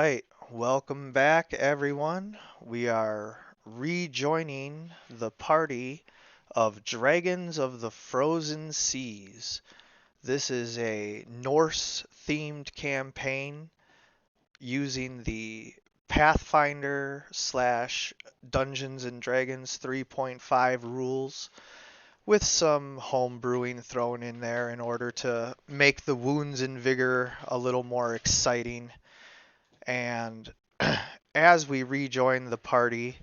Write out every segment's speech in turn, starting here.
right, welcome back, everyone. We are rejoining the party of Dragons of the Frozen Seas. This is a Norse themed campaign using the Pathfinder slash Dungeons and Dragons 3.5 rules with some home brewing thrown in there in order to make the wounds and vigor a little more exciting. And as we rejoin the party,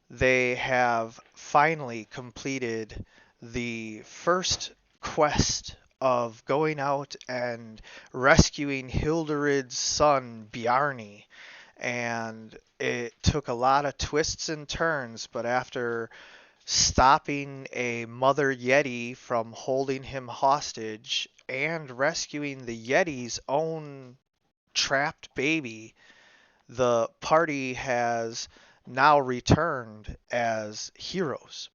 they have finally completed the first quest of going out and rescuing Hilderid's son, Bjarni. And it took a lot of twists and turns, but after stopping a mother Yeti from holding him hostage and rescuing the Yeti's own trapped baby, the party has now returned as heroes,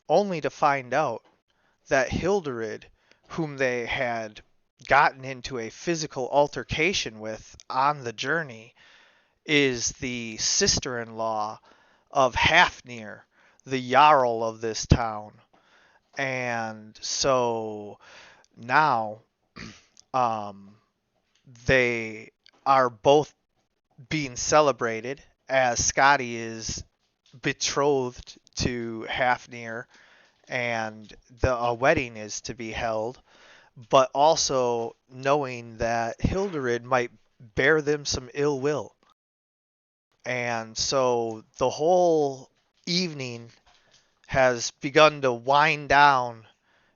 only to find out that Hilderid, whom they had gotten into a physical altercation with on the journey, is the sister-in-law of Hafnir, the Jarl of this town. And so now um, they are both being celebrated as Scotty is betrothed to Hafnir and a wedding is to be held, but also knowing that Hilderid might bear them some ill will. And so the whole evening has begun to wind down.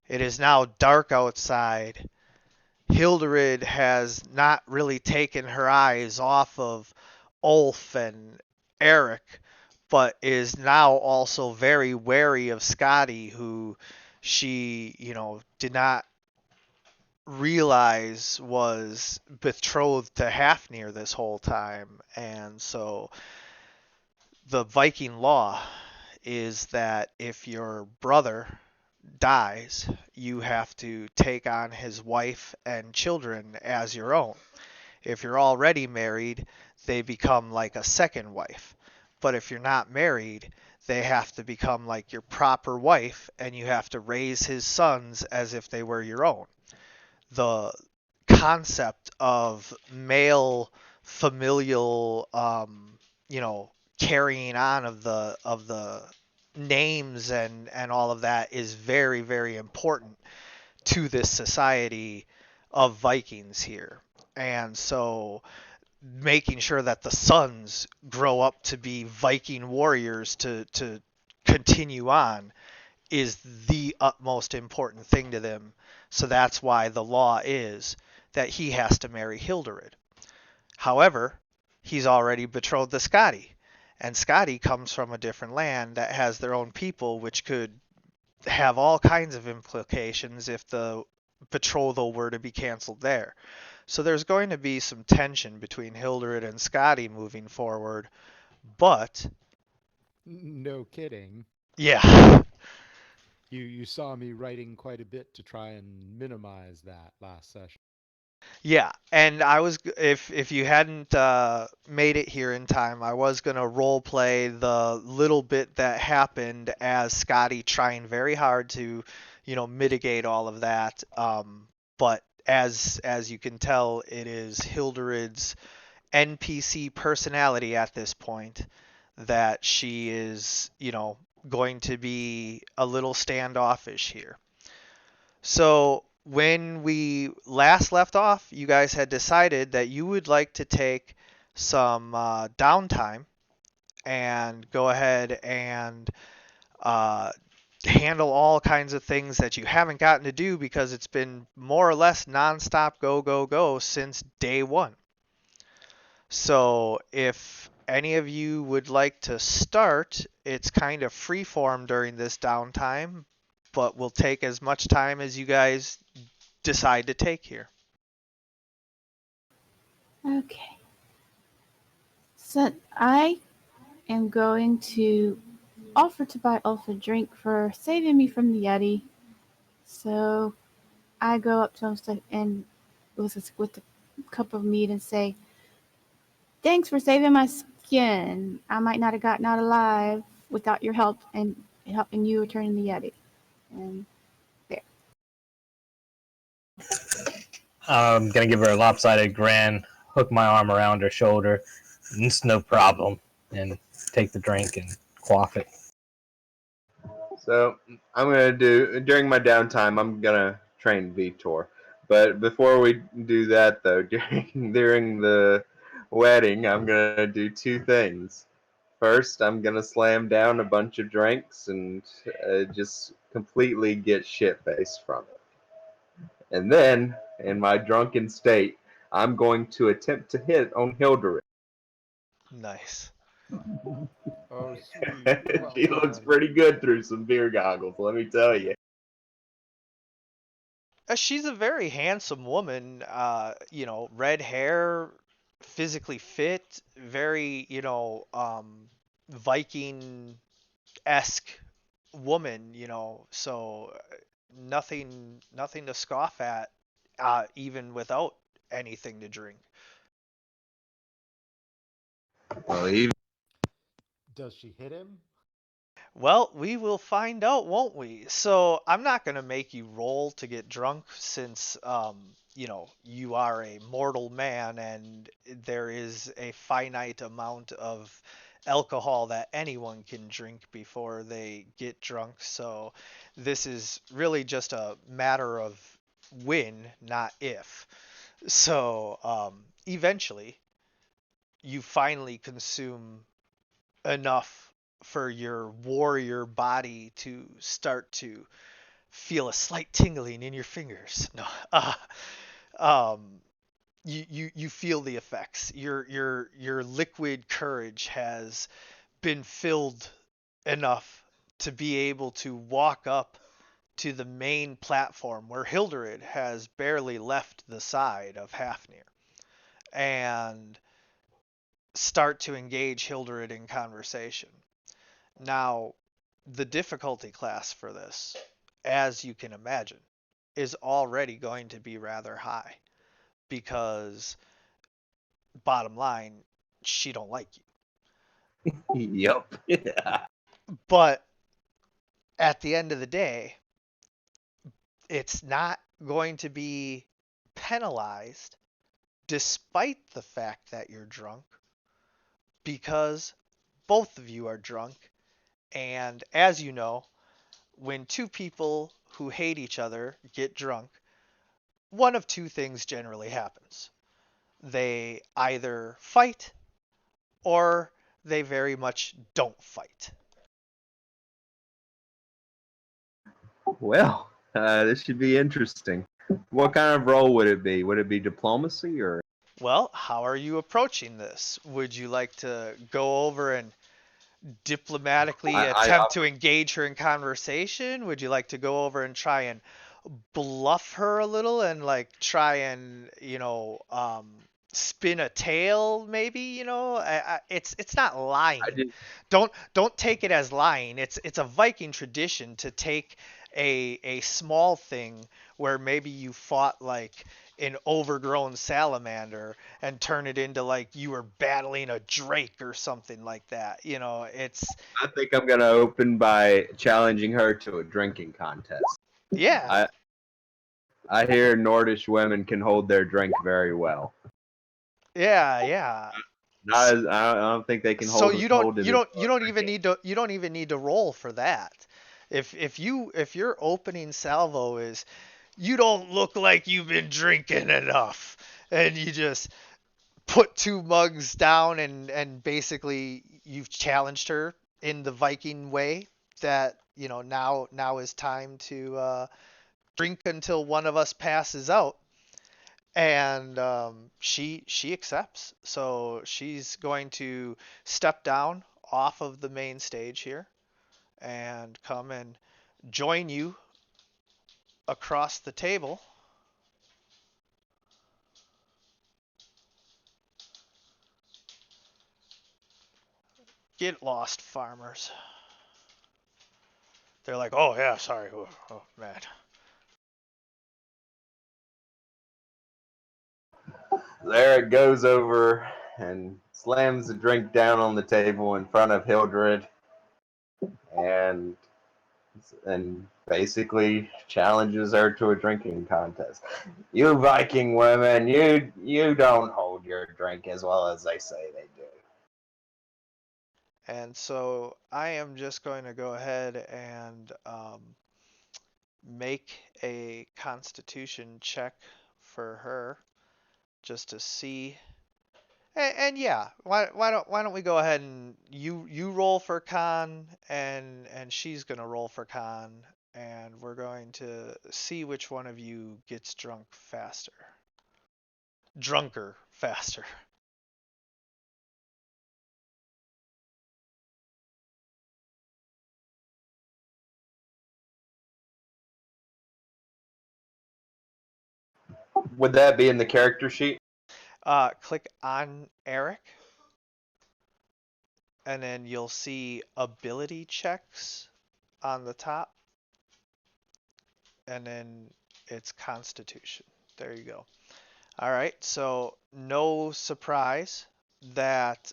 It is now dark outside. Hilderid has not really taken her eyes off of Ulf and Eric, but is now also very wary of Scotty, who she, did not realize was betrothed to Hafnir this whole time. And so the Viking law is that if your brother dies, you have to take on his wife and children as your own. If you're already married, they become like a second wife. But if you're not married, they have to become like your proper wife, and you have to raise his sons as if they were your own. The concept of male familial, carrying on of the names and all of that is very, very important to this society of Vikings here. And so making sure that the sons grow up to be Viking warriors to continue on is the utmost important thing to them. So that's why the law is that he has to marry Hilderid. However, he's already betrothed to Scotty, and Scotty comes from a different land that has their own people, which could have all kinds of implications if the betrothal were to be canceled there. So there's going to be some tension between Hilderid and Scotty moving forward, but No kidding. yeah, You saw me writing quite a bit to try and minimize that last session. yeah. And I was if you hadn't made it here in time, I was gonna role play the little bit that happened as Scotty trying very hard to, mitigate all of that. But as you can tell, it is Hilderid's NPC personality at this point that she is, going to be a little standoffish here. So when we last left off, you guys had decided that you would like to take some downtime and go ahead and uh, handle all kinds of things that you haven't gotten to do because it's been more or less nonstop go, go, go since day one. So if any of you would like to start, it's kind of free form during this downtime, but will take as much time as you guys decide to take here. Okay. So I am going to offer to buy Ulf a drink for saving me from the Yeti. So I go up to him and with a cup of meat and say, Thanks for saving my skin. I might not have gotten out alive without your help and helping you return the Yeti. And there. I'm gonna give her a lopsided grin, hook my arm around her shoulder. It's no problem, and take the drink and quaff it. So I'm gonna do during my downtime. I'm gonna train Vitor, but before we do that, though, during the wedding, I'm gonna do two things. First, I'm gonna slam down a bunch of drinks and just completely get shit faced from it. And then, in my drunken state, I'm going to attempt to hit on Hildred. Nice. Oh, sweet. Well She looks done. pretty good through some beer goggles, let me tell you. She's a very handsome woman, red hair, physically fit, very, Viking-esque woman, so nothing to scoff at, even without anything to drink. Well, even Does she hit him? Well, we will find out, won't we? So I'm not going to make you roll to get drunk since, you are a mortal man and there is a finite amount of alcohol that anyone can drink before they get drunk. So this is really just a matter of when, not if. So eventually, you finally consume enough for your warrior body to start to feel a slight tingling in your fingers. No, um, you feel the effects. Your liquid courage has been filled enough to be able to walk up to the main platform where Hilderid has barely left the side of Hafnir and start to engage Hilderid in conversation. Now, the difficulty class for this, as you can imagine, is already going to be rather high because bottom line, she don't like you. yep. But at the end of the day, it's not going to be penalized despite the fact that you're drunk because both of you are drunk. And as you know, when two people who hate each other get drunk, one of two things generally happens. They either fight or they very much don't fight. Well, this should be interesting. What kind of role would it be? Would it be diplomacy or? Well, how are you approaching this? Would you like to go over and diplomatically I attempt to engage her in conversation? Would you like to go over and try and bluff her a little and like try and spin a tale maybe? It's not lying. I did. Don't take it as lying. It's a Viking tradition to take a small thing where maybe you fought like an overgrown salamander and turn it into like you were battling a drake or something like that. It's I think I'm gonna open by challenging her to a drinking contest. yeah. I hear Nordish women can hold their drink very well. Yeah. Not as I don't think they can So hold it. you don't even need to roll for that. If your opening salvo is you don't look like you've been drinking enough and you just put two mugs down and basically you've challenged her in the Viking way that now is time to drink until one of us passes out and she accepts. So she's going to step down off of the main stage here and come and join you across the table. Get lost, farmers. They're like, oh yeah, sorry, oh man. There it goes over and slams the drink down on the table in front of Hildred, and basically challenges her to a drinking contest. You Viking women, you don't hold your drink as well as they say they do. And so I am just going to go ahead and make a constitution check for her just to see. And yeah, why don't we go ahead and you roll for con and she's gonna roll for con and we're going to see which one of you gets drunker faster. Would that be in the character sheet? Click on Eric, and then you'll see ability checks on the top, and then it's Constitution. There you go. All right, so no surprise that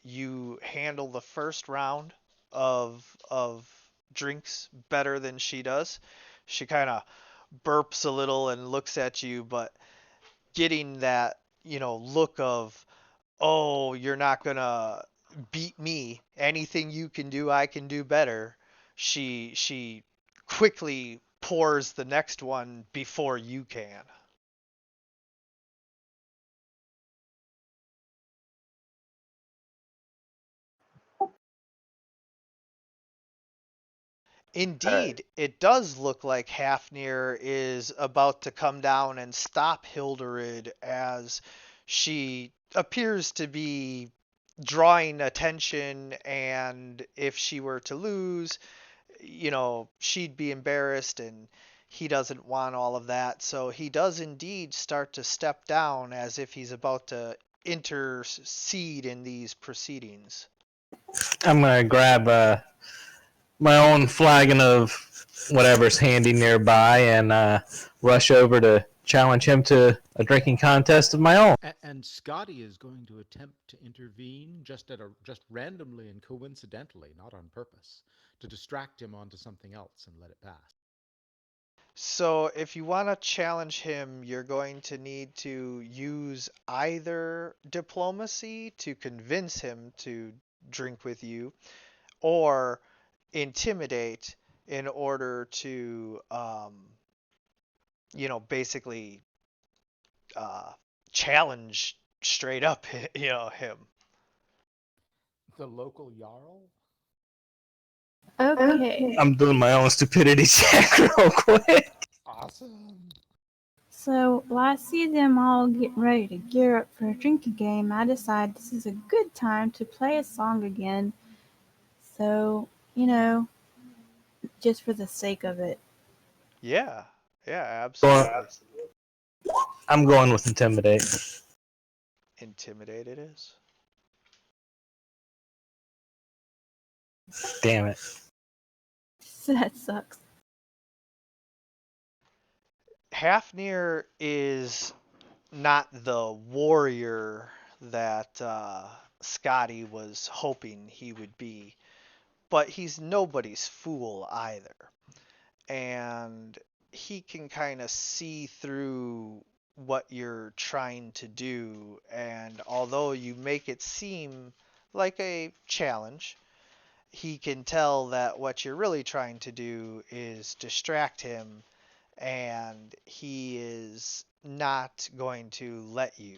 you handle the first round of drinks better than she does. She kind of burps a little and looks at you, but getting that, look of, oh, you're not gonna beat me. Anything you can do, I can do better. She quickly pours the next one before you can. All right. Indeed, it does look like Hafnir is about to come down and stop Hilderid as she appears to be drawing attention, and if she were to lose, she'd be embarrassed, and he doesn't want all of that. So he does indeed start to step down as if he's about to intercede in these proceedings. I'm gonna grab my own flagon of whatever's handy nearby and rush over to challenge him to a drinking contest of my own. And Scotty is going to attempt to intervene just randomly and coincidentally, not on purpose, to distract him onto something else and let it pass. So if you want to challenge him, you're going to need to use either diplomacy to convince him to drink with you, or intimidate in order to, basically challenge straight up, him. The local Jarl? Okay. I'm doing my own stupidity check real quick. Awesome. So while I see them all getting ready to gear up for a drinking game, I decide this is a good time to play a song again. So, just for the sake of it. Yeah, absolutely. I'm going with intimidate. Intimidate it is. Damn it. That sucks. Hafnir is not the warrior that Scotty was hoping he would be, but he's nobody's fool either. And he can kind of see through what you're trying to do, and although you make it seem like a challenge, he can tell that what you're really trying to do is distract him, and he is not going to let you.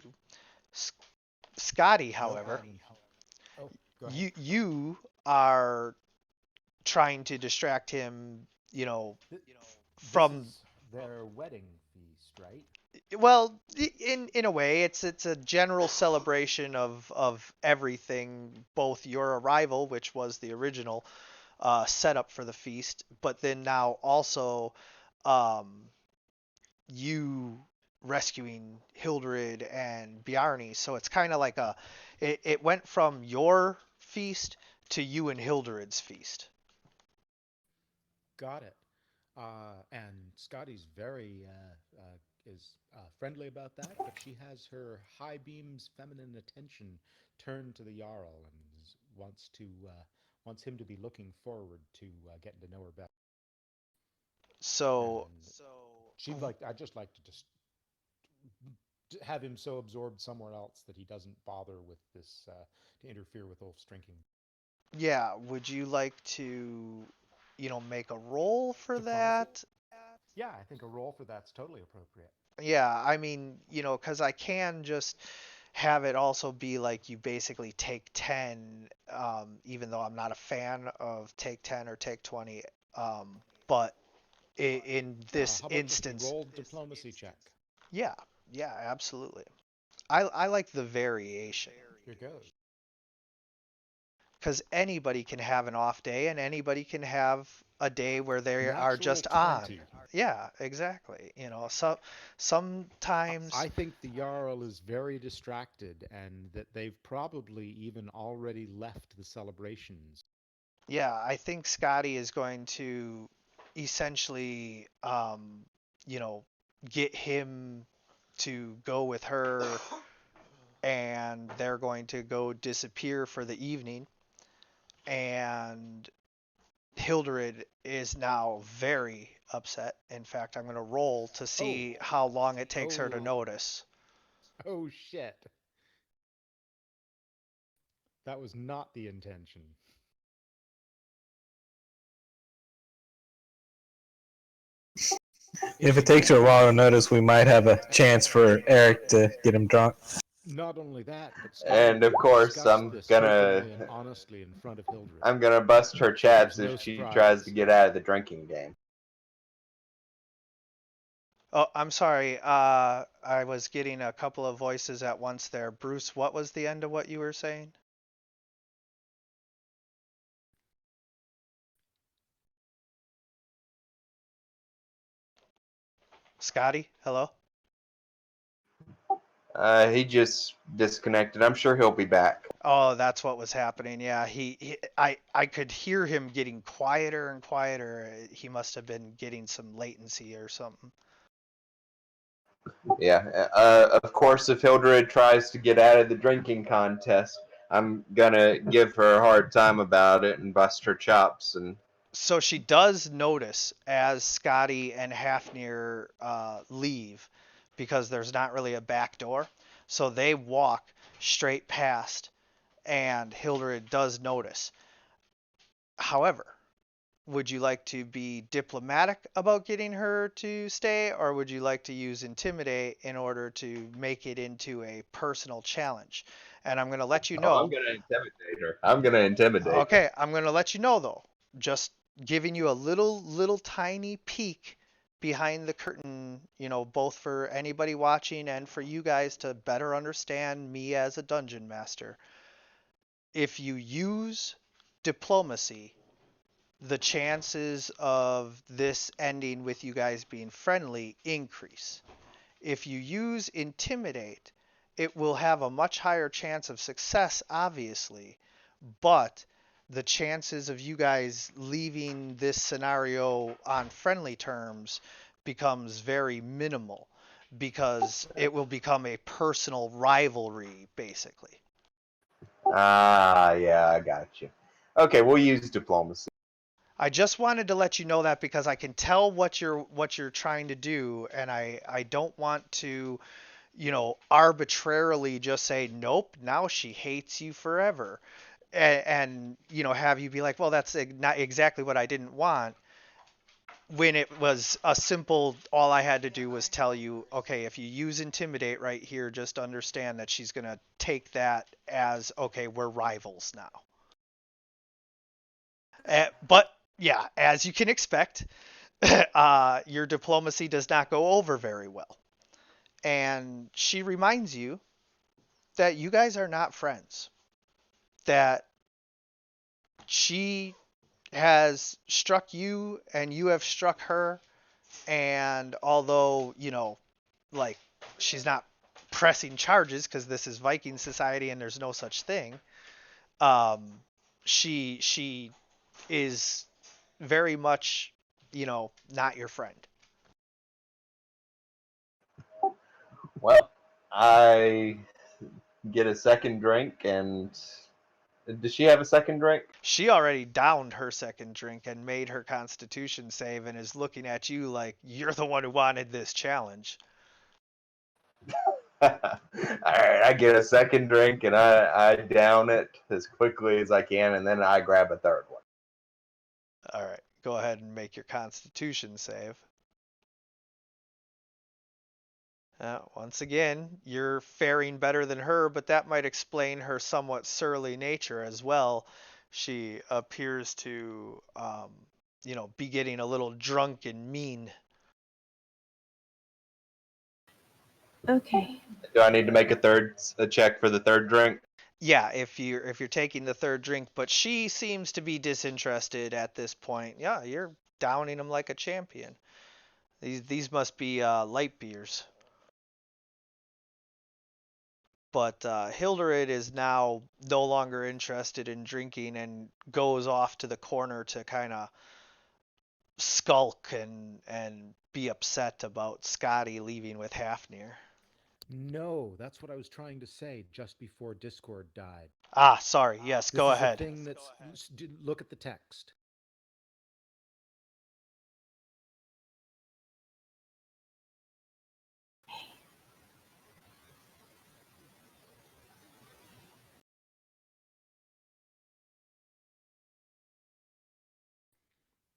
Scotty, however, Oh, go ahead. you are trying to distract him, This from, is their wedding feast, right? well, in a way, it's a general celebration of everything, both your arrival, which was the original setup for the feast, but then now also um, you rescuing Hildred and Bjarni. So it's kind of like it went from your feast to you and Hildred's feast. Got it. And Scotty's very is friendly about that, but she has her high beams feminine attention turned to the Jarl and wants him to be looking forward to getting to know her better. So, And I'd just like to just have him so absorbed somewhere else that he doesn't bother with this to interfere with Ulf's drinking. yeah, would you like to, make a roll for Diplomacy? that? Yeah, I think a roll for that's totally appropriate. Yeah, I mean, because I can just have it also be like you basically take 10, even though I'm not a fan of take 10 or take 20. But in Yeah, this how about just a instance, roll diplomacy check? yeah, yeah, absolutely. I like the variation Here goes. because anybody can have an off day and anybody can have a day where they are Natural just on. 20. Yeah, exactly. So sometimes, I think the Jarl is very distracted and that they've probably even already left the celebrations. yeah, I think Scotty is going to essentially, you know, get him to go with her, and they're going to go disappear for the evening. And Hildred is now very upset. In fact, I'm going to roll to see how long it takes her to Oh. notice. Oh shit. That was not the intention. If it takes her a while to notice, we might have a chance for Eric to get him drunk. Not only that, but And of course, this openly and honestly in front of Hildred. I'm gonna bust her chaps There's no if she surprise. tries to get out of the drinking game. Oh, I'm sorry. I was getting a couple of voices at once there. Bruce, what was the end of what you were saying? Scotty, hello? He just disconnected. I'm sure he'll be back. Oh, that's what was happening. Yeah, I could hear him getting quieter and quieter. He must have been getting some latency or something. Yeah. Of course, if Hildred tries to get out of the drinking contest, I'm gonna give her a hard time about it and bust her chops. And So she does notice as Scotty and Hafnir leave, because there's not really a back door. So they walk straight past, and Hildred does notice. However, would you like to be diplomatic about getting her to stay, or would you like to use intimidate in order to make it into a personal challenge? And I'm going to let you know. I'm gonna intimidate her. I'm gonna intimidate her. Okay, I'm going to let you know though. Just giving you a little tiny peek behind the curtain, both for anybody watching and for you guys to better understand me as a dungeon master. If you use diplomacy, the chances of this ending with you guys being friendly increase. If you use intimidate, it will have a much higher chance of success, obviously, but the chances of you guys leaving this scenario on friendly terms becomes very minimal, because it will become a personal rivalry, basically. Ah, yeah, I got you. Okay, we'll use diplomacy. I just wanted to let you know that because I can tell what you're trying to do, and I don't want to, arbitrarily just say nope, now she hates you forever, and have you be like, well, that's not exactly what I didn't want, when it was a simple, all I had to do was tell you, okay, if you use intimidate right here, just understand that she's going to take that as, okay, we're rivals now. But yeah, as you can expect, your diplomacy does not go over very well. And she reminds you that you guys are not friends. That she has struck you and you have struck her. And although, like, she's not pressing charges because this is Viking society and there's no such thing, she is very much, not your friend. Well, I get a second drink, and does she have a second drink? She already downed her second drink and made her constitution save and is looking at you like you're the one who wanted this challenge. All right, I get a second drink and I down it as quickly as I can, and then I grab a third one. All right, go ahead and make your constitution save. Once again, you're faring better than her, but that might explain her somewhat surly nature as well. She appears to, be getting a little drunk and mean. Okay. Do I need to make a check for the third drink? Yeah, if you're taking the third drink, but she seems to be disinterested at this point. Yeah, you're downing them like a champion. These must be light beers. But Hildred is now no longer interested in drinking and goes off to the corner to kind of skulk and be upset about Scotty leaving with Hafnir. No, that's what I was trying to say just before Discord died. Ah, sorry. Yes, This go is ahead. a thing that's. Look at the text.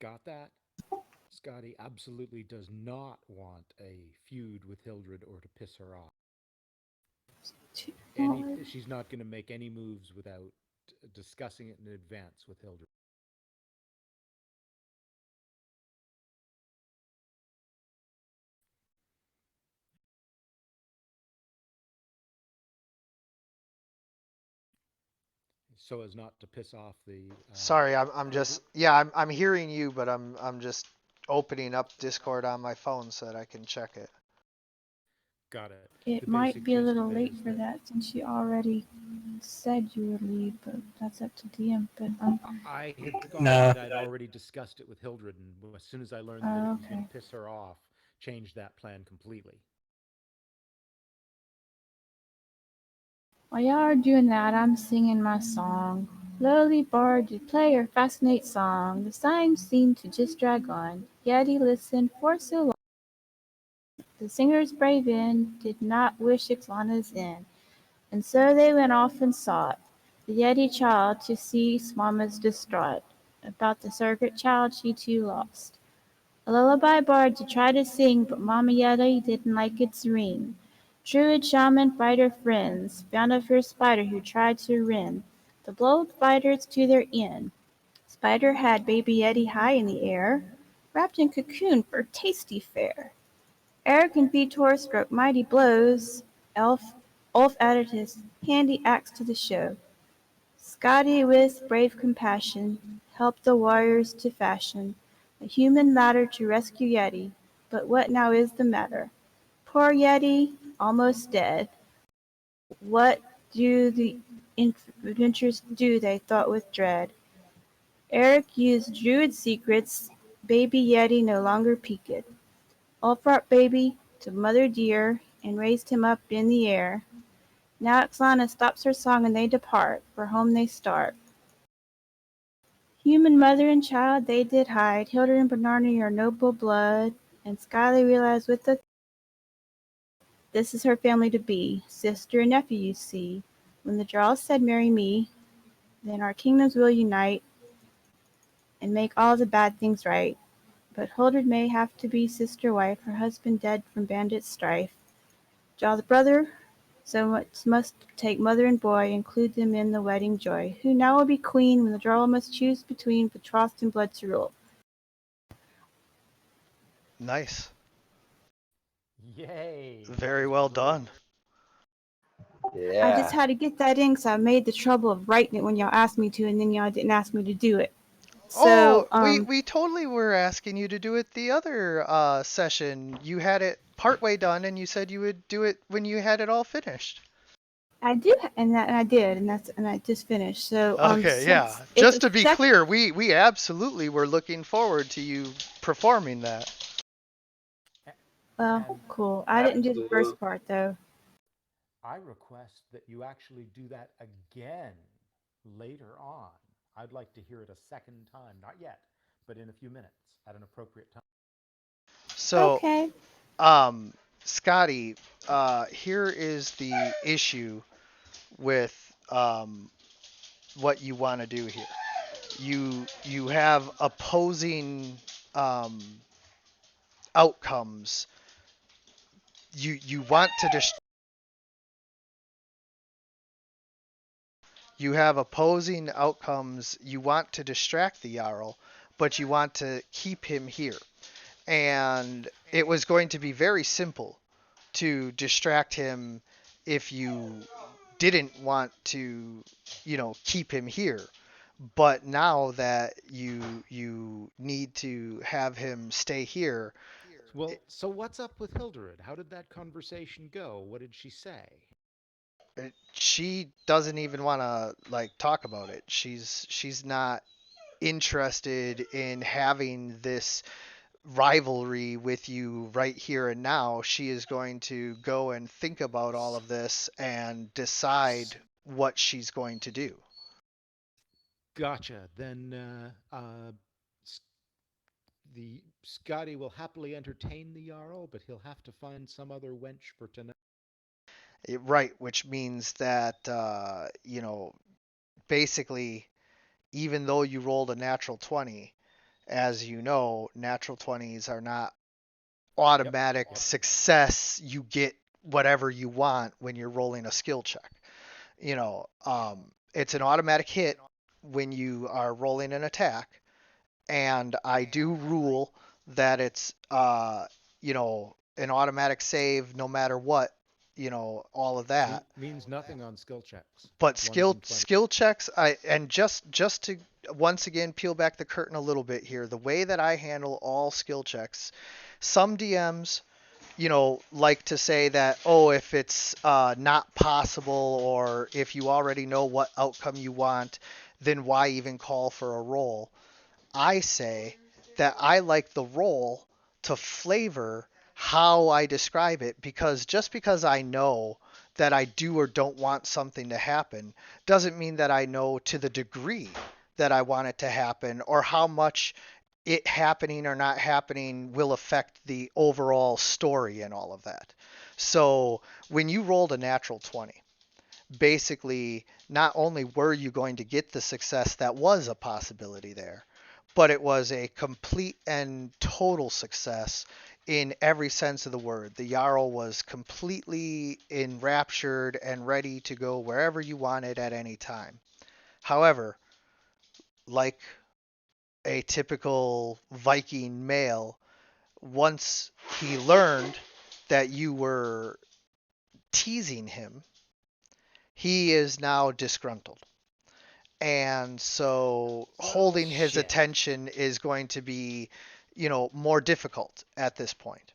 Got that? Scotty absolutely does not want a feud with Hildred or to piss her off. She's not going to make any moves without discussing it in advance with Hildred. So as not to piss off the. Sorry, I'm just I'm hearing you, but I'm just opening up Discord on my phone so that I can check it. Got it. It The might basic be a gist little of it late is for that since you already said you would leave, but that's up to DM. But I had thought No. that I'd already discussed it with Hildred, and as soon as I learned that it was going okay. to piss her off, changed that plan completely. While y'all are doing that, I'm singing my song. Lowly bard did play her fascinate song. The signs seemed to just drag on. Yeti listened for so long. The singer's brave end did not wish Ixlana's in, and so they went off and sought the Yeti child to see Mama's distraught about the surrogate child she too lost. A lullaby bard to try to sing, but Mama Yeti didn't like its ring. Druid, shaman, fighter friends found a fierce spider who tried to rend the bold fighters to their end. Spider had baby Yeti high in the air, wrapped in cocoon for tasty fare. Eric and Vitor struck mighty blows. Ulf added his handy axe to the show. Scotty, with brave compassion, helped the warriors to fashion a human ladder to rescue Yeti. But what now is the matter? Poor Yeti, almost dead. What do the adventurers do? They thought with dread. Eric used druid secrets. Baby Yeti no longer peeked. Ulf brought baby to Mother Deer and raised him up in the air. Now Ixlana stops her song and they depart. For home they start. Human mother and child they did hide. Hilda and Bernardi are noble blood. And Skyly realized with the this is her family to be. Sister and nephew, you see. When the draw said, marry me, then our kingdoms will unite and make all the bad things right. But Hildred may have to be sister wife, her husband dead from bandit strife. Draw the brother, so much must take mother and boy, include them in the wedding joy. Who now will be queen when the draw must choose between betrothed and blood to rule? Nice. Yay! Very well done. Yeah. I just had to get that in because I made the trouble of writing it when y'all asked me to, and then y'all didn't ask me to do it. So, we totally were asking you to do it the other session. You had it partway done, and you said you would do it when you had it all finished. I do, and I did, and I just finished. So, Okay, yeah. Just to be clear, we absolutely were looking forward to you performing that. Well, And cool. I didn't do the Absolutely. first part though. I request that you actually do that again later on. I'd like to hear it a second time, not yet, but in a few minutes at an appropriate time. So, Okay. um, Scotty, here is the issue with what you want to do here. You have opposing um, outcomes. You want to you have opposing outcomes. You want to distract the Jarl, but you want to keep him here. And it was going to be very simple to distract him if you didn't want to, keep him here. But now that you need to have him stay here, Well, so what's up with Hildred? How did that conversation go? What did she say? she doesn't even want to like talk about it. She's not interested in having this rivalry with you right here and now. She is going to go and think about all of this and decide what she's going to do. Gotcha. Then S- the Scotty will happily entertain the Jarl, but he'll have to find some other wench for tonight. Right, which means that basically, even though you rolled a natural 20, as you know, natural 20s are not Yep. automatic Yep. success. You get whatever you want when you're rolling a skill check. It's an automatic hit when you are rolling an attack, and I do rule that it's an automatic save no matter what, all of that. Means nothing on skill checks. But Ones skill and 20. skill checks, I and just to once again peel back the curtain a little bit here, the way that I handle all skill checks, some DMs like to say that, oh, if it's not possible or if you already know what outcome you want, then why even call for a roll? I say that I like the roll to flavor how I describe it, because just because I know that I do or don't want something to happen doesn't mean that I know to the degree that I want it to happen or how much it happening or not happening will affect the overall story and all of that. So when you rolled a natural 20, basically not only were you going to get the success that was a possibility there, but it was a complete and total success in every sense of the word. The Jarl was completely enraptured and ready to go wherever you wanted at any time. However, like a typical Viking male, once he learned that you were teasing him, he is now disgruntled. And so Well, holding his shit. attention is going to be, more difficult at this point.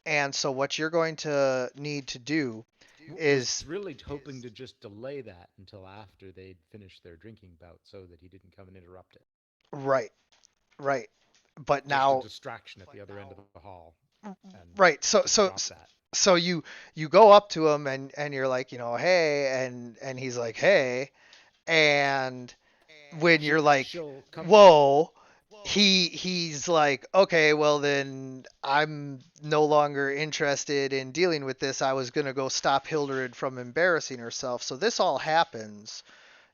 And so what you're going to need to do Was is really hoping to just delay that until after they'd finished their drinking bout so that he didn't come and interrupt it. right, right. But Just a now, distraction at the other end of the hall and right. So just so drop that. so you go up to him and you're like, hey, and he's like, hey, and when you're like, She'll come. whoa, he's like, okay, well then I'm no longer interested in dealing with this. I was gonna go stop Hildred from embarrassing herself. So this all happens,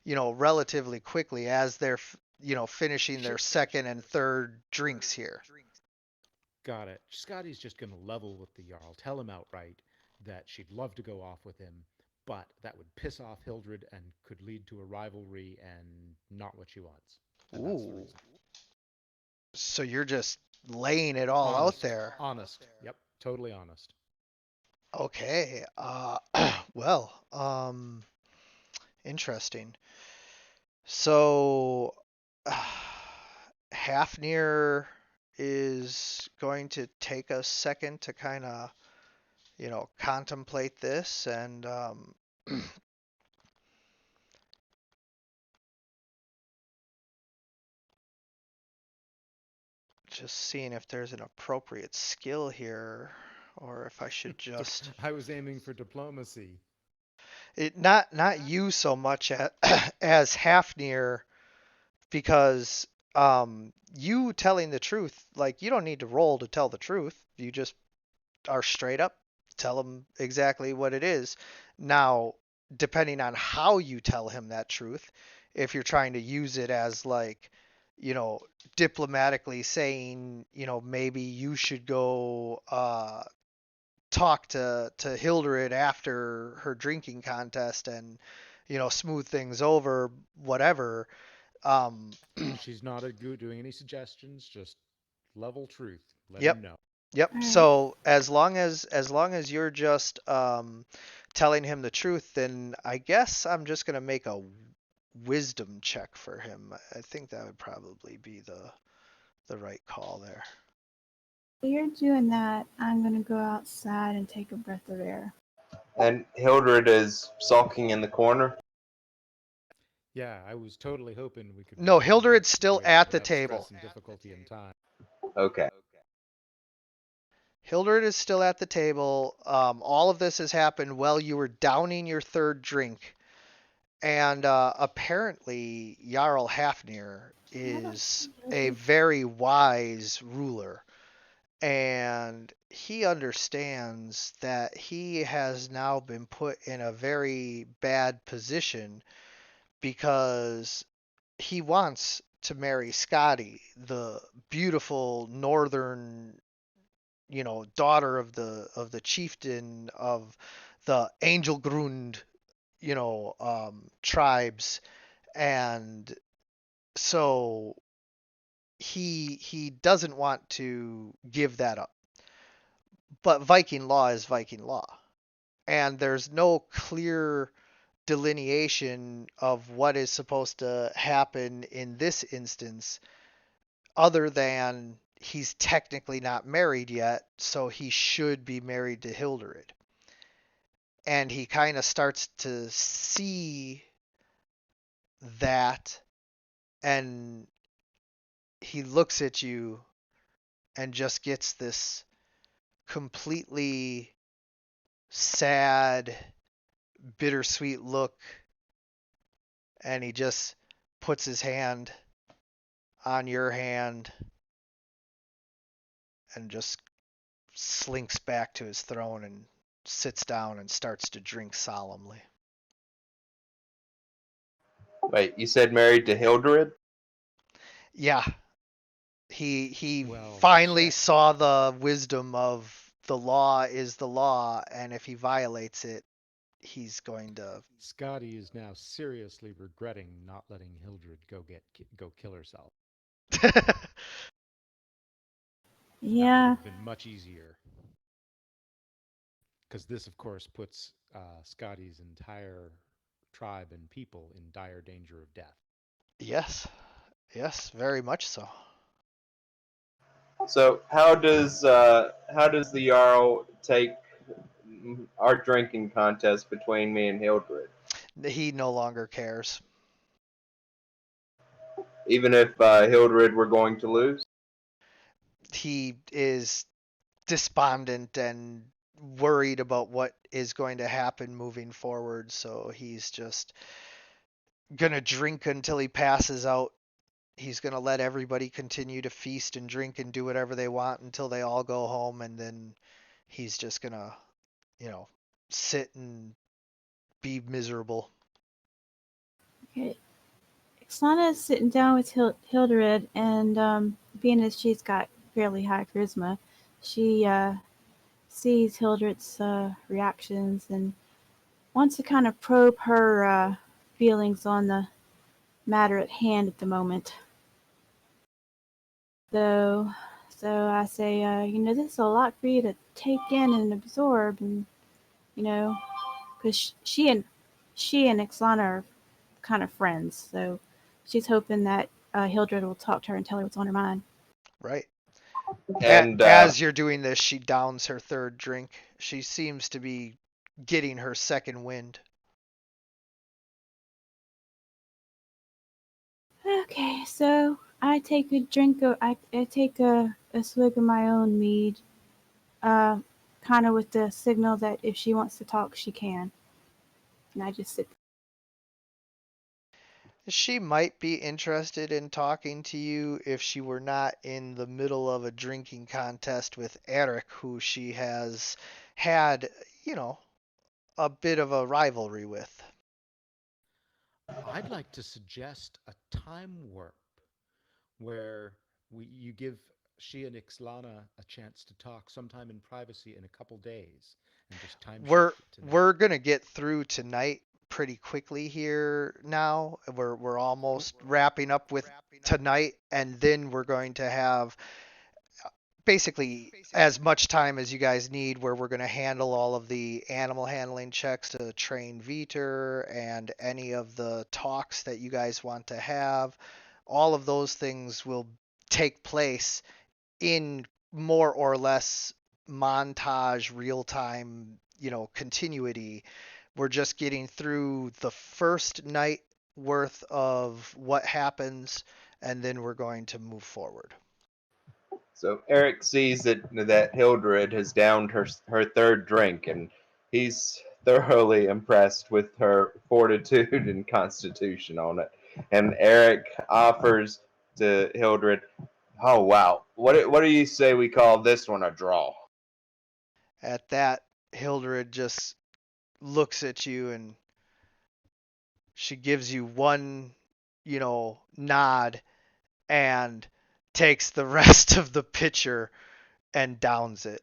relatively quickly as they're finishing their She'll, second and third drinks here. got it. Scotty's just going to level with the Jarl, tell him outright that she'd love to go off with him, but that would piss off Hildred and could lead to a rivalry and not what she wants. And that's the Ooh, reason. so you're just laying it all out Honest. there. Honest. Yep. Totally honest. Okay. Well, interesting. So, Hafnir is going to take a second to kind of, contemplate this and just seeing if there's an appropriate skill here. or if I should just I was aiming for diplomacy. not you so much as Hafnir, because you telling the truth, like you don't need to roll to tell the truth. You just are straight up, tell him exactly what it is. Now, depending on how you tell him that truth, if you're trying to use it as like, you know, diplomatically saying, you know, maybe you should go talk to Hildred after her drinking contest and, you know, smooth things over, whatever. Um, She's not a good doing any suggestions, just level truth. Let yep. him know. Yep. All right. So as long as you're just telling him the truth, then I guess I'm just gonna make a wisdom check for him. I think that would probably be the right call there. While you're doing that, I'm gonna go outside and take a breath of air. And Hildred is sulking in the corner. Yeah, I was totally hoping we could No, resolve that Hildred's still situation at the without table. stress and difficulty and time. Okay. Hildred is still at the table. All of this has happened while you were downing your third drink, and apparently Jarl Hafnir I don't is see a Hildred. very wise ruler. And he understands that he has now been put in a very bad position because he wants to marry Scotty, the beautiful northern, you know, daughter of the chieftain of the Angelgrund, you know, tribes, and so he doesn't want to give that up. But Viking law is Viking law, and there's no clear delineation of what is supposed to happen in this instance other than he's technically not married yet, so he should be married to Hildred. And he kind of starts to see that, and he looks at you and just gets this completely sad, bittersweet look, and he just puts his hand on your hand and just slinks back to his throne and sits down and starts to drink solemnly. Wait, you said married to Hildred? Yeah, he Well, finally shit. saw the wisdom of the law is the law, and if he violates it, he's going to. Scotty is now seriously regretting not letting Hildred go kill herself. That would Yeah. have been much easier. Because this, of course, puts Scotty's entire tribe and people in dire danger of death. Yes, yes, very much so. So how does the Jarl take our drinking contest between me and Hildred? He no longer cares. Even if Hildred were going to lose? He is despondent and worried about what is going to happen moving forward, so he's just gonna drink until he passes out. He's gonna let everybody continue to feast and drink and do whatever they want until they all go home, and then he's just gonna, you know, sit and be miserable. Okay. Xana is sitting down with Hildred, and being as she's got fairly high charisma, she sees Hildred's reactions and wants to kind of probe her feelings on the matter at hand at the moment. So, so I say, this is a lot for you to take in and absorb, and because she and Ixlana are kind of friends, so she's hoping that Hildred will talk to her and tell her what's on her mind. Right. And As you're doing this, she downs her third drink. She seems to be getting her second wind. Okay, so I take a drink of I take a swig of my own mead. Uh, kind of with the signal that if she wants to talk, she can. And I just sit. She might be interested in talking to you if she were not in the middle of a drinking contest with Eric, who she has had, you know, a bit of a rivalry with. I'd like to suggest a time warp where you give she and Ixlana a chance to talk sometime in privacy in a couple days and just time We're shift it to that. we're gonna get through tonight pretty quickly here now. We're Cool. almost wrapping up with tonight, and then we're going to have basically as much time as you guys need where we're going to handle all of the animal handling checks to train Veter and any of the talks that you guys want to have. All of those things will take place in more or less montage, real time, continuity. We're just getting through the first night worth of what happens, and then we're going to move forward. So Eric sees that Hildred has downed her third drink, and he's thoroughly impressed with her fortitude and constitution on it. And Eric offers to Hildred, "Oh wow, what do you say we call this one a draw?" At that, Hildred just looks at you and she gives you one, nod and takes the rest of the pitcher and downs it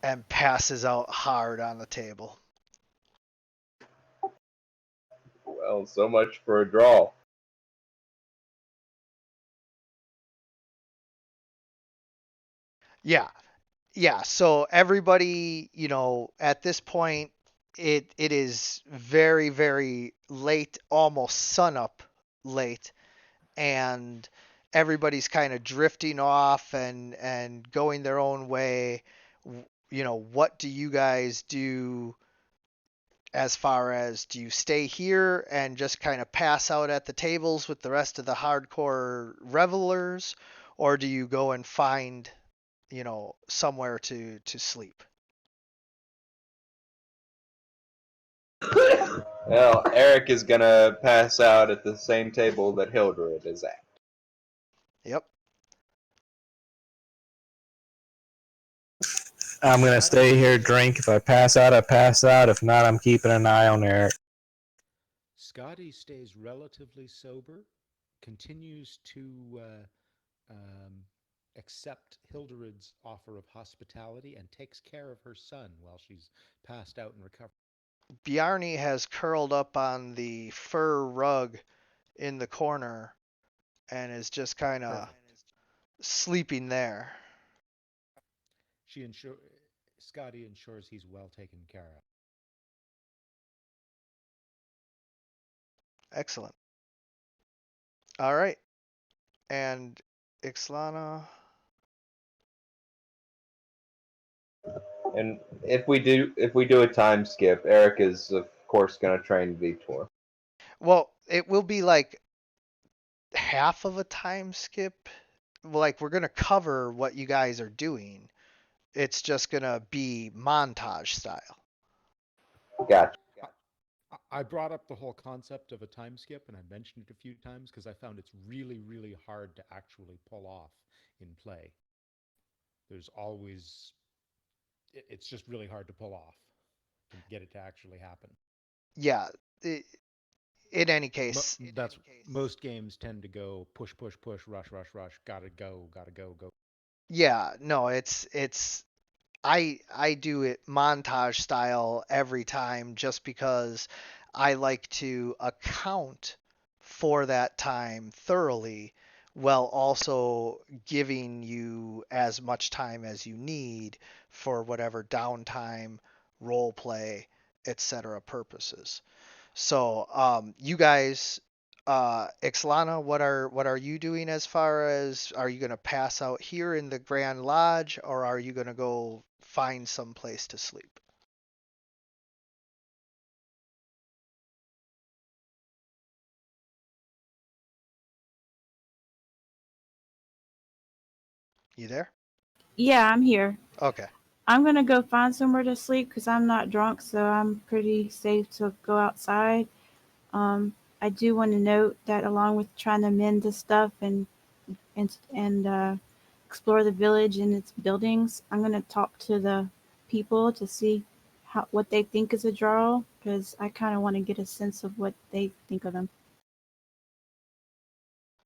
and passes out hard on the table. Well, so much for a draw. Yeah. Yeah, so everybody, at this point it is very very late, almost sunup late, and everybody's kind of drifting off and going their own way. What do you guys do as far as, do you stay here and just kind of pass out at the tables with the rest of the hardcore revelers, or do you go and find, somewhere to sleep? Well, Eric is gonna pass out at the same table that Hildred is at. Yep. I'm gonna stay here, drink. If I pass out, I pass out. If not, I'm keeping an eye on Eric. Scotty stays relatively sober, continues to um, accept Hildred's offer of hospitality, and takes care of her son while she's passed out and recovered. Bjarni has curled up on the fur rug in the corner and is just kind of Perfect. sleeping there. She ensure Scotty ensures he's well taken care of. Excellent. All right. And Ixlana. And if we do a time skip, Eric is of course gonna train Vitor. Well, it will be like half of a time skip. Like, we're going to cover what you guys are doing. It's just going to be montage style. Gotcha. I brought up the whole concept of a time skip, and I mentioned it a few times because I found it's really, really hard to actually pull off in play. There's always, it's just really hard to pull off and get it to actually happen. Yeah. In any case, That's most games tend to go push, push, push, rush, rush, rush. Gotta go, go. yeah, no, it's I do it montage style every time just because I like to account for that time thoroughly while also giving you as much time as you need for whatever downtime, role play, etc. purposes. So, you guys, Ixlana, what are you doing as far as, are you gonna pass out here in the Grand Lodge, or are you gonna go find some place to sleep? You there? Yeah, I'm here. Okay. I'm gonna go find somewhere to sleep because I'm not drunk, so I'm pretty safe to go outside. I do want to note that along with trying to mend the stuff and explore the village and its buildings, I'm gonna talk to the people to see what they think is a draw because I kind of want to get a sense of what they think of them.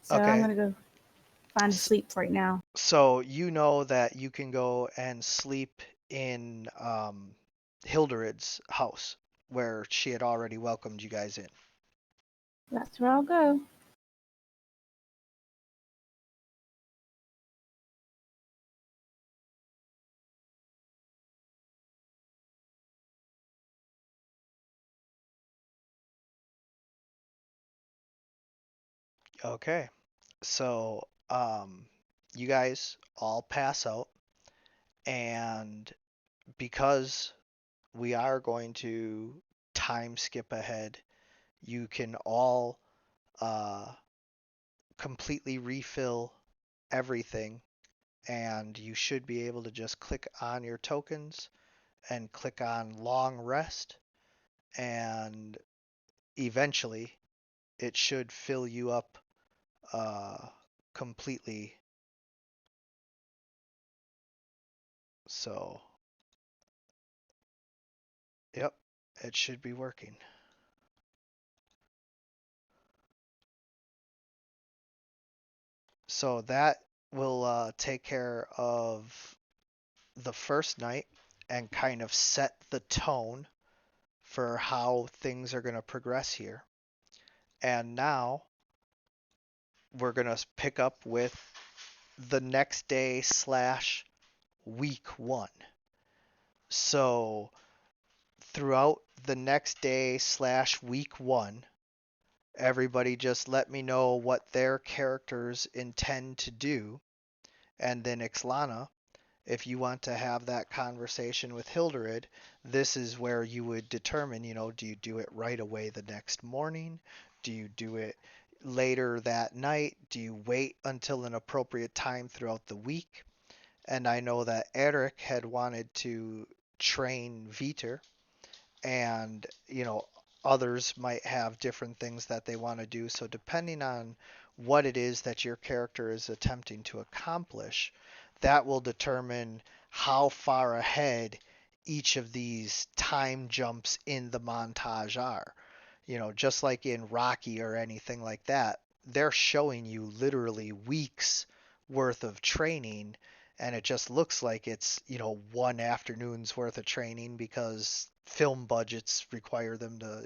So I'm Okay. gonna go find a S- sleep right now. So you know that you can go and sleep in Hilderid's house where she had already welcomed you guys in. That's where I'll go. Okay. So you guys all pass out, and because we are going to time skip ahead, you can all uh, completely refill everything, and you should be able to just click on your tokens and click on long rest, and eventually it should fill you up uh, completely. So, yep, it should be working. So that will take care of the first night and kind of set the tone for how things are going to progress here. And now we're going to pick up with the next day slash week one. So throughout the next day slash week one, everybody just let me know what their characters intend to do. And then Ixlana, if you want to have that conversation with Hilderid, this is where you would determine, do you do it right away the next morning? Do you do it later that night? Do you wait until an appropriate time throughout the week? And I know that Eric had wanted to train Viter, and others might have different things that they want to do. So depending on what it is that your character is attempting to accomplish, that will determine how far ahead each of these time jumps in the montage are. Just like in Rocky or anything like that, they're showing you literally weeks worth of training, and it just looks like it's, one afternoon's worth of training because film budgets require them to,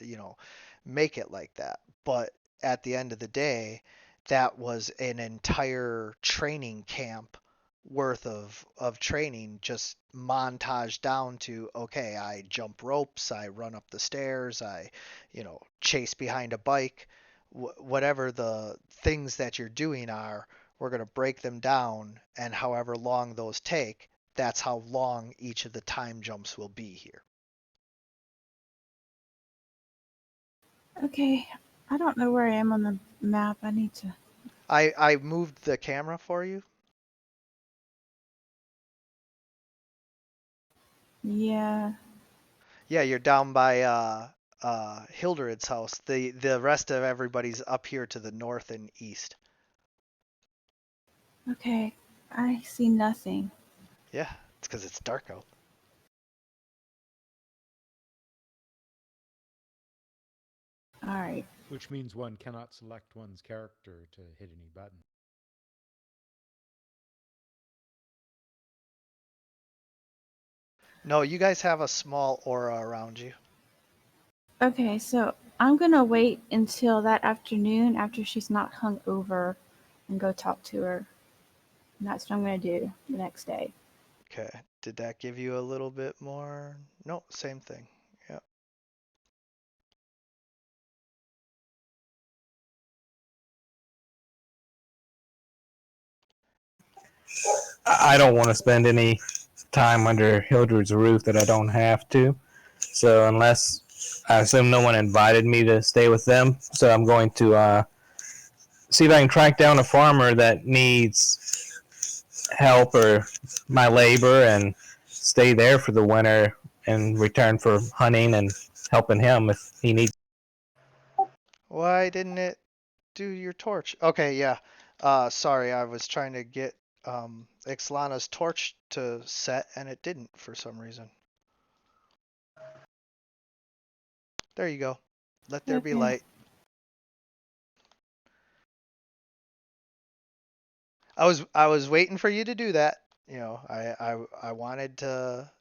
make it like that. But at the end of the day, that was an entire training camp worth of training just montage down to, okay, I jump ropes, I run up the stairs, I chase behind a bike, whatever the things that you're doing are, we're going to break them down, and however long those take, that's how long each of the time jumps will be here. Okay, I don't know where I am on the map. I need to. I moved the camera for you. Yeah. Yeah, you're down by Hilderid's house. The rest of everybody's up here to the north and east. Okay, I see nothing. Yeah, it's because it's dark out. All right. Which means one cannot select one's character to hit any button. No, you guys have a small aura around you. Okay, so I'm gonna wait until that afternoon after she's not hung over and go talk to her. And that's what I'm gonna do the next day. Okay. Did that give you a little bit more? No, same thing. Yeah. I don't want to spend any time under Hildred's roof that I don't have to. So unless I assume no one invited me to stay with them, so I'm going to see if I can track down a farmer that needs help or my labor and stay there for the winter in return for hunting and helping him if he needs. Why didn't it do your torch? Okay, yeah. Sorry, I was trying to get Ixlana's torch to set and it didn't for some reason. There you go. Let there be Okay. light. I was waiting for you to do that. You know, I wanted to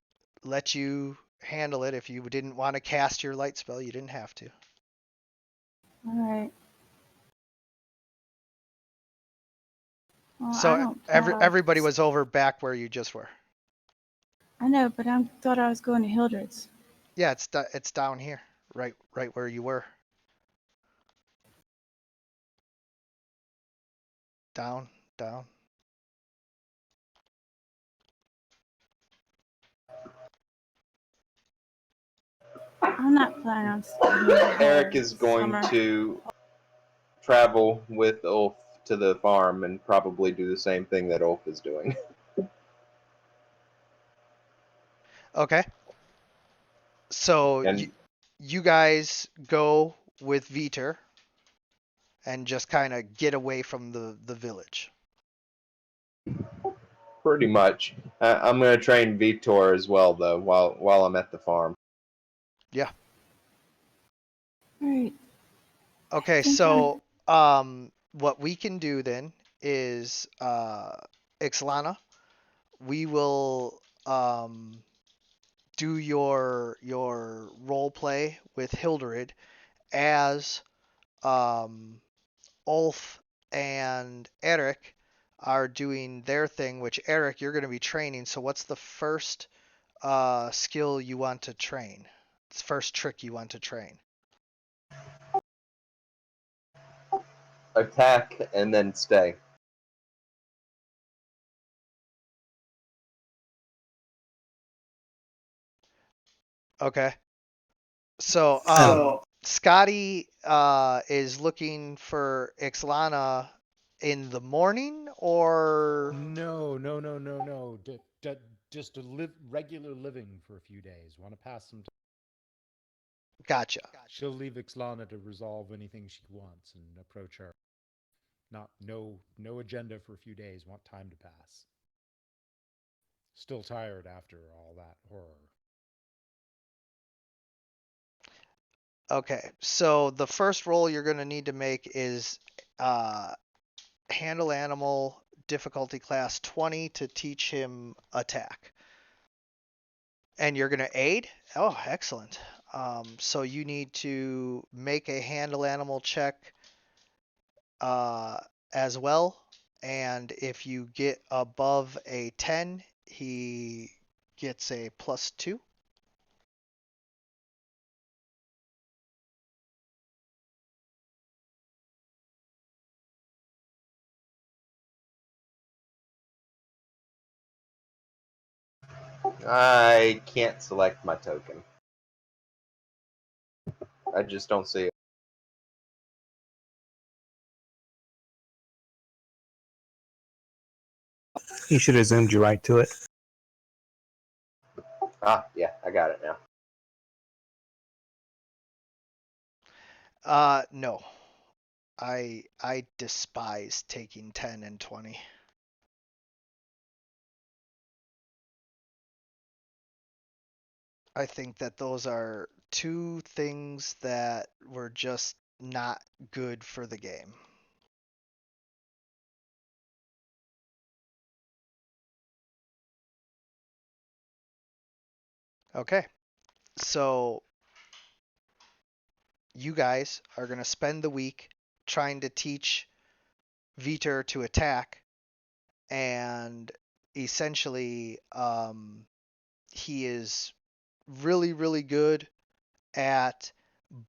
let you handle it. If you didn't want to cast your light spell, you didn't have to. All right. Well, I So don't have. everybody was over back where you just were. I know, but I thought I was going to Hildred's. Yeah, it's down here, right where you were. Down, down. I'm not planning on staying here the Eric whole is going summer. to travel with Ulf to the farm and probably do the same thing that Ulf is doing. Okay. So And you guys go with Viter and just kind of get away from the village. pretty much, I'm going to train Vitor as well, though, while I'm at the farm. Yeah. All right. Okay, Think so what we can do then is Ixlana, we will do your role play with Hildred as Ulf and Eric are doing their thing, which Eric, you're going to be training. So what's the first skill you want to train? It's first trick you want to train. Attack and then stay. Okay. So Scotty is looking for Ixlana in the morning or No. Just to live regular living for a few days. Want to pass some time. gotcha. She'll leave Ixlana to resolve anything she wants and approach her. Not no agenda for a few days. Want time to pass. Still tired after all that horror. Okay. So the first roll you're going to need to make is handle animal difficulty class 20 to teach him attack. And you're going to aid? Oh, excellent. So you need to make a handle animal check as well. And if you get above a 10, he gets a +2. I can't select my token. I just don't see it. He should have zoomed you right to it. Ah, yeah, I got it now. No. I despise taking 10 and 20. I think that those are two things that were just not good for the game. Okay. So you guys are going to spend the week trying to teach Viter to attack, and essentially he is really, really good at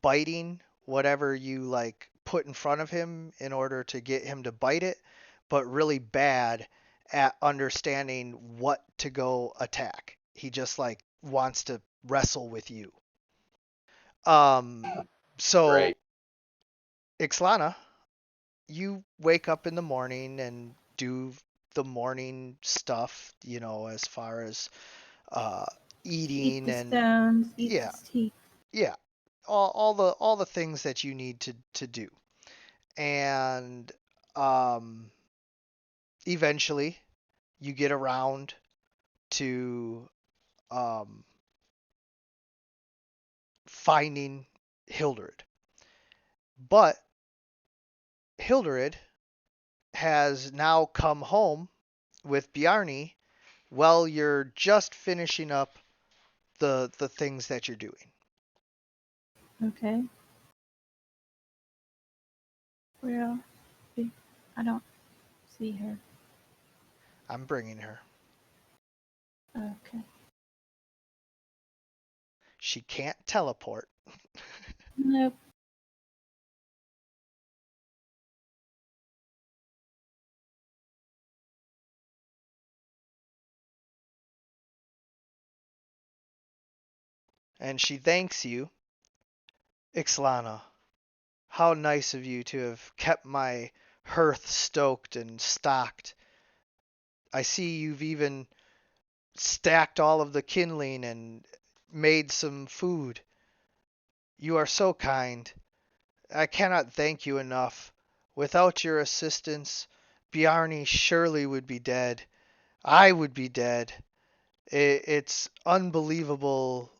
biting whatever you like put in front of him in order to get him to bite it, but really bad at understanding what to go attack. He just like wants to wrestle with you. So Great. Ixlana, you wake up in the morning and do the morning stuff, as far as Keep eating the and stones, eat yeah, the tea. yeah, all the things that you need to do. And um, eventually you get around to um, finding Hildred. But Hildred has now come home with Bjarni while you're just finishing up the things that you're doing. Okay. Well, I don't see her. I'm bringing her. Okay. She can't teleport. Nope. And she thanks you. Ixlana, how nice of you to have kept my hearth stoked and stocked. I see you've even stacked all of the kindling and made some food. You are so kind. I cannot thank you enough. Without your assistance, Bjarni surely would be dead. I would be dead. It's unbelievable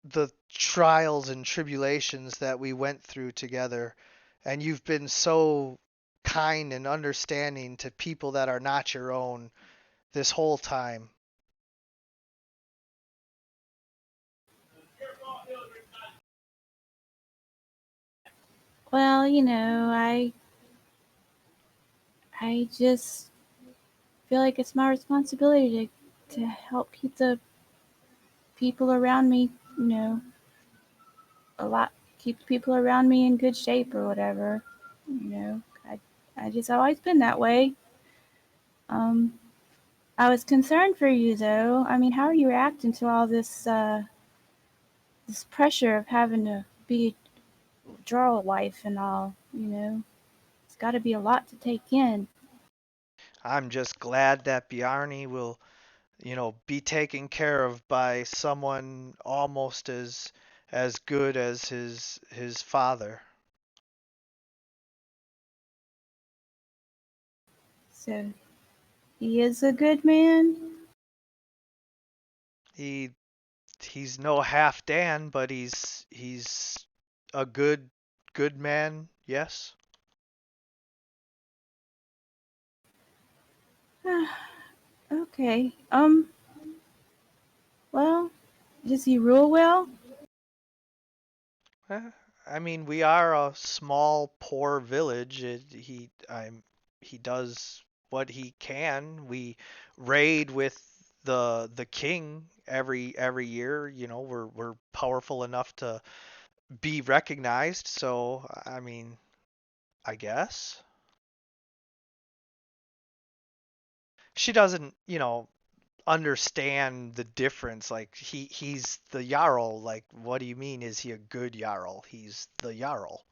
the trials and tribulations that we went through together, and you've been so kind and understanding to people that are not your own this whole time. Well, I just feel like it's my responsibility to help keep the people around me, you know, a lot keep the people around me in good shape or whatever. You know, I just always been that way. Um, I was concerned for you though. I mean, how are you reacting to all this pressure of having to be a draw wife and all? It's got to be a lot to take in. I'm just glad that Bjarni will, be taken care of by someone almost as good as his father. So he is a good man. He he's no half Dan, but he's a good man. Yes. Okay. Well, does he rule well? Eh, I mean, we are a small, poor village. He does what he can. We raid with the king every year. We're powerful enough to be recognized. So, I mean, I guess she doesn't, understand the difference. Like he's the Jarl. Like, what do you mean? Is he a good Jarl? He's the Jarl.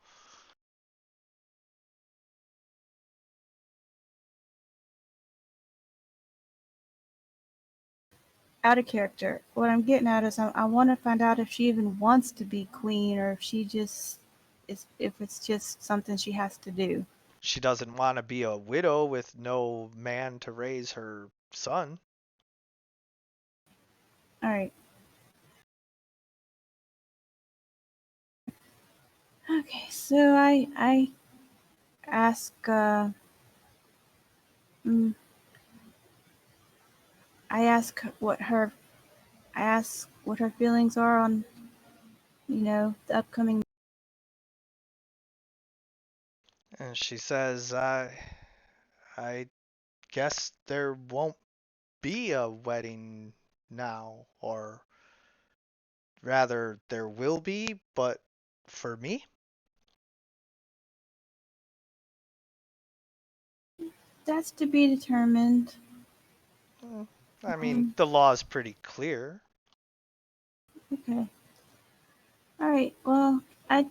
Out of character. What I'm getting at is I want to find out if she even wants to be queen or if she just if it's just something she has to do. She doesn't want to be a widow with no man to raise her son. All right. Okay. So I ask mm, I ask what her feelings are on the upcoming. And she says, I guess there won't be a wedding now, or rather, there will be, but for me. That's to be determined. Mm, I mean, Um, the law is pretty clear. okay. All right. Well, I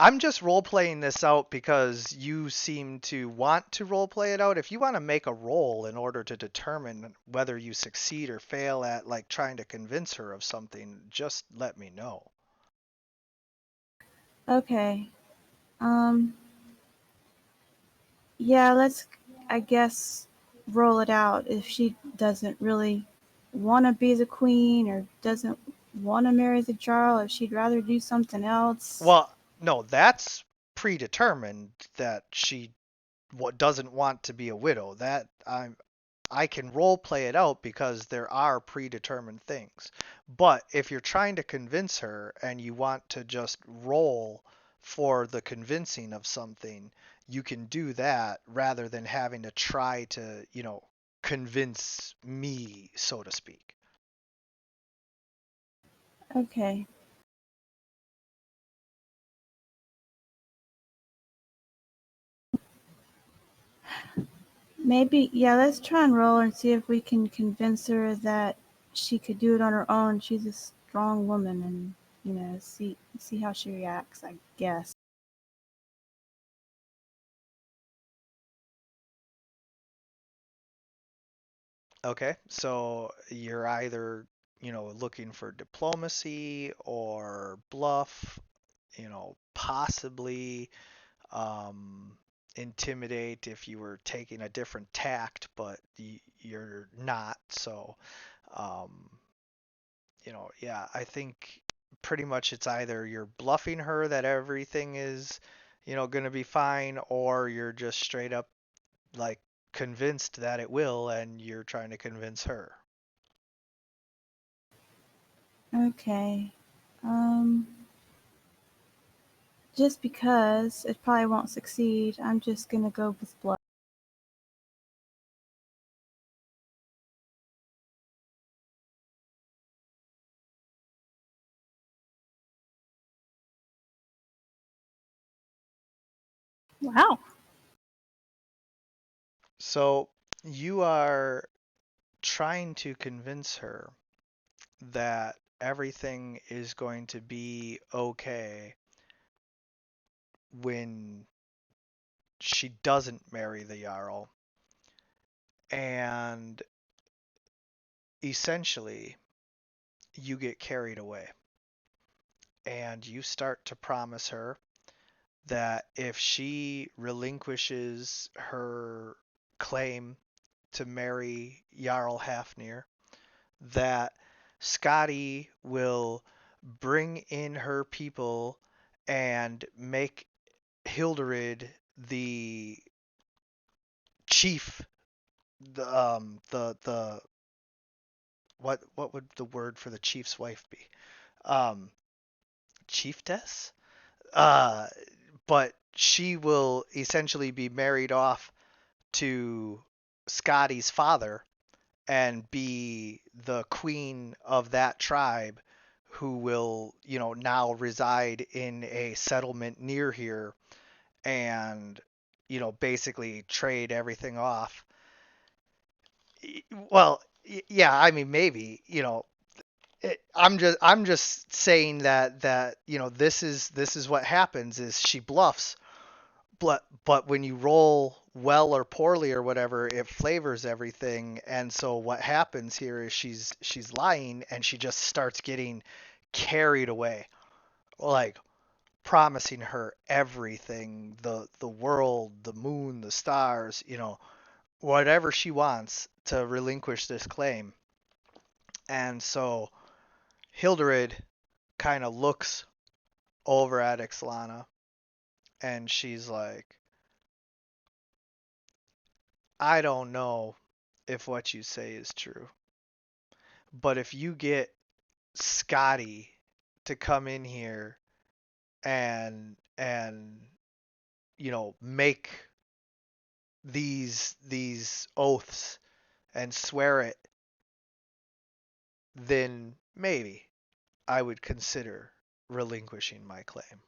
I'm just role playing this out because you seem to want to role play it out. If you want to make a roll in order to determine whether you succeed or fail at like trying to convince her of something, just let me know. Okay. Um. Yeah, let's, I guess, roll it out. If she doesn't really want to be the queen or doesn't want to marry the Jarl, if she'd rather do something else. Well, no, that's predetermined that she doesn't want to be a widow. That I can role play it out because there are predetermined things. But if you're trying to convince her and you want to just roll for the convincing of something, you can do that rather than having to try to, convince me, so to speak. Okay. Maybe, yeah, let's try and roll and see if we can convince her that she could do it on her own. She's a strong woman and, see how she reacts, I guess. Okay, so you're either, looking for diplomacy or bluff, possibly um, intimidate if you were taking a different tact, but you're not. So, um, yeah, I think pretty much it's either you're bluffing her that everything is, going to be fine, or you're just straight up like convinced that it will, and you're trying to convince her. Okay. Um, just because it probably won't succeed, I'm just gonna go with bluff. Wow. So you are trying to convince her that everything is going to be okay when she doesn't marry the Jarl. And essentially, you get carried away. And you start to promise her that if she relinquishes her claim to marry Jarl Hafnir, that Scotty will bring in her people and make Hilderid the chief, the what would the word for the chief's wife be? Um, Chiefess? Uh, but she will essentially be married off to Scotty's father and be the queen of that tribe who will, now reside in a settlement near here and, basically trade everything off. Well, yeah, I mean, maybe, I'm just saying that this is what happens is she bluffs, but when you roll well or poorly or whatever, it flavors everything. And so what happens here is she's lying and she just starts getting carried away, like promising her everything, the world, the moon, the stars, whatever she wants to relinquish this claim. And so Hilderid kind of looks over at Ixlana and she's like, I don't know if what you say is true, but if you get Scotty to come in here and make these oaths and swear it, then maybe I would consider relinquishing my claim.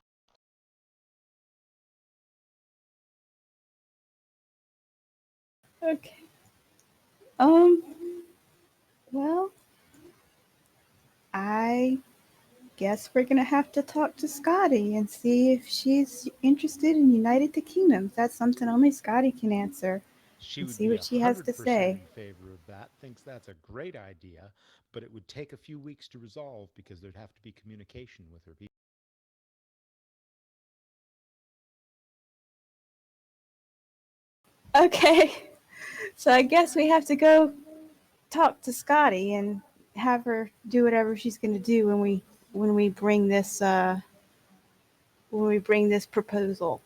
Okay. Um, well, I guess we're gonna have to talk to Scotty and see if she's interested in United the Kingdoms. That's something only Scotty can answer. She And would see be what she has to 100% say. in favor of that, thinks that's a great idea, but it would take a few weeks to resolve because there'd have to be communication with her people. Okay, so I guess we have to go talk to Scotty and have her do whatever she's gonna do when we bring this when we bring this proposal.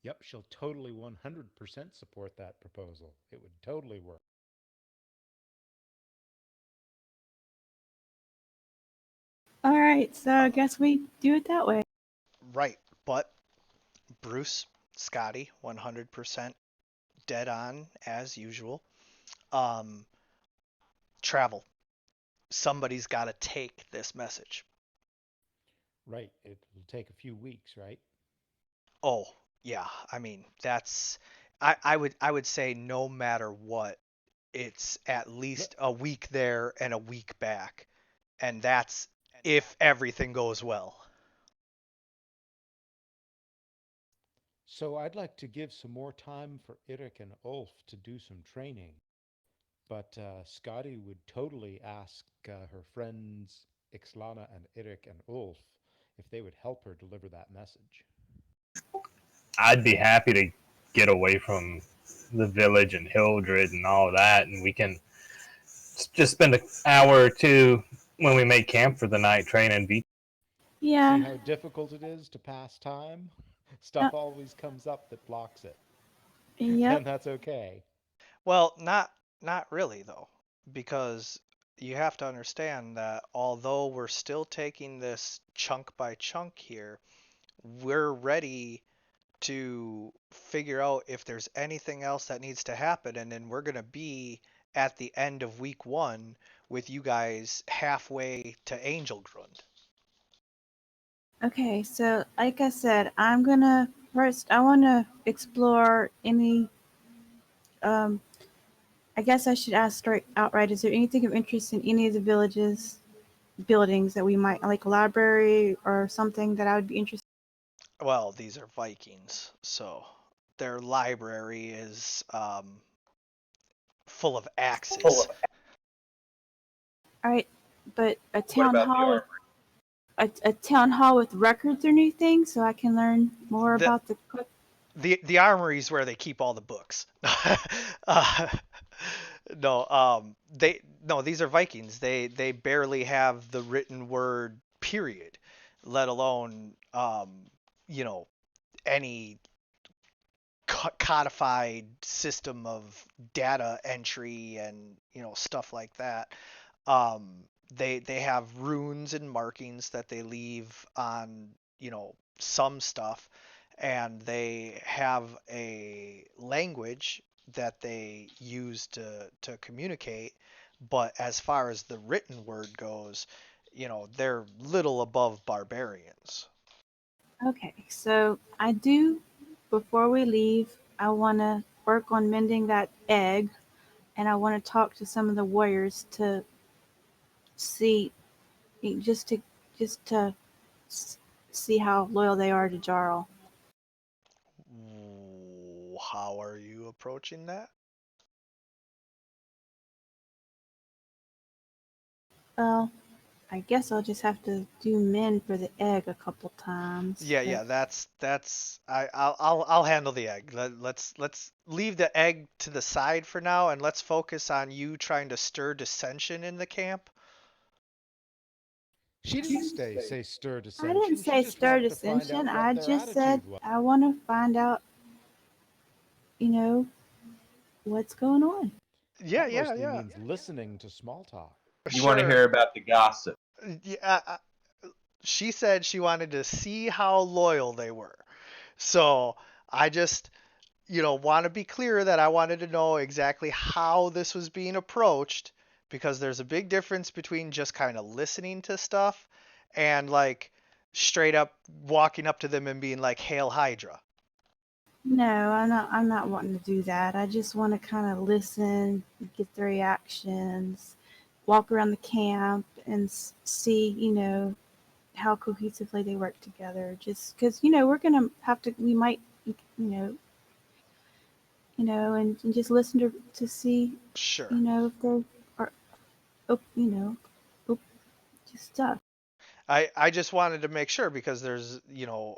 Yep, she'll totally 100% support that proposal. It would totally work. All right, so I guess we do it that way. Right, but Bruce, Scotty, 100% dead on as usual. Um, Travel. Somebody's got to take this message. Right, it will take a few weeks, right? Oh, yeah. I mean, that's I would say no matter what, it's at Le- least a week there and a week back. And that's if everything goes well. So I'd like to give some more time for Eric and Ulf to do some training, but Scotty would totally ask her friends Ixlana and Eric and Ulf if they would help her deliver that message. I'd be happy to get away from the village and Hildred and all that, and we can just spend an hour or two when we make camp for the night training. See Yeah, how difficult it is to pass time? uh, Stuff always comes up that blocks it, yep. and that's okay. Well, not really though, because you have to understand that although we're still taking this chunk by chunk here, we're ready to figure out if there's anything else that needs to happen, and then we're going to be at the end of week 1 with you guys halfway to Angel Grund. Okay, so like I said, I'm gonna first. I want to explore any. Um, I guess I should ask straight outright. Is there anything of interest in any of the villages buildings that we might like a library or something that I would be interested? Well, these are Vikings, so their library is full of axes. All right, but a What town about the hall with armory? a town hall with records or new things, so I can learn more The about the. the armory is where they keep all the books. uh, no, they no, these are Vikings. They barely have the written word period, let alone you know any codified system of data entry and stuff like that. They have runes and markings that they leave on some stuff, and they have a language that they use to communicate. But as far as the written word goes, they're little above barbarians. Okay, so I do. Before we leave, I want to work on mending that egg, and I want to talk to some of the warriors to see, just to just to see how loyal they are to Jarl. How are you approaching that? Well, I guess I'll just have to do mend for the egg a couple times. Yeah, But yeah, that's I'll handle the egg. Let's leave the egg to the side for now, and let's focus on you trying to stir dissension in the camp. She didn't say stir I didn't dissension. She say just stir wanted to find dissension. out I what their just said attitude was. I want to find out, you know, what's going on. Yeah, That yeah, mostly yeah. means listening to small talk. You want to Sure. hear about the gossip? Yeah, she said she wanted to see how loyal they were. So I just, want to be clear that I wanted to know exactly how this was being approached, because there's a big difference between just kind of listening to stuff and like straight up walking up to them and being like, "Hail Hydra." No, I'm not. I'm not wanting to do that. I just want to kind of listen, get the reactions, walk around the camp, and see, how cohesively they work together. Just because we're gonna have to, we might, know, and just listen to see, Sure. if they are, op- just stuff. I just wanted to make sure because there's,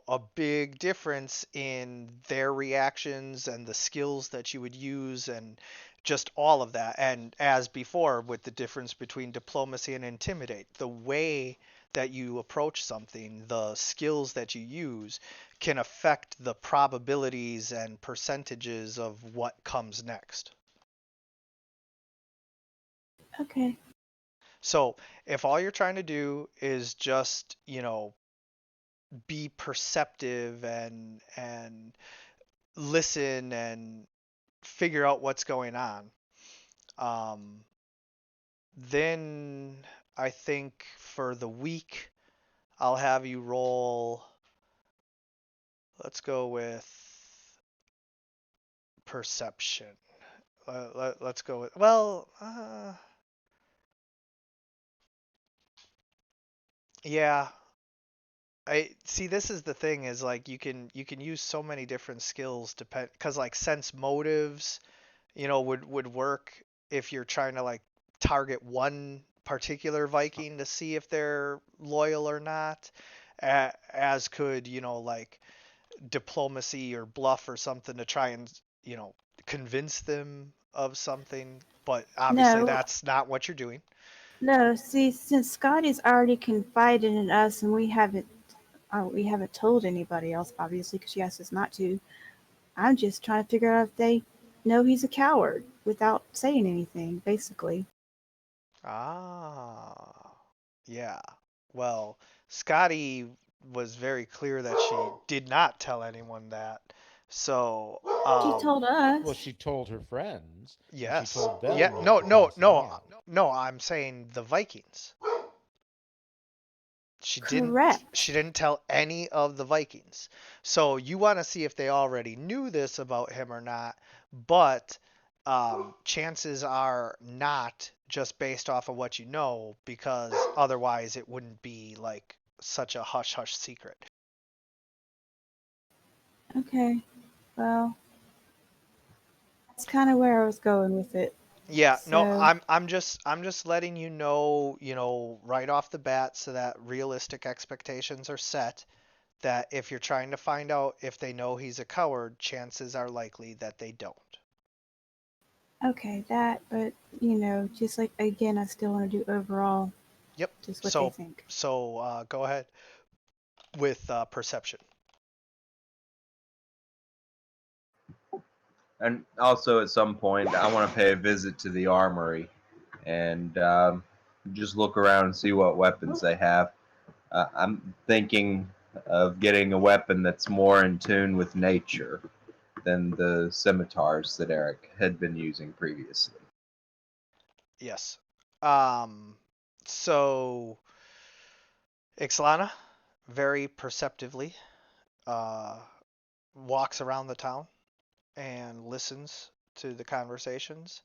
a big difference in their reactions and the skills that you would use and just all of that. And as before, with the difference between diplomacy and intimidate, the way that you approach something, the skills that you use can affect the probabilities and percentages of what comes next. Okay. So if all you're trying to do is just, be perceptive and listen and figure out what's going on, um, then I think for the week I'll have you roll. Let's go with perception. Let's go with yeah. I see. This is the thing is like you can use so many different skills depend because like sense motives would work if you're trying to like target one particular Viking to see if they're loyal or not, as could, like diplomacy or bluff or something to try and, convince them of something. But obviously No, that's not what you're doing. no. See, since Scotty's already confided in us, and we haven't told anybody else, obviously, because she asked us not to. I'm just trying to figure out if they know he's a coward without saying anything, basically. Ah, yeah. Well, Scotty was very clear that she did not tell anyone that. So, She told Well, us. she told her friends, and she yes. told Yeah, them not no, to no, pass no, along. no, I'm saying the Vikings. Correct. She didn't tell any of the Vikings. So you want to see if they already knew this about him or not, but chances are not just based off of what you know, because otherwise it wouldn't be like such a hush hush secret. Okay. Well, that's kind of where I was going with it. Yeah, no, So, I'm just letting you know right off the bat so that realistic expectations are set that if you're trying to find out if they know he's a coward, chances are likely that they don't. okay, that, but, just like, again, I still want to do overall, Yep. just what they So think. go ahead with perception. And also, at some point, I want to pay a visit to the armory and just look around and see what weapons they have. I'm thinking of getting a weapon that's more in tune with nature than the scimitars that Eric had been using previously. Yes. Um. So Ixlana very perceptively uh, walks around the town and listens to the conversations,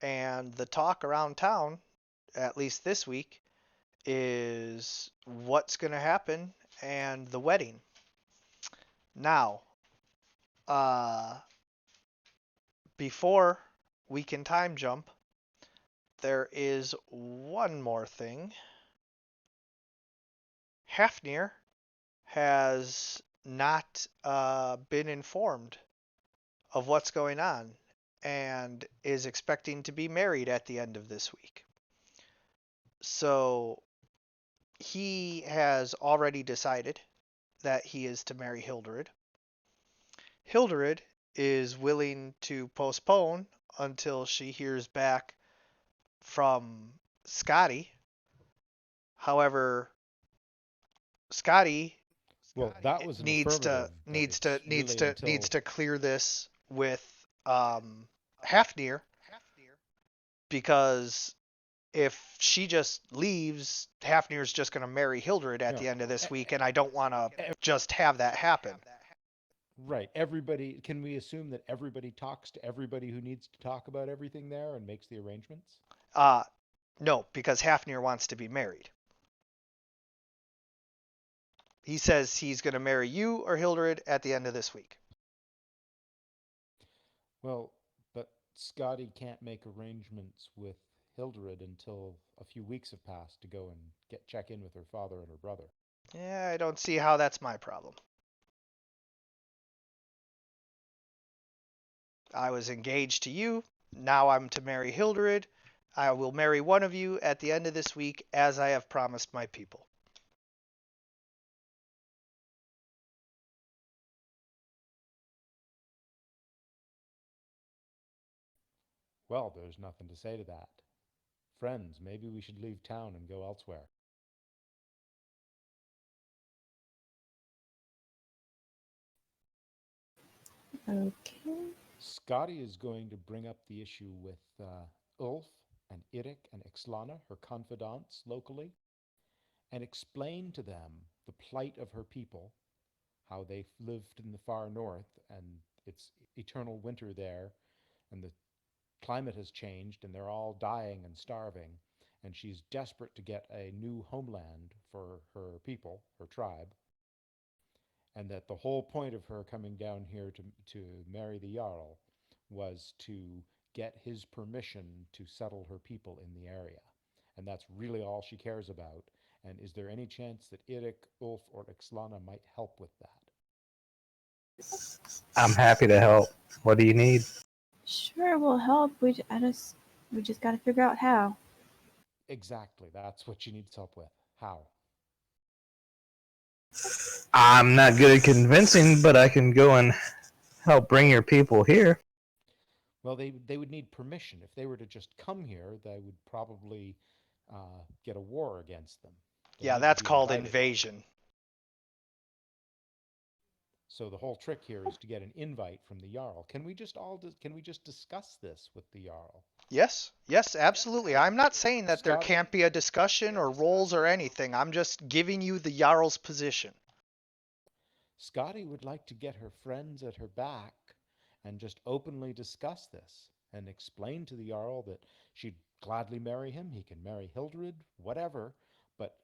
and the talk around town, at least this week, is what's going to happen and the wedding. Now, uh, before we can time jump, there is one more thing. Hafnir has not been informed of what's going on and is expecting to be married at the end of this week. So he has already decided that he is to marry Hilderid. Hilderid is willing to postpone until she hears back from Scotty. However, Scotty Well, that was an needs to affirmative, but needs to it's needs really to needs until to clear this with Hafnir, because if she just leaves, Hafnir's just going to marry Hildred at no, the end of e- this week, and I don't want to e- just have that happen. right. Everybody, can we assume that everybody talks to everybody who needs to talk about everything there and makes the arrangements? Uh, no, because Hafnir wants to be married. He says he's going to marry you or Hildred at the end of this week. Well, but Scotty can't make arrangements with Hildred until a few weeks have passed to go and check in with her father and her brother. Yeah, I don't see how that's my problem. I was engaged to you. Now I'm to marry Hildred. I will marry one of you at the end of this week, as I have promised my people. Well, there's nothing to say to that. Friends, maybe we should leave town and go elsewhere. Okay. Scotty is going to bring up the issue with Ulf and Irik and Ixlana, her confidants locally, and explain to them the plight of her people, how they've lived in the far north and it's eternal winter there, and the climate has changed and they're all dying and starving, and she's desperate to get a new homeland for her people, her tribe, and that the whole point of her coming down here to marry the Jarl was to get his permission to settle her people in the area. And that's really all she cares about. And is there any chance that Irik, Ulf, or Ixlana might help with that? I'm happy to help. What do you need? Sure, we'll help. We just got to figure out how. Exactly. That's what she needs help with. How? I'm not good at convincing, but I can go and help bring your people here. Well, they would need permission. If they were to just come here, they would probably get a war against them. They Yeah, need to that's be called invited. invasion. So the whole trick here is to get an invite from the Jarl. Can we just discuss this with the Jarl? Yes, yes, absolutely. I'm not saying that there Scotty- can't be a discussion or roles or anything. I'm just giving you the Jarl's position. Scotty would like to get her friends at her back and just openly discuss this and explain to the Jarl that she'd gladly marry him. He can marry Hildred, whatever. But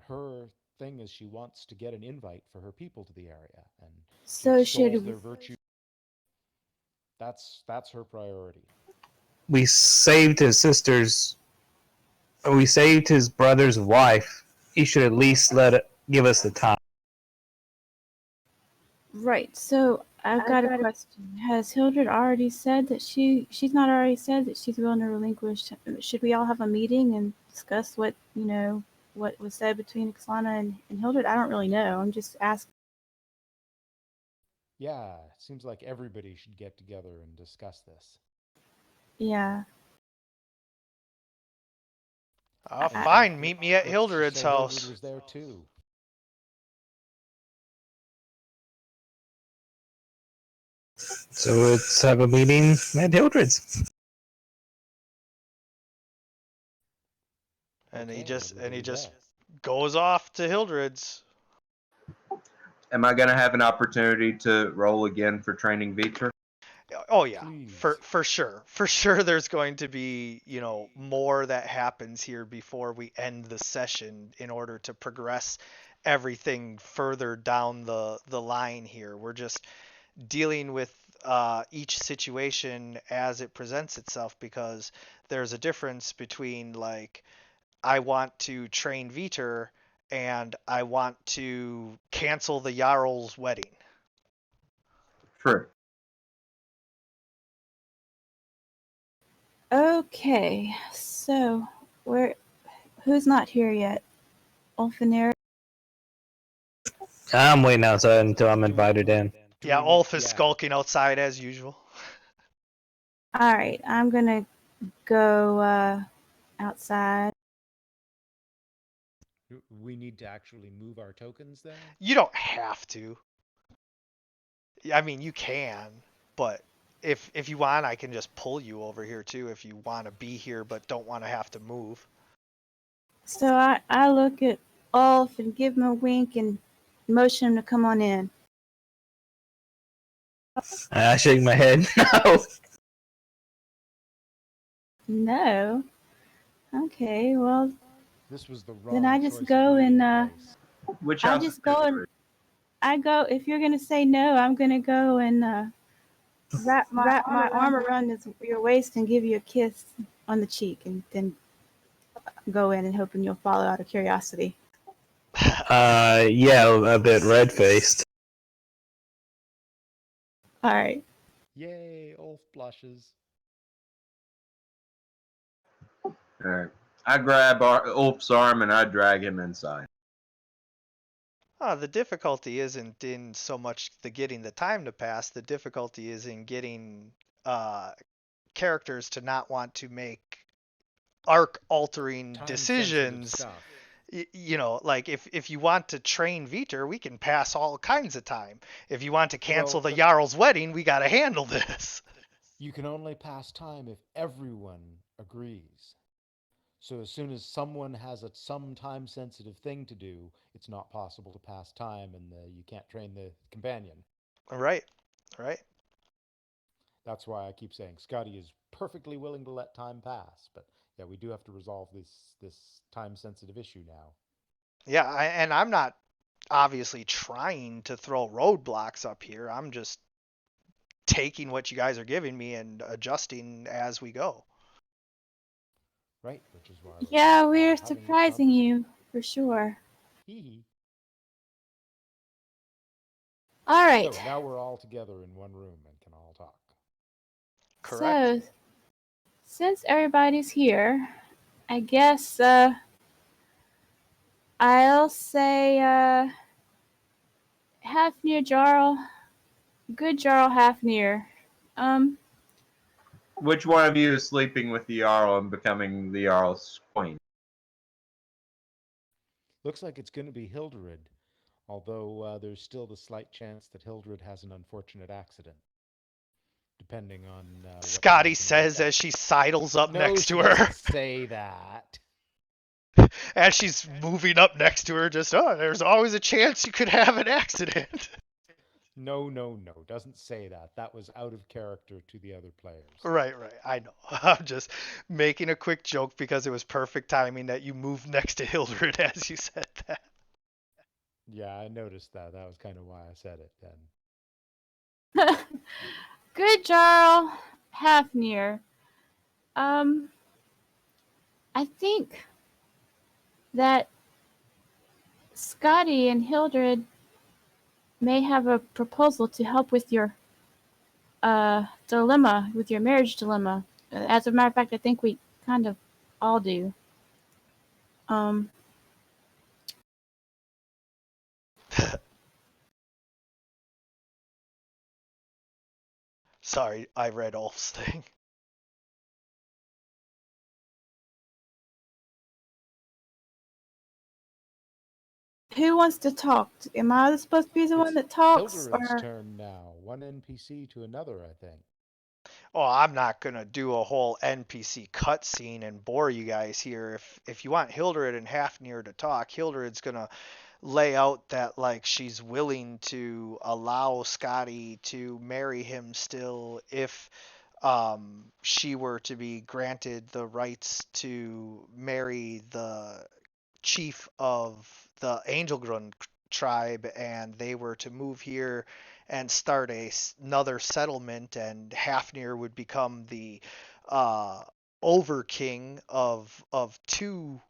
her thing is she wants to get an invite for her people to the area, and So she extols should their virtue. That's her priority. We saved his sister's. We saved his brother's wife. He should at least give us the time. right. So I've got a question. Has Hildred already said that she's not already said that she's willing to relinquish? Should we all have a meeting and discuss what what was said between Ixlana and Hildred? I don't really know. I'm just asking. Yeah, it seems like everybody should get together and discuss this. Yeah. Fine, meet me at Let's just Hildred's say Hildred house. was there too. So let's have a meeting at Hildred's. And Okay, he just what do we do? goes off to Hildred's. Am I gonna have an opportunity to roll again for training Vitor? Oh yeah, Please. for sure. For sure there's going to be, more that happens here before we end the session in order to progress everything further down the line here. We're just dealing with each situation as it presents itself, because there's a difference between, like, I want to train Vitor and I want to cancel the Jarl's wedding. True. Okay. So who's not here yet? Ulfinera. I'm waiting outside until I'm invited in. Yeah, Ulf is skulking outside as usual. All right. I'm gonna go outside. We need to actually move our tokens then? You don't have to. I mean, you can, but if you want, I can just pull you over here too if you want to be here but don't want to have to move. So I look at Ulf and give him a wink and motion him to come on in. I shake my head. No. No. Okay. Well, This was the wrong then I just choice of go meeting and place. Which I house just is go and Hildred? I go. If you're gonna say no, I'm gonna go and wrap my arm around your waist and give you a kiss on the cheek, and then go in and hoping you'll follow out of curiosity. Yeah, a bit red faced. All right. Yay, Ulf blushes. All right. I grab Ulf's arm and I drag him inside. The difficulty isn't in so much the getting the time to pass. The difficulty is in getting uh, characters to not want to make arc-altering Time-sensitive decisions. stuff. You know, like if you want to train Veter, we can pass all kinds of time. If you want to cancel Well, the Jarl's wedding, we got to handle this. you can only pass time if everyone agrees. So as soon as someone has some time-sensitive thing to do, it's not possible to pass time, and you can't train the companion. Right, right. That's why I keep saying Scotty is perfectly willing to let time pass, but yeah, we do have to resolve this time-sensitive issue now. Yeah, and I'm not obviously trying to throw roadblocks up here. I'm just taking what you guys are giving me and adjusting as we go. Right, which is why Yeah, we're having this surprising you for sure. Hee All right. So now we're all together in one room and can all talk. Correct. So, since everybody's here, I guess I'll say Hafnir Jarl, good Jarl Hafnir. Um, Which one of you is sleeping with the Jarl and becoming the Jarl's queen? Looks like it's going to be Hildred, although there's still the slight chance that Hildred has an unfortunate accident, depending on what Scotty happens. says as she sidles up No, next she to her. doesn't say that. As she's moving up next to her, just, oh, there's always a chance you could have an accident. No, doesn't say that. That was out of character to the other players. Right, I know. I'm just making a quick joke because it was perfect timing that you moved next to Hildred as you said that. Yeah, I noticed that. That was kind of why I said it then. good Jarl Hafnir. I think that Scotty and Hildred may have a proposal to help with your dilemma, with your marriage dilemma. As a matter of fact, I think we kind of all do. Um, Sorry, I read Ulf's thing. who wants to talk? Am I supposed to be the one that talks? Hildred's Or turn now. One NPC to another, I think. Oh, I'm not gonna do a whole NPC cutscene and bore you guys here. If you want Hildred and Hafnir to talk, Hildred's gonna lay out that like she's willing to allow Scotty to marry him still if she were to be granted the rights to marry the chief of the Angelgrund tribe and they were to move here and start another settlement and Hafnir would become the uh, over king of two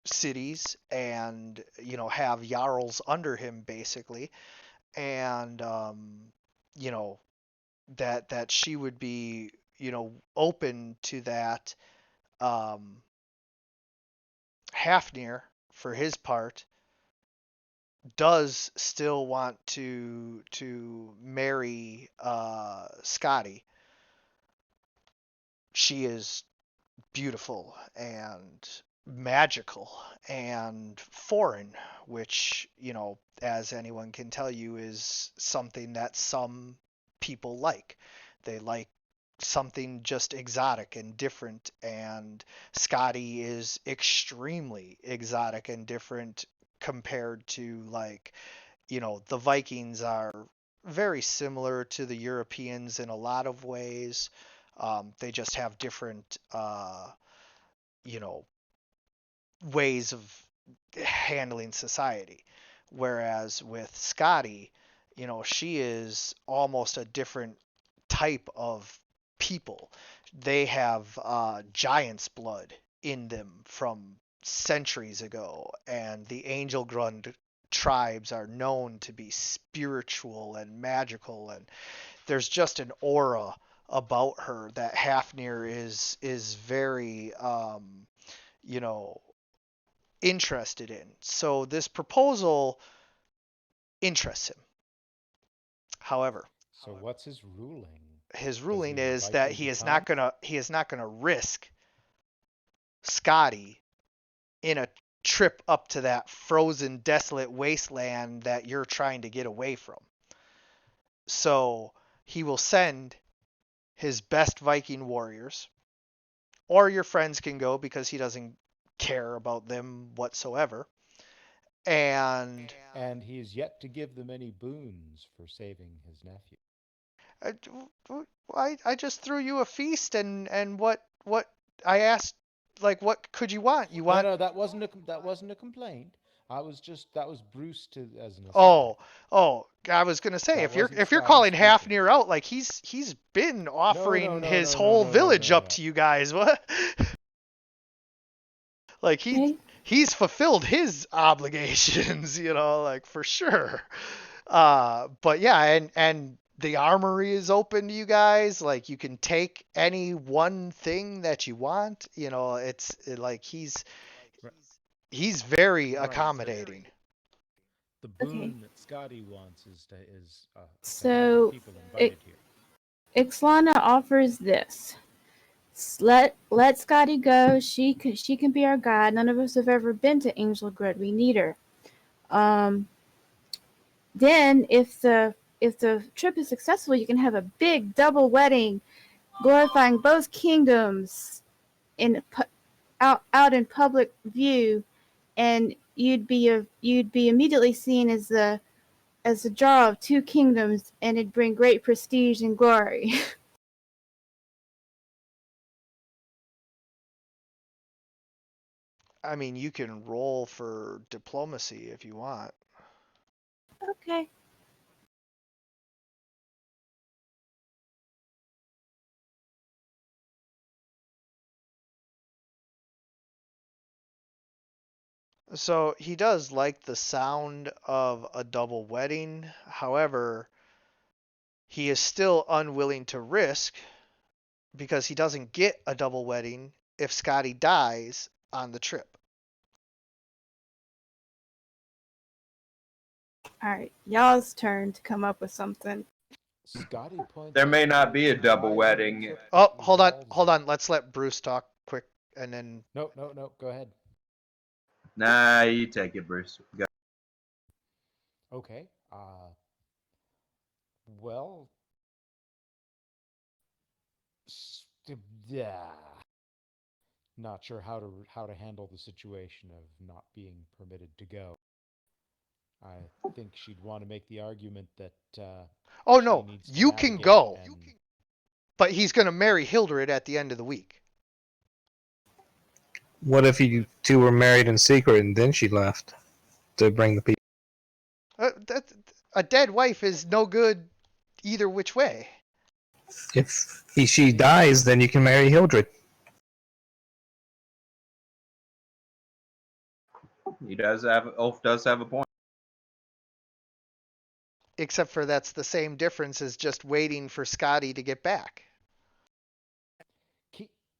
cities and have jarls under him basically and you know that she would be open to that. um Hafnir, for his part, does still want to marry Scotty. She is beautiful and magical and foreign, which, as anyone can tell you, is something that some people like. They like something just exotic and different, and Scotty is extremely exotic and different compared to like, the Vikings are very similar to the Europeans in a lot of ways. They just have different, you know, ways of handling society. Whereas with Scotty, she is almost a different type of people. They have giant's blood in them from centuries ago, and the Angel Grund tribes are known to be spiritual and magical, and there's just an aura about her that Hafnir is very you know interested in. So this proposal interests him. However, So what's his ruling? his Does ruling he is invite that them he to is come? not gonna risk Scotty in a trip up to that frozen, desolate wasteland that you're trying to get away from. So he will send his best Viking warriors, or your friends can go because he doesn't care about them whatsoever. And And he is yet to give them any boons for saving his nephew. I just threw you a feast, and what I asked, like, what could you want? You No, want no, that wasn't a complaint. That was Bruce to as an aside. Oh, I was gonna say, That wasn't if you're Scotty calling speaking. Hafnir out, like he's been No, no, offering no, his no, no, whole no, no, village no, up no. to you guys. What? Like Okay. he's fulfilled his obligations, like for sure. But yeah, and the armory is open to you guys. Like you can take any one thing that you want. Like Right. he's very Right. accommodating. The Okay. boon that Scotty wants is to have So, the people invited here. Ixlana offers this. Let Scotty go. She can be our guide. None of us have ever been to Angel Grid. We need her. Then if the trip is successful, you can have a big double wedding, glorifying both kingdoms in out in public view, and you'd be immediately seen as the Jarl of two kingdoms, and it'd bring great prestige and glory. I mean, you can roll for diplomacy if you want. Okay. So he does like the sound of a double wedding. However, he is still unwilling to risk because he doesn't get a double wedding if Scotty dies on the trip. All right, y'all's turn to come up with something. Scotty points There out may that not be a Bruce double arrives on the wedding. trip Oh, that hold resolves on. it. Let's let Bruce talk quick, and then No, no, no. Go ahead. Nah, you take it, Bruce. Go. Okay. Well, yeah. Not sure how to handle the situation of not being permitted to go. I think she'd want to make the argument that oh she no, needs to you can navigate go, and but he's gonna marry Hildred at the end of the week. What if you two were married in secret and then she left to bring the people? A dead wife is no good either which way. If she dies, then you can marry Hildred. Ulf does have a point. Except for that's the same difference as just waiting for Scotty to get back.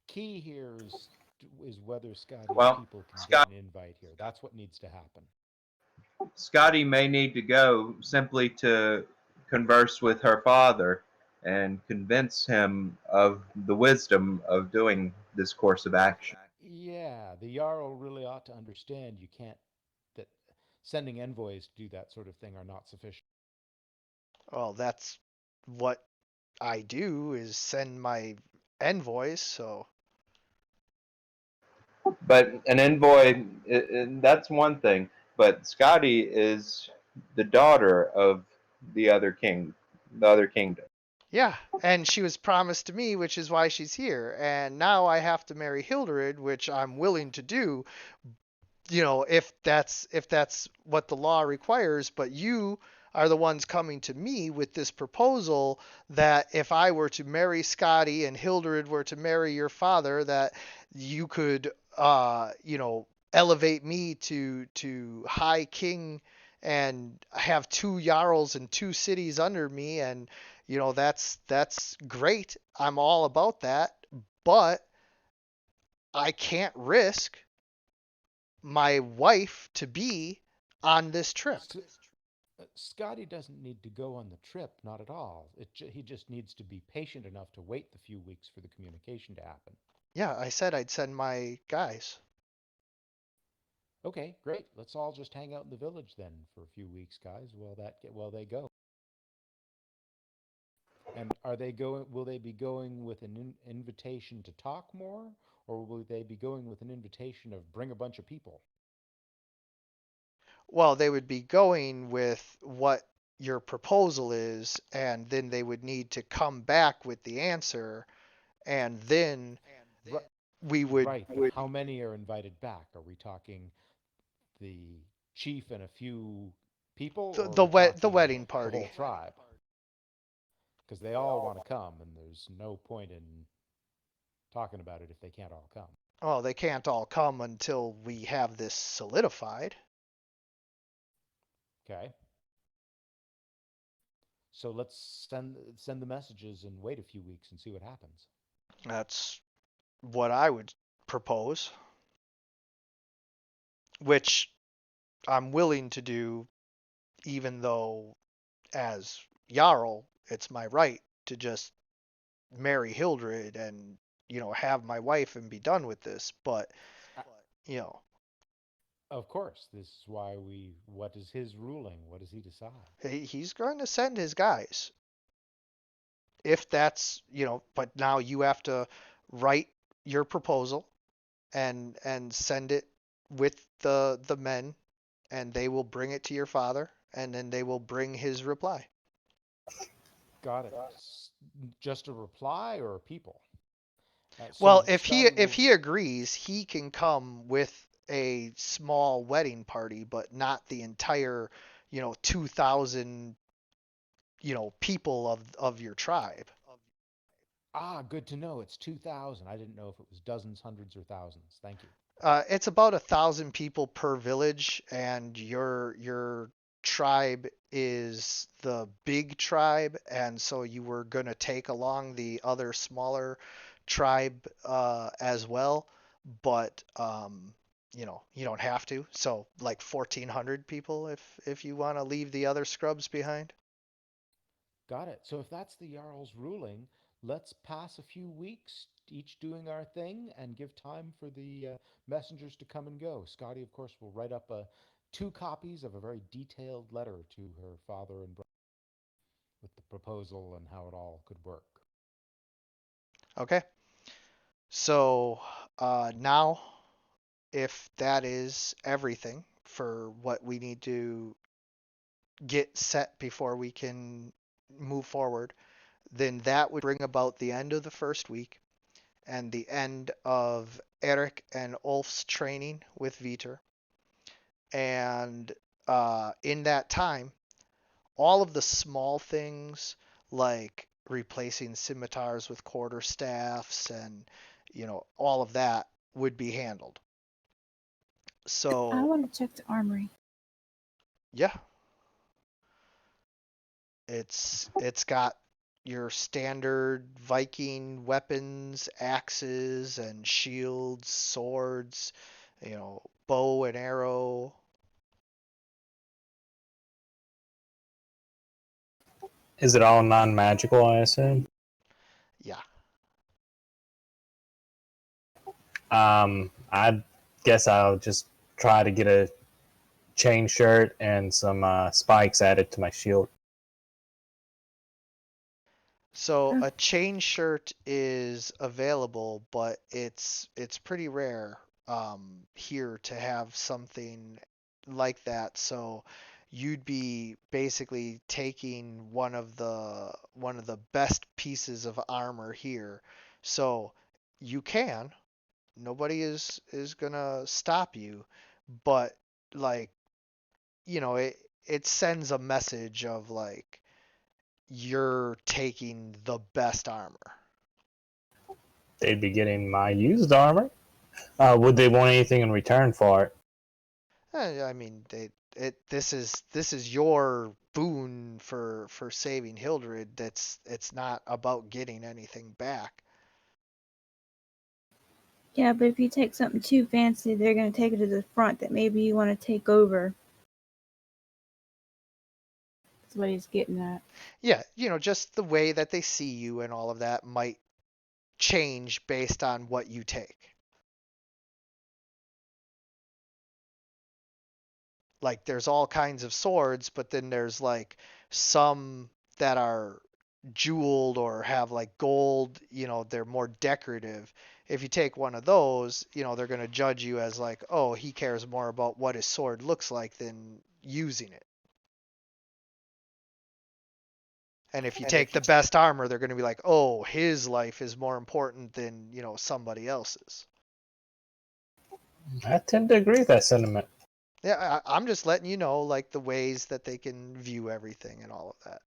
key here is whether Scotty's Well, people can Scott- get an invite here. That's what needs to happen. Scotty may need to go simply to converse with her father and convince him of the wisdom of doing this course of action. Yeah, the Jarl really ought to understand you can't that sending envoys to do that sort of thing are not sufficient. Well, that's what I do is send my envoys, so But an envoy, that's one thing. But Scotty is the daughter of the other kingdom. yeah, and she was promised to me, which is why she's here. And now I have to marry Hildred, which I'm willing to do. if that's what the law requires, but you are the ones coming to me with this proposal that if I were to marry Scotty and Hildred were to marry your father, that you could elevate me to high king and have two jarls and two cities under me, and that's great. I'm all about that, but I can't risk my wife to be on this trip. Scotty doesn't need to go on the trip, not at all. He just needs to be patient enough to wait the few weeks for the communication to happen. Yeah, I said I'd send my guys. Okay, great. Let's all just hang out in the village then for a few weeks, guys, while they go. And are they going? Will they be going with an invitation to talk more, or will they be going with an invitation of bring a bunch of people? Well, they would be going with what your proposal is, and then they would need to come back with the answer, and then Ri- we would. Right, but how many are invited back? Are we talking the chief and a few people, the or are the, we wed- the talking wedding the whole party. tribe? Because they all want to come, and there's no point in talking about it if they can't all come. Oh, they can't all come until we have this solidified. Okay. So let's send the messages and wait a few weeks and see what happens. That's what I would propose, which I'm willing to do, even though as Jarl, it's my right to just marry Hildred and have my wife and be done with this. But Uh, you know, Of course, this is why we. What is his ruling? What does he decide? he's going to send his guys if that's But now you have to write your proposal and send it with the men, and they will bring it to your father, and then they will bring his reply. Got it. Just a reply or a people? Well, So if he Scotty if will. he agrees, he can come with a small wedding party, but not the entire, 2,000, people of your tribe. Good to know. It's 2,000. I didn't know if it was dozens, hundreds, or thousands. Thank you. It's about 1,000 people per village, and your tribe is the big tribe, and so you were gonna take along the other smaller tribe as well, but you don't have to. So like 1,400 people if you want to leave the other scrubs behind. Got it. So if that's the Jarl's ruling, let's pass a few weeks each doing our thing and give time for the messengers to come and go. Scotty, of course, will write up two copies of a very detailed letter to her father and brother with the proposal and how it all could work. Okay. So now, if that is everything for what we need to get set before we can move forward, then that would bring about the end of the first week and the end of Eric and Ulf's training with Vitor. And in that time, all of the small things like replacing scimitars with quarterstaffs and all of that would be handled. I So want to check the armory. yeah, it's got your standard Viking weapons, axes and shields, swords, bow and arrow. Is it all non-magical, I assume? Yeah. I guess I'll just try to get a chain shirt and some spikes added to my shield. So a chain shirt is available, but it's pretty rare here to have something like that. So you'd be basically taking one of the best pieces of armor here. So you can, nobody is gonna stop you, but like, it sends a message of like you're taking the best armor. They'd be getting my used armor. Would they want anything in return for it? I mean, this is your boon for saving Hildred. It's not about getting anything back. Yeah, but if you take something too fancy, they're going to take it to the front that maybe you want to take over. That's what he's getting at. Yeah, just the way that they see you and all of that might change based on what you take. Like there's all kinds of swords, but then there's like some that are jeweled or have like gold, they're more decorative. If you take one of those, they're going to judge you as like, oh, he cares more about what his sword looks like than using it. And if you take the best armor, they're going to be like, oh, his life is more important than, somebody else's. I tend to agree with that sentiment. Yeah, I'm just letting you know, like, the ways that they can view everything and all of that.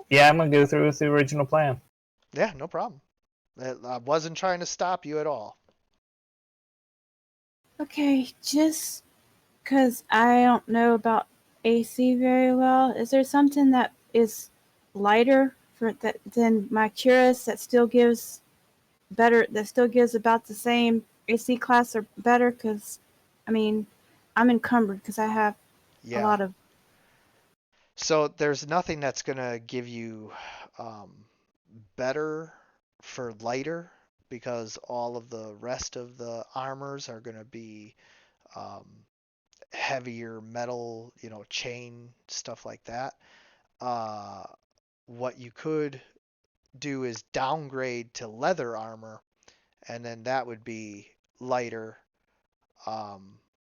Yeah, I'm going to go through with the original plan. Yeah, no problem. I wasn't trying to stop you at all. Okay, just because I don't know about AC very well, is there something that is lighter for that than my Curus that still gives about the same AC class or better? Because, I mean, I'm encumbered because I have a lot of. So there's nothing that's going to give you better for lighter, because all of the rest of the armors are going to be heavier metal, chain, stuff like that. What you could do is downgrade to leather armor, and then that would be lighter.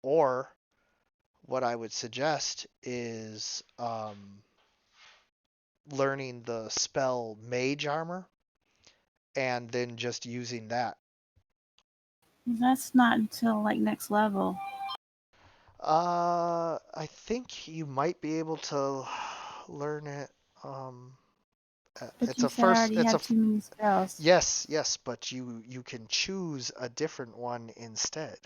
Or what I would suggest is learning the spell Mage Armor and then just using that. That's not until like next level. I think you might be able to learn it. But It's you a said I first. already It's a have too many spells. yes, but you can choose a different one instead.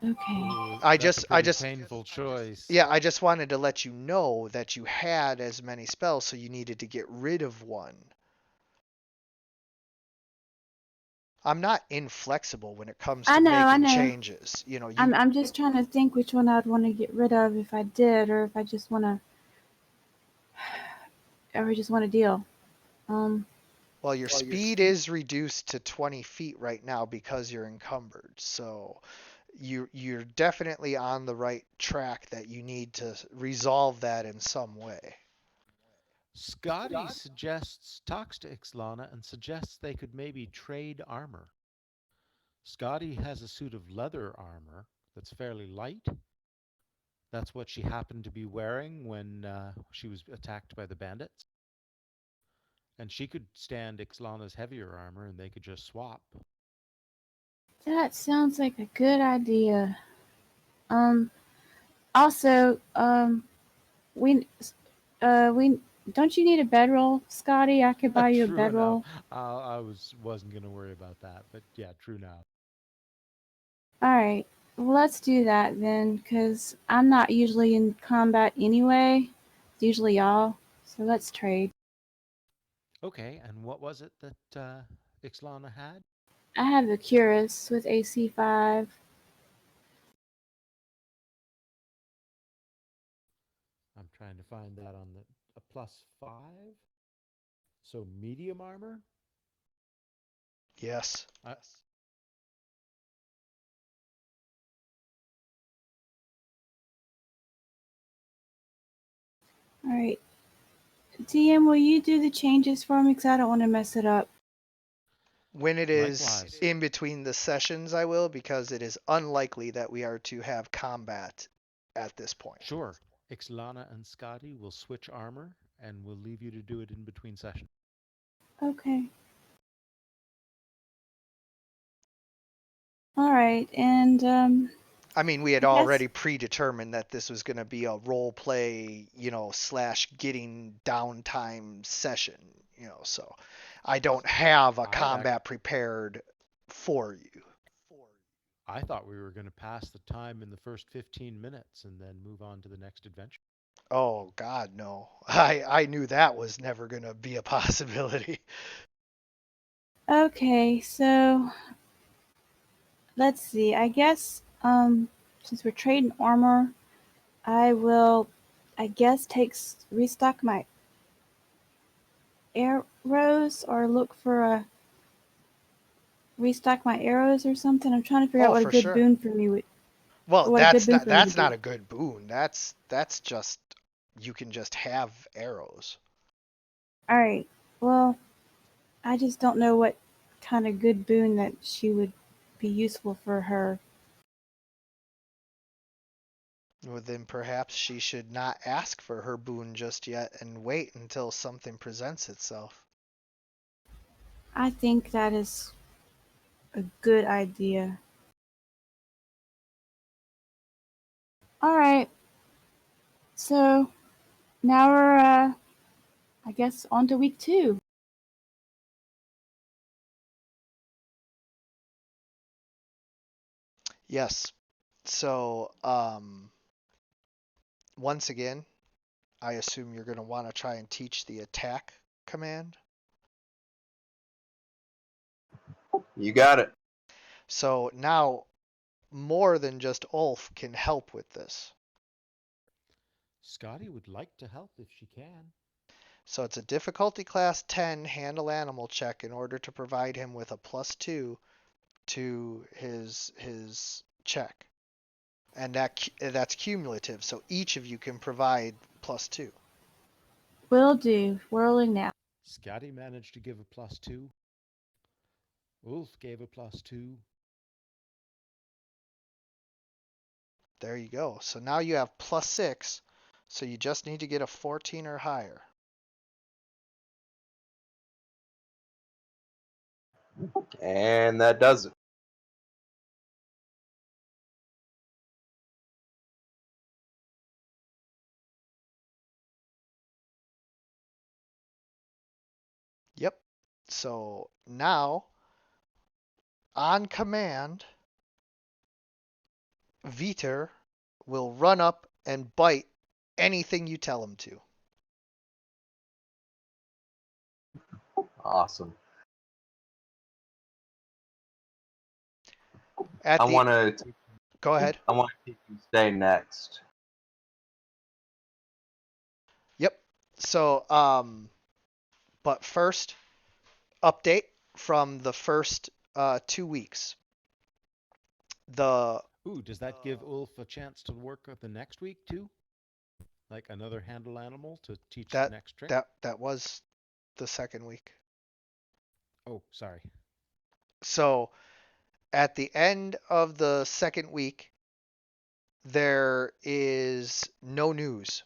Okay. Ooh, I that's a just, I pretty just, painful choice. yeah, I just wanted to let you know that you had as many spells, so you needed to get rid of one. I'm not inflexible when it comes I to know. making changes. I'm just trying to think which one I'd want to get rid of if I did, or if I just want to, or just want to deal. Well, your speed is reduced to 20 feet right now because you're encumbered. So you're definitely on the right track, that you need to resolve that in some way. Scotty talks to Ixlana and suggests they could maybe trade armor. Scotty has a suit of leather armor that's fairly light. That's what she happened to be wearing when she was attacked by the bandits. And she could stand Ixlana's heavier armor and they could just swap. That sounds like a good idea. Also, we we don't you need a bedroll, Scotty? I could buy you a True enough. bedroll. I wasn't gonna worry about that, but yeah, true now. All right. Well, let's do that then, because I'm not usually in combat anyway. It's usually y'all. So let's trade. Okay, and what was it that Ixlana had? I have the Curus with AC 5. I'm trying to find that on a +5. So medium armor. Yes. All right. DM, will you do the changes for me? Because I don't want to mess it up. When it is Likewise. in between the sessions, I will, because it is unlikely that we are to have combat at this point. Sure. Ixlana and Scotty will switch armor, and we'll leave you to do it in between sessions. Okay. All right, and I mean, we had I guess already predetermined that this was going to be a role play, slash getting downtime session, so I don't have a I'd act. combat prepared for you. I thought we were going to pass the time in the first 15 minutes and then move on to the next adventure. Oh God, no. I knew that was never going to be a possibility. okay. So let's see. I guess since we're trading armor, I will, I guess, restock my arrows or look for a restock my arrows or something. I'm trying to figure out Oh, what a for good sure. boon for me would, Well, what a good that's boon not for me to that's not be. a good boon. That's just you can just have arrows. All right. Well, I just don't know what kind of good boon that she would be useful for her. Well, then perhaps she should not ask for her boon just yet and wait until something presents itself. I think that is a good idea. All right. So now we're, I guess, on to week 2. Yes. So, once again, I assume you're going to want to try and teach the attack command. You got it. So now more than just Ulf can help with this. Scotty would like to help if she can. So it's a difficulty class 10 handle animal check in order to provide him with a +2 to his check. And that's cumulative, so each of you can provide +2. Will do. Whirling now. Scotty managed to give a +2. Ulf gave a +2. There you go. So now you have +6, so you just need to get a 14 or higher. And that does it. Yep. So now, on command, Viter will run up and bite anything you tell him to. Awesome. At I the want to. Go ahead. I want to teach you stay next. Yep. So but first, update from the first 2 weeks. The Ooh, does that give Ulf a chance to work with the next week too? Like another handle animal to teach the that next trick? that was the second week. Oh, sorry. So at the end of the second week, there is no news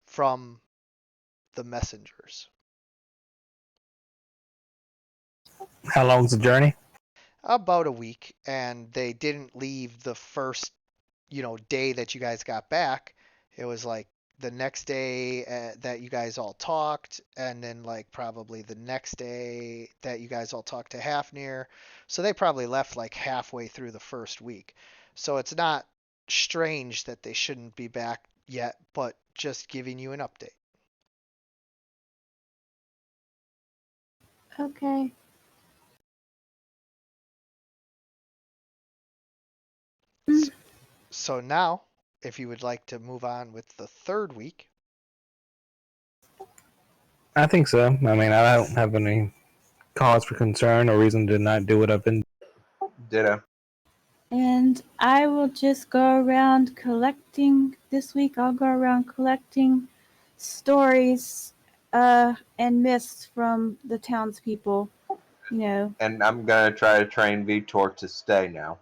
from the messengers. How long's the journey? About a week, and they didn't leave the first, day that you guys got back. It was like the next day that you guys all talked, and then like probably the next day that you guys all talked to Hafnir. So they probably left like halfway through the first week. So it's not strange that they shouldn't be back yet, but just giving you an update. Okay. Mm. So now, if you would like to move on with the third week. I think so. I mean, I don't have any cause for concern or reason to not do what I've been. Ditto. And I will just go around collecting. This week I'll go around collecting stories and myths from the townspeople. And I'm gonna try to train Vitor to stay now.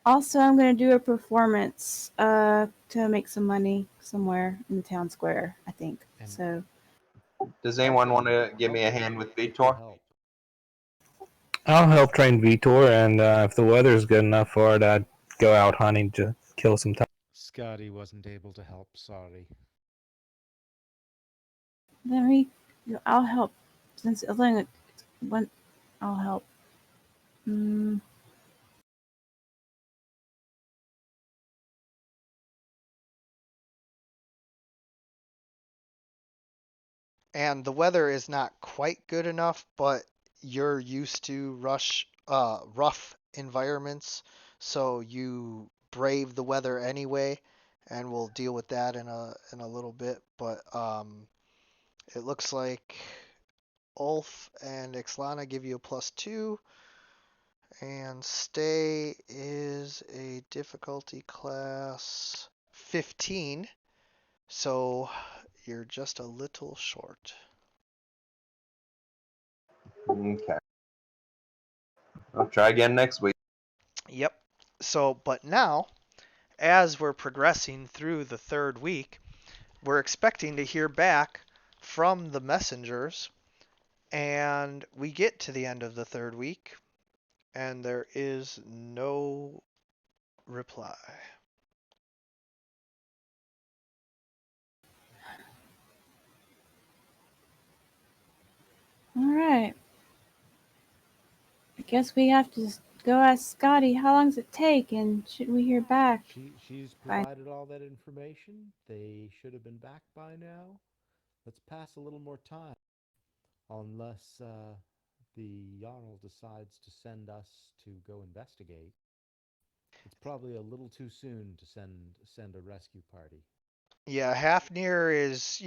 Also, I'm going to do a performance to make some money somewhere in the town square, I think. And So, Does anyone want to give me a hand with Vitor? Help. I'll help train Vitor, and if the weather's good enough for it, I'd go out hunting to kill some time. Scotty wasn't able to help, sorry. Then we, I'll help. Since Elena went, I'll help. And the weather is not quite good enough, but you're used to rough environments, so you brave the weather anyway, and we'll deal with that in a little bit. But it looks like Ulf and Ixlana give you a +2, and Stay is a difficulty class 15, so you're just a little short. Okay. I'll try again next week. Yep. So, but now, as we're progressing through the third week, we're expecting to hear back from the messengers, and we get to the end of the third week, and there is no reply. All right. I guess we have to go ask Scotty how long does it take, and should we hear back? She's Bye. provided all that information. They should have been back by now. Let's pass a little more time. Unless the Jarl decides to send us to go investigate. It's probably a little too soon to send a rescue party. Yeah, Hafnir is,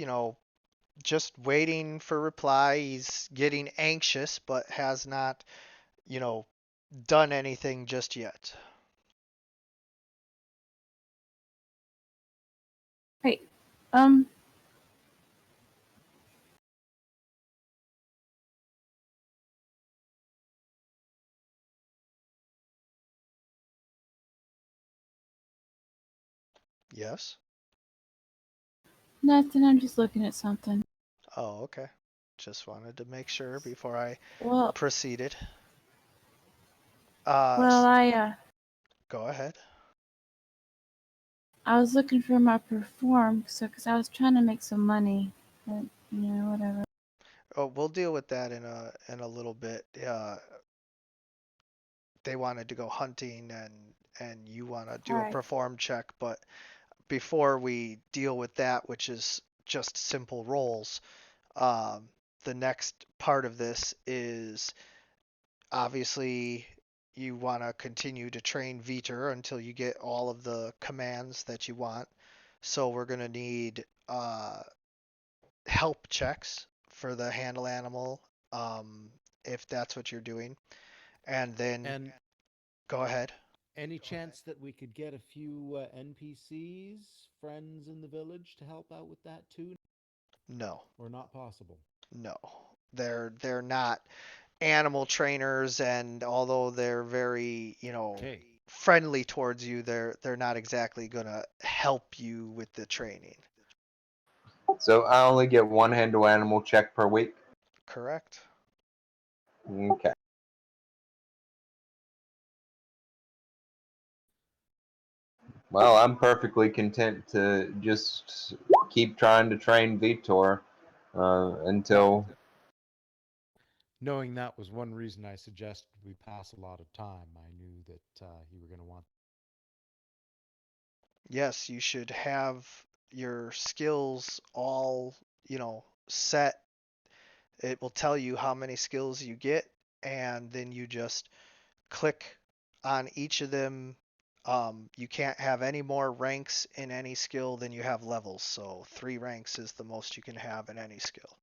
just waiting for reply. He's getting anxious, but has not, done anything just yet. Wait. Yes? Nothing. I'm just looking at something. Oh, okay. Just wanted to make sure before I Well, proceeded. I Go ahead. I was looking for my perform, so because I was trying to make some money, but whatever. Oh, we'll deal with that in a little bit. They wanted to go hunting, and you want to do a Alright. perform check, but before we deal with that, which is just simple rolls, the next part of this is obviously you want to continue to train Veter until you get all of the commands that you want. So we're going to need help checks for the handle animal, if that's what you're doing. And then And go ahead. any chance that we could get a few NPCs, friends in the village, to help out with that too? No, Or not possible? no. They're not animal trainers, and although they're very, Okay. friendly towards you, they're not exactly gonna help you with the training. So I only get one handle animal check per week. Correct? Okay. Well, I'm perfectly content to just keep trying to train Vitor until. Knowing that was one reason I suggested we pass a lot of time. I knew that you were going to want. Yes, you should have your skills all, set. It will tell you how many skills you get, and then you just click on each of them. You can't have any more ranks in any skill than you have levels, so 3 ranks is the most you can have in any skill.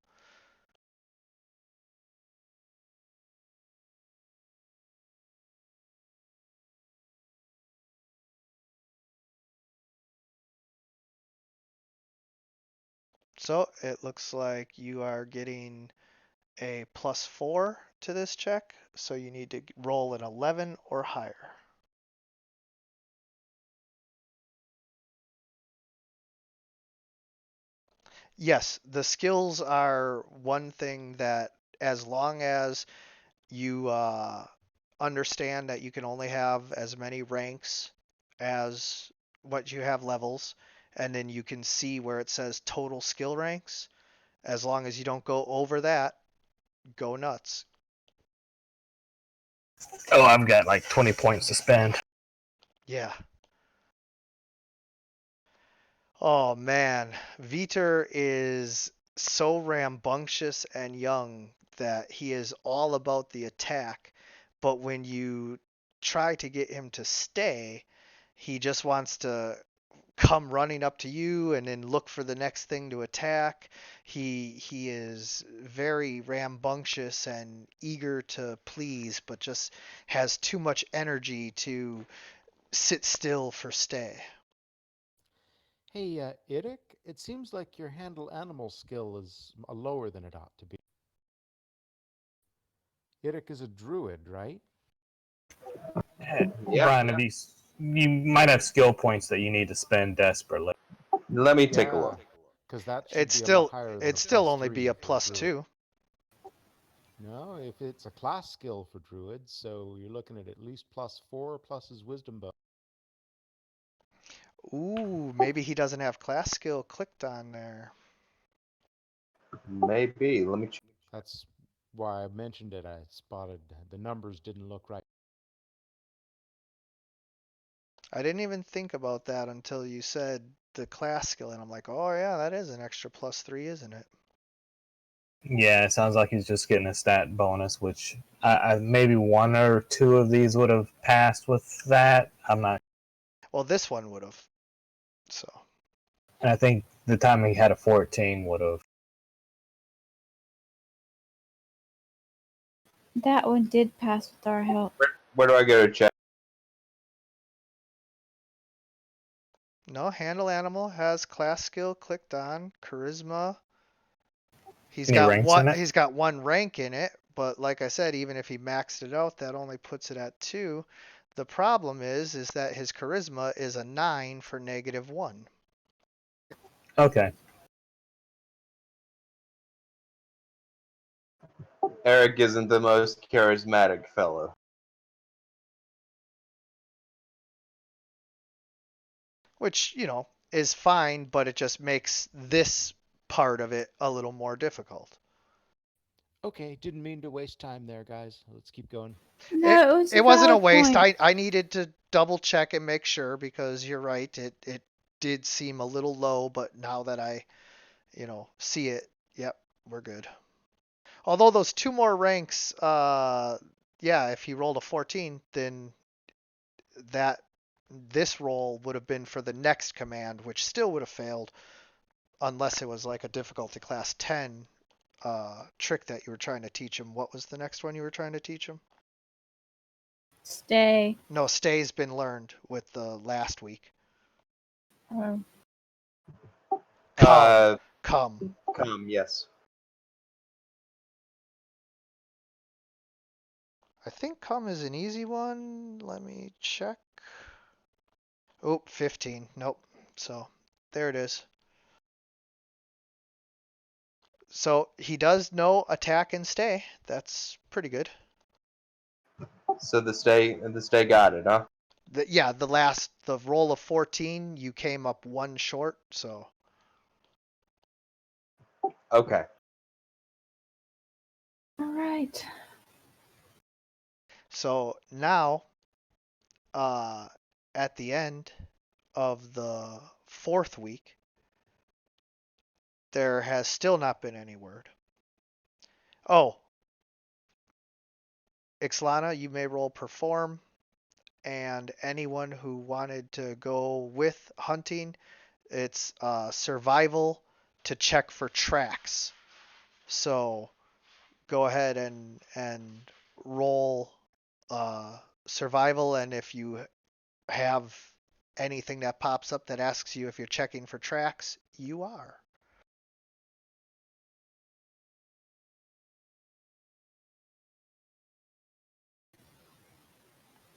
So it looks like you are getting a +4 to this check, so you need to roll an 11 or higher. Yes, the skills are one thing that, as long as you understand that you can only have as many ranks as what you have levels, and then you can see where it says total skill ranks. As long as you don't go over that, go nuts. Oh, I've got like 20 points to spend. Yeah. Oh man, Viter is so rambunctious and young that he is all about the attack, but when you try to get him to stay, he just wants to come running up to you and then look for the next thing to attack. He is very rambunctious and eager to please, but just has too much energy to sit still for stay. Hey, Idic, it seems like your handle animal skill is lower than it ought to be. Idic is a druid, right? Yeah. Brian, you might have skill points that you need to spend desperately. Let me take a Yeah, look. because that should It's be a lot still higher than it'd a still plus only be three a for a plus druid. 2. No, if it's a class skill for druids, so you're looking at least +4 plus his wisdom bonus. Ooh, maybe he doesn't have class skill clicked on there. Maybe. Let me check. That's why I mentioned it. I spotted the numbers didn't look right. I didn't even think about that until you said the class skill, and I'm like, oh yeah, that is an extra plus 3, isn't it? Yeah, it sounds like he's just getting a stat bonus, which maybe one or two of these would have passed with that. I'm not. Well, this one would have. So, And I think the time he had a 14 would have. That one did pass with our help. Where do I go to check? no, handle animal has class skill clicked on, charisma. Any ranks in it? He's got 1 rank in it, but like I said, even if he maxed it out, that only puts it at 2. The problem is that his charisma is a 9 for -1. Okay. Eric isn't the most charismatic fellow. Which, is fine, but it just makes this part of it a little more difficult. Okay, didn't mean to waste time there, guys. Let's keep going. No, it was a It wasn't a valid waste. point. I needed to double check and make sure, because you're right. It did seem a little low, but now that I, see it, yep, we're good. Although those 2 more ranks, yeah, if he rolled a 14, then that this roll would have been for the next command, which still would have failed unless it was like a difficulty class 10 trick that you were trying to teach him. What was the next one you were trying to teach him? Stay. No, stay's been learned with the last week. Oh, Come. Yes. I think come is an easy one. Let me check. Oh, 15. Nope. So there it is. So he does know attack and stay. That's pretty good. So the stay got it, huh? Yeah, the roll of 14, you came up 1 short, so. Okay. all right. So now, at the end of the 4th week, there has still not been any word. Oh, Ixlana, you may roll perform, and anyone who wanted to go with hunting, it's survival to check for tracks. So go ahead and roll survival, and if you have anything that pops up that asks you if you're checking for tracks, you are.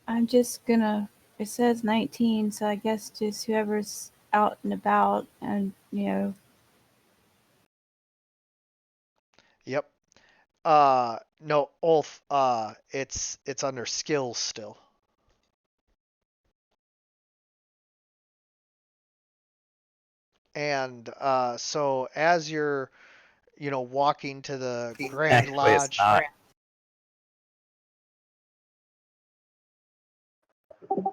I'm just gonna. It says 19, so I guess just whoever's out and about and Yep. No, Ulf, it's under skills still. And so as you're, walking to the Grand Actually, it's Lodge, not.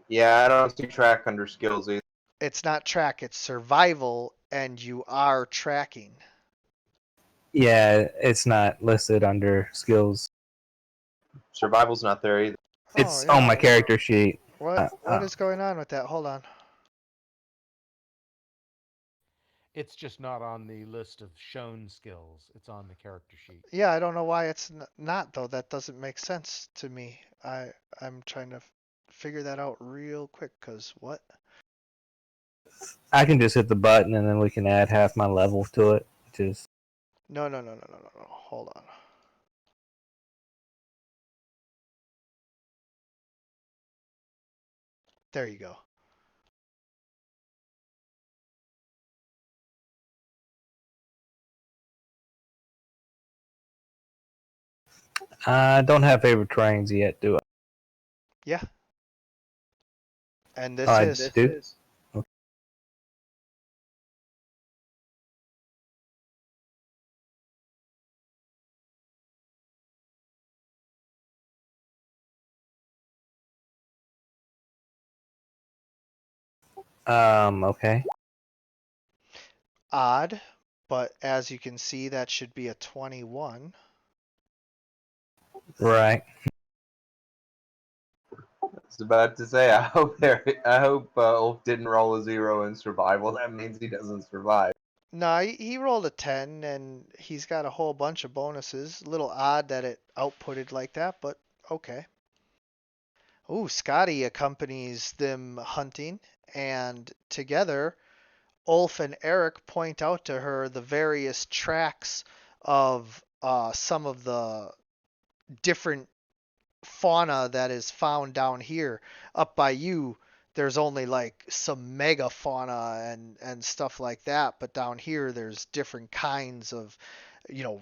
Yeah, I don't see track under skills either. it's not track, it's survival, and you are tracking. Yeah, it's not listed under skills. Survival's not there either. It's Oh, on yeah. my character sheet. What is going on with that? Hold on. It's just not on the list of shown skills. It's on the character sheet. Yeah, I don't know why it's not though. That doesn't make sense to me. I'm trying to figure that out real quick. Cause what? I can just hit the button and then we can add half my level to it. Just No. Hold on. There you go. I don't have favorite terrains yet, do I? Yeah. And this I is. do. Okay. Odd, but as you can see, that should be a 21. Right. I was about to say, I hope Ulf didn't roll a 0 in survival. That means he doesn't survive. No, he rolled a 10 and he's got a whole bunch of bonuses. A little odd that it outputted like that, but okay. Ooh, Scotty accompanies them hunting, and together, Ulf and Eric point out to her the various tracks of some of the different fauna that is found down here. Up by you, there's only like some mega fauna and stuff like that, but down here there's different kinds of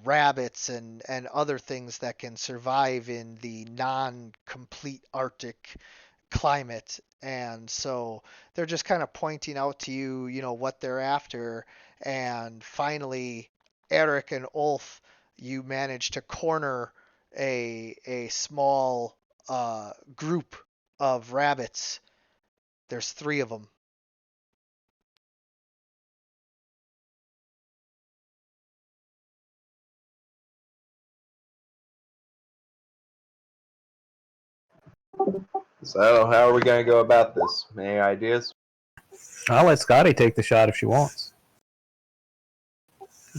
rabbits and other things that can survive in the non-complete Arctic climate. And so they're just kind of pointing out to you, what they're after. And finally, Eric and Ulf, you manage to corner a small group of rabbits. There's 3 of them. So, how are we going to go about this? Any ideas? I'll let Scotty take the shot if she wants.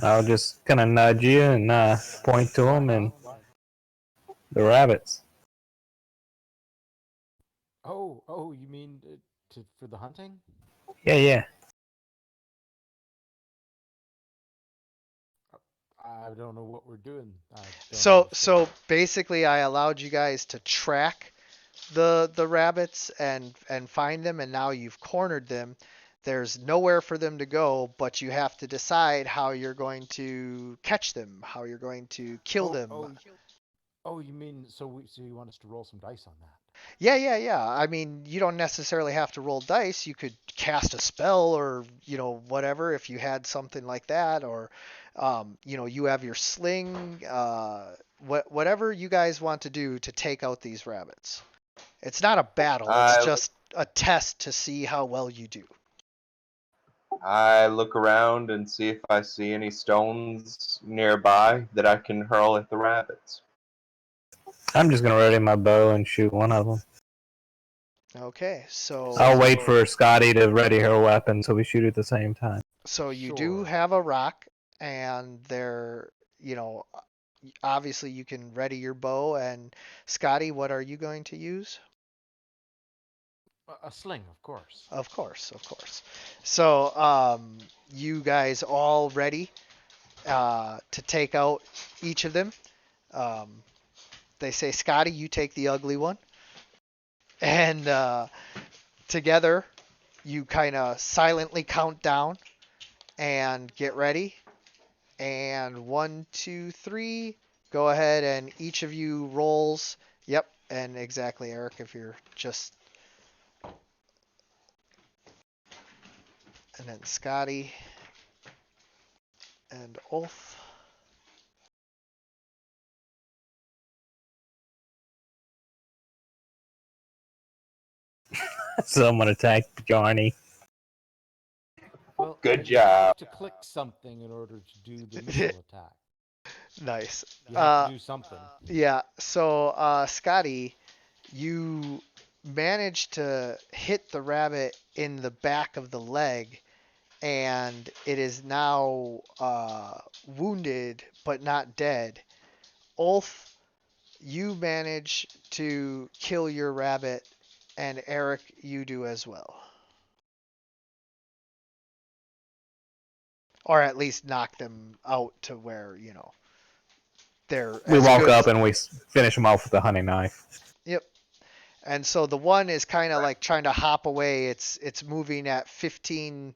I'll just kind of nudge you and point to them and the rabbits. Oh, you mean for the hunting? Yeah. I don't know what we're doing. I don't So understand. basically I allowed you guys to track the rabbits and find them, and now you've cornered them. There's nowhere for them to go, but you have to decide how you're going to catch them, how you're going to kill them. You mean so you want us to roll some dice on that? Yeah. I mean, you don't necessarily have to roll dice. You could cast a spell or, whatever if you had something like that, or, you have your sling, whatever you guys want to do to take out these rabbits. It's not a battle, it's I just a test to see how well you do. I look around and see if I see any stones nearby that I can hurl at the rabbits. I'm just gonna ready my bow and shoot one of them. Okay, so I'll wait for Scotty to ready her weapon so we shoot at the same time. so you do Sure. have a rock, and they're, obviously you can ready your bow. And Scotty, what are you going to use? A sling, of course. Of course. So, you guys all ready to take out each of them? They say, Scotty, you take the ugly one. And together, you kind of silently count down and get ready. And 1, 2, 3. Go ahead and each of you rolls. Yep, and exactly, Eric, if you're just. And then Scotty and Ulf. Someone attacked Johnny. Well, Good you have job. to click something in order to do the missile attack. Nice. You have to do something. Yeah, so Scotty, you managed to hit the rabbit in the back of the leg, and it is now wounded but not dead. Ulf, you manage to kill your rabbit, and Eric, you do as well. Or at least knock them out to where, they're We as walk good up as. and we finish him off with a hunting knife. Yep. And so the one is kind of like trying to hop away. It's moving at 15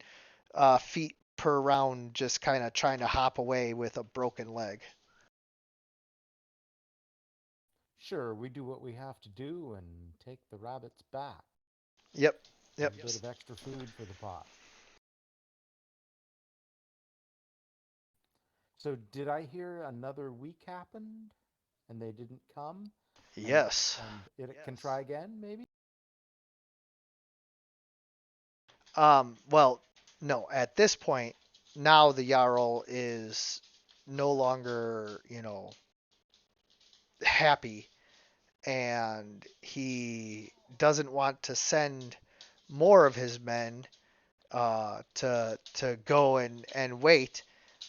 feet per round, just kind of trying to hop away with a broken leg. Sure, we do what we have to do and take the rabbits back. Yep. A Yep. bit of extra food for the pot. So did I hear another week happened and they didn't come? Yes. And it can try again, maybe? Well, no. At this point, now the Jarl is no longer, happy, and he doesn't want to send more of his men to go and wait,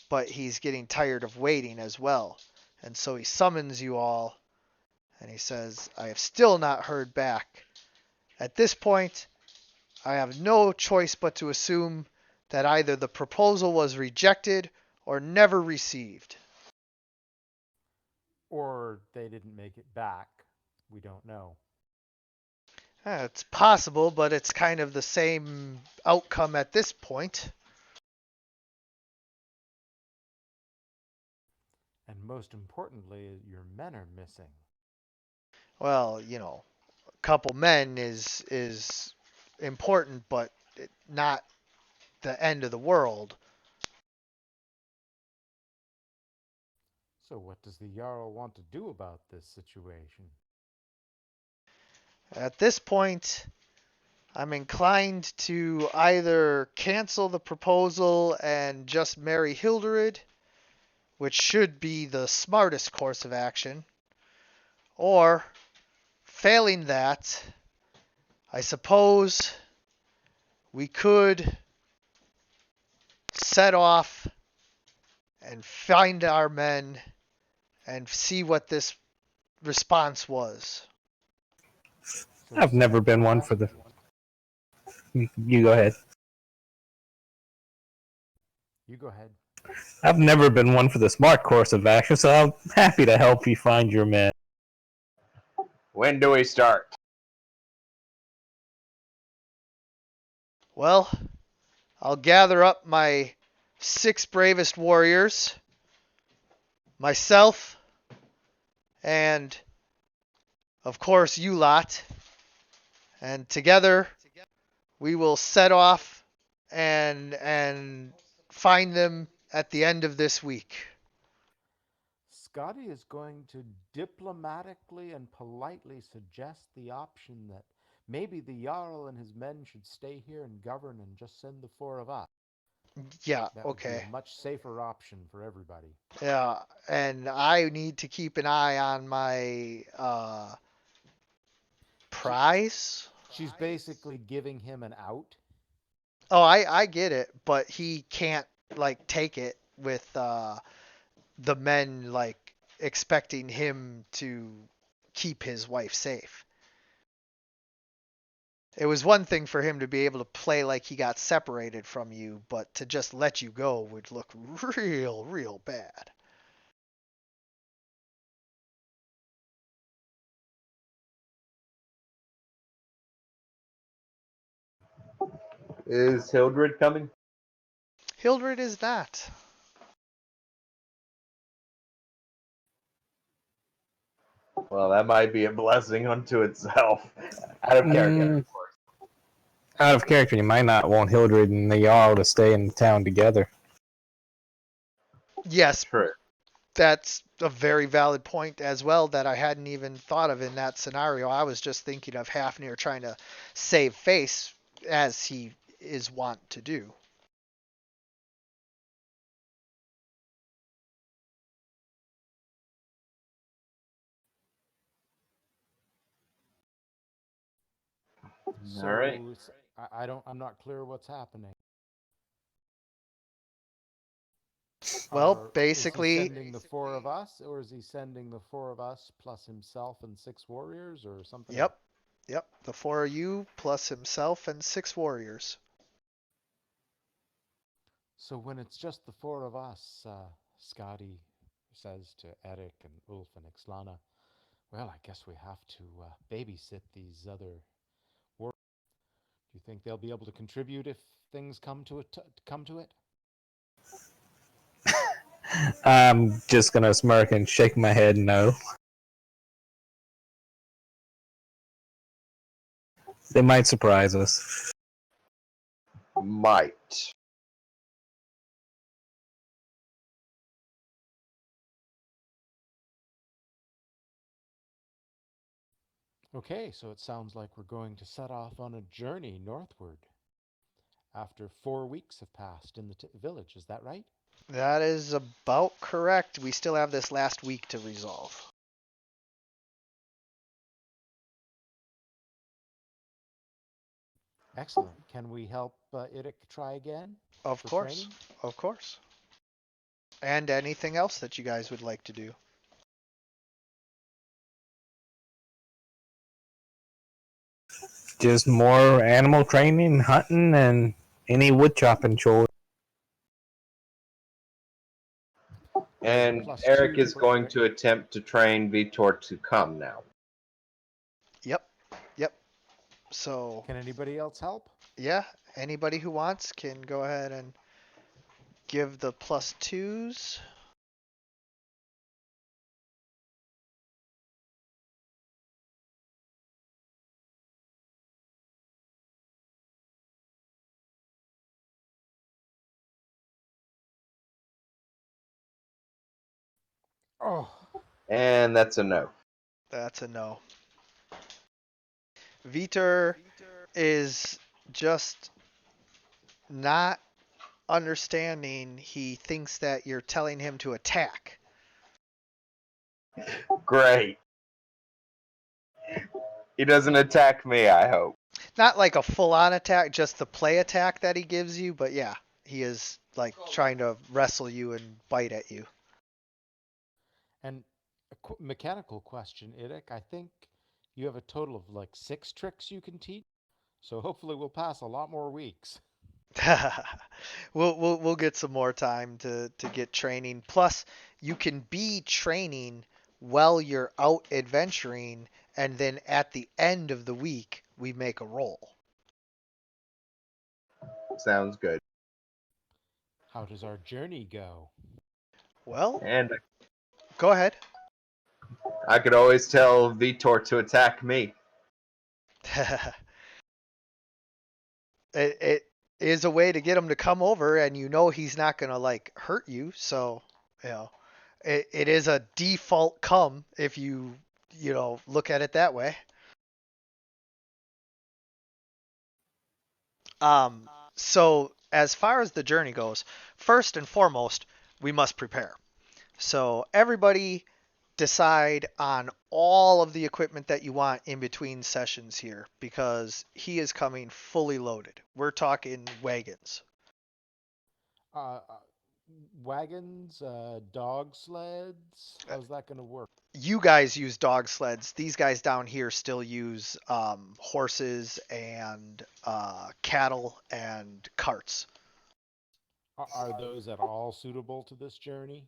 but he's getting tired of waiting as well. And so he summons you all, and he says, I have still not heard back. At this point, I have no choice but to assume that either the proposal was rejected or never received. Or they didn't make it back. We don't know. It's possible, but it's kind of the same outcome at this point. And most importantly, your men are missing. Well, a couple men is important, but not the end of the world. So what does the Jarl want to do about this situation? At this point, I'm inclined to either cancel the proposal and just marry Hilderid, which should be the smartest course of action, or, failing that, I suppose we could set off and find our men and see what this response was. So I've never been one for the. You go ahead. You go ahead. I've never been one for the smart course of action, so I'm happy to help you find your men. When do we start? Well, I'll gather up my 6 bravest warriors, myself, and of course you lot, and together we will set off and find them at the end of this week. Scotty is going to diplomatically and politely suggest the option that maybe the Jarl and his men should stay here and govern and just send the 4 of us. Yeah, That would be okay. a much safer option for everybody. Yeah, and I need to keep an eye on my prize. She's basically giving him an out. Oh, I get it, but he can't take it with the men expecting him to keep his wife safe. It was one thing for him to be able to play like he got separated from you, but to just let you go would look real bad. Is Hildred coming? Hildred is not. Well, that might be a blessing unto itself. Out of character, of course. Out of character, you might not want Hildred and the Jarl to stay in town together. Yes, True. that's a very valid point as well that I hadn't even thought of in that scenario. I was just thinking of Hafnir trying to save face as he is wont to do. So All right. I'm not clear what's happening. Well, Is basically, he sending the four of us, or is he sending the four of us plus himself and 6 warriors, or something else? yep, the four of you plus himself and 6 warriors. So when it's just the four of us, Scotty says to Eric and Ulf and Ixlana, well, I guess we have to babysit these other warriors. Do you think they'll be able to contribute if things come to it? I'm just gonna smirk and shake my head no. They might surprise us. Might. Okay, so it sounds like we're going to set off on a journey northward after 4 weeks have passed in the village. Is that right? That is about correct. We still have this last week to resolve. Excellent. Can we help Irik try again? Of for course. training? Of course. And anything else that you guys would like to do. Just more animal training, hunting, and any wood chopping chores. And Plus Eric 2 is for going Eric. to attempt to train Vitor to come now. Yep. So, Can anybody else help? yeah, anybody who wants can go ahead and give the +2s. Oh, And that's a no. That's a no. Vitor is just not understanding. He thinks that you're telling him to attack. Great. He doesn't attack me, I hope. Not like a full-on attack, just the play attack that he gives you, but yeah, he is like trying to wrestle you and bite at you. and a mechanical question, Irik. I think you have a total of like 6 tricks you can teach. So hopefully we'll pass a lot more weeks. We'll get some more time to get training. Plus, you can be training while you're out adventuring, and then at the end of the week, we make a roll. Sounds good. How does our journey go? Well, And go ahead. I could always tell Vitor to attack me. It is a way to get him to come over, and you know he's not gonna like hurt you, so you know it is a default come if you look at it that way. So as far as the journey goes, first and foremost, we must prepare. So everybody decide on all of the equipment that you want in between sessions here, because he is coming fully loaded. We're talking wagons. Uh, uh, Wagons, dog sleds. How's that going to work? You guys use dog sleds. These guys down here still use horses and cattle and carts. Are those at all suitable to this journey?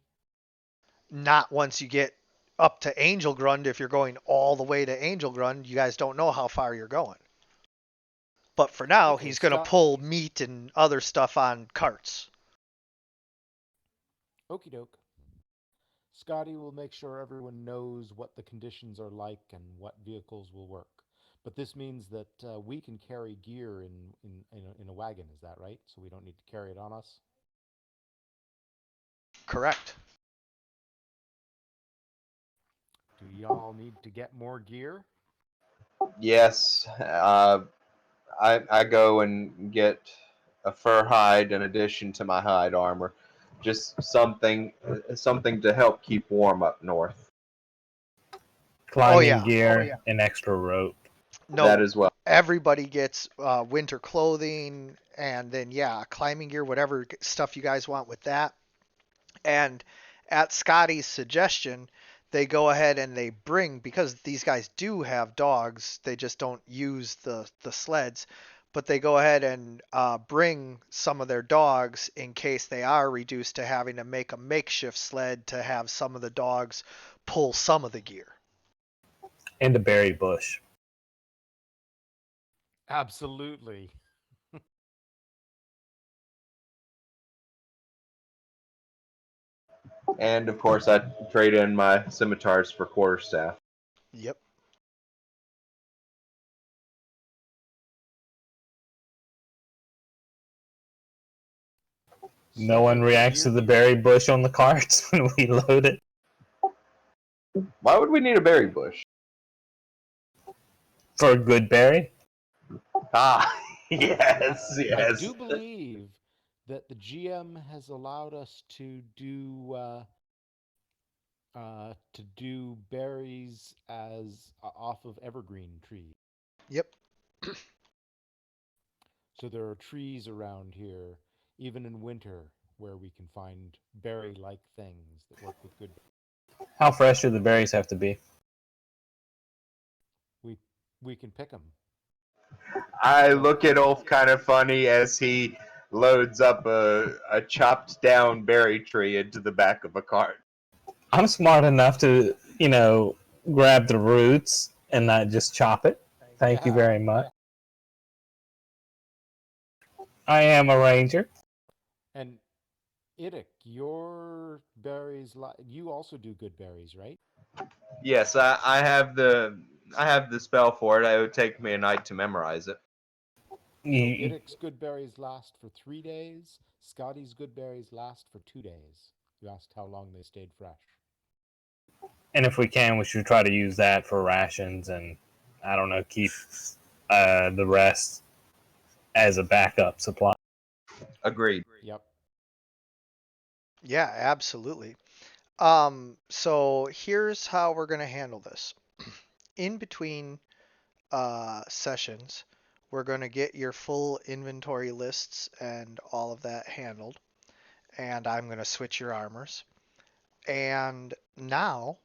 Not once you get up to Angelgrund. If you're going all the way to Angelgrund, you guys don't know how far you're going. But for now, Okay, he's going to Scott- pull meat and other stuff on carts. Okie doke. Scotty will make sure everyone knows what the conditions are like and what vehicles will work. But this means that we can carry gear in a wagon. Is that right? So we don't need to carry it on us. Correct. Do y'all need to get more gear? Yes. I go and get a fur hide in addition to my hide armor. Just something to help keep warm up north. Climbing yeah. gear and extra rope. No, That as well. everybody gets winter clothing, and then yeah, climbing gear, whatever stuff you guys want with that. And at Scotty's suggestion, they go ahead and they bring, because these guys do have dogs, they just don't use the sleds, but they go ahead and bring some of their dogs in case they are reduced to having to make a makeshift sled to have some of the dogs pull some of the gear. And a berry bush. Absolutely. And of course, I trade in my scimitars for quarterstaff. Yep. No one reacts to the berry bush on the carts when we load it. Why would we need a berry bush? For a good berry? Ah, yes, I yes. do believe that the GM has allowed us to do berries as off of evergreen trees. Yep. So there are trees around here, even in winter, where we can find berry-like things that work with good. How fresh do the berries have to be? We can pick them. I look at Ulf kind of funny as he loads up a chopped down berry tree into the back of a cart. I'm smart enough to, grab the roots and not just chop it. Thank you very much. I am a ranger. And Idik, your berries, you also do good berries, right? Yes, I have the spell for it. It would take me a night to memorize it. So Idik's good berries last for 3 days. Scotty's good berries last for 2 days. You asked how long they stayed fresh. And if we can, we should try to use that for rations and, I don't know, keep the rest as a backup supply. Agreed. Yep. Yeah, absolutely. So here's how we're going to handle this. In between sessions, we're going to get your full inventory lists and all of that handled. And I'm going to switch your armors. And now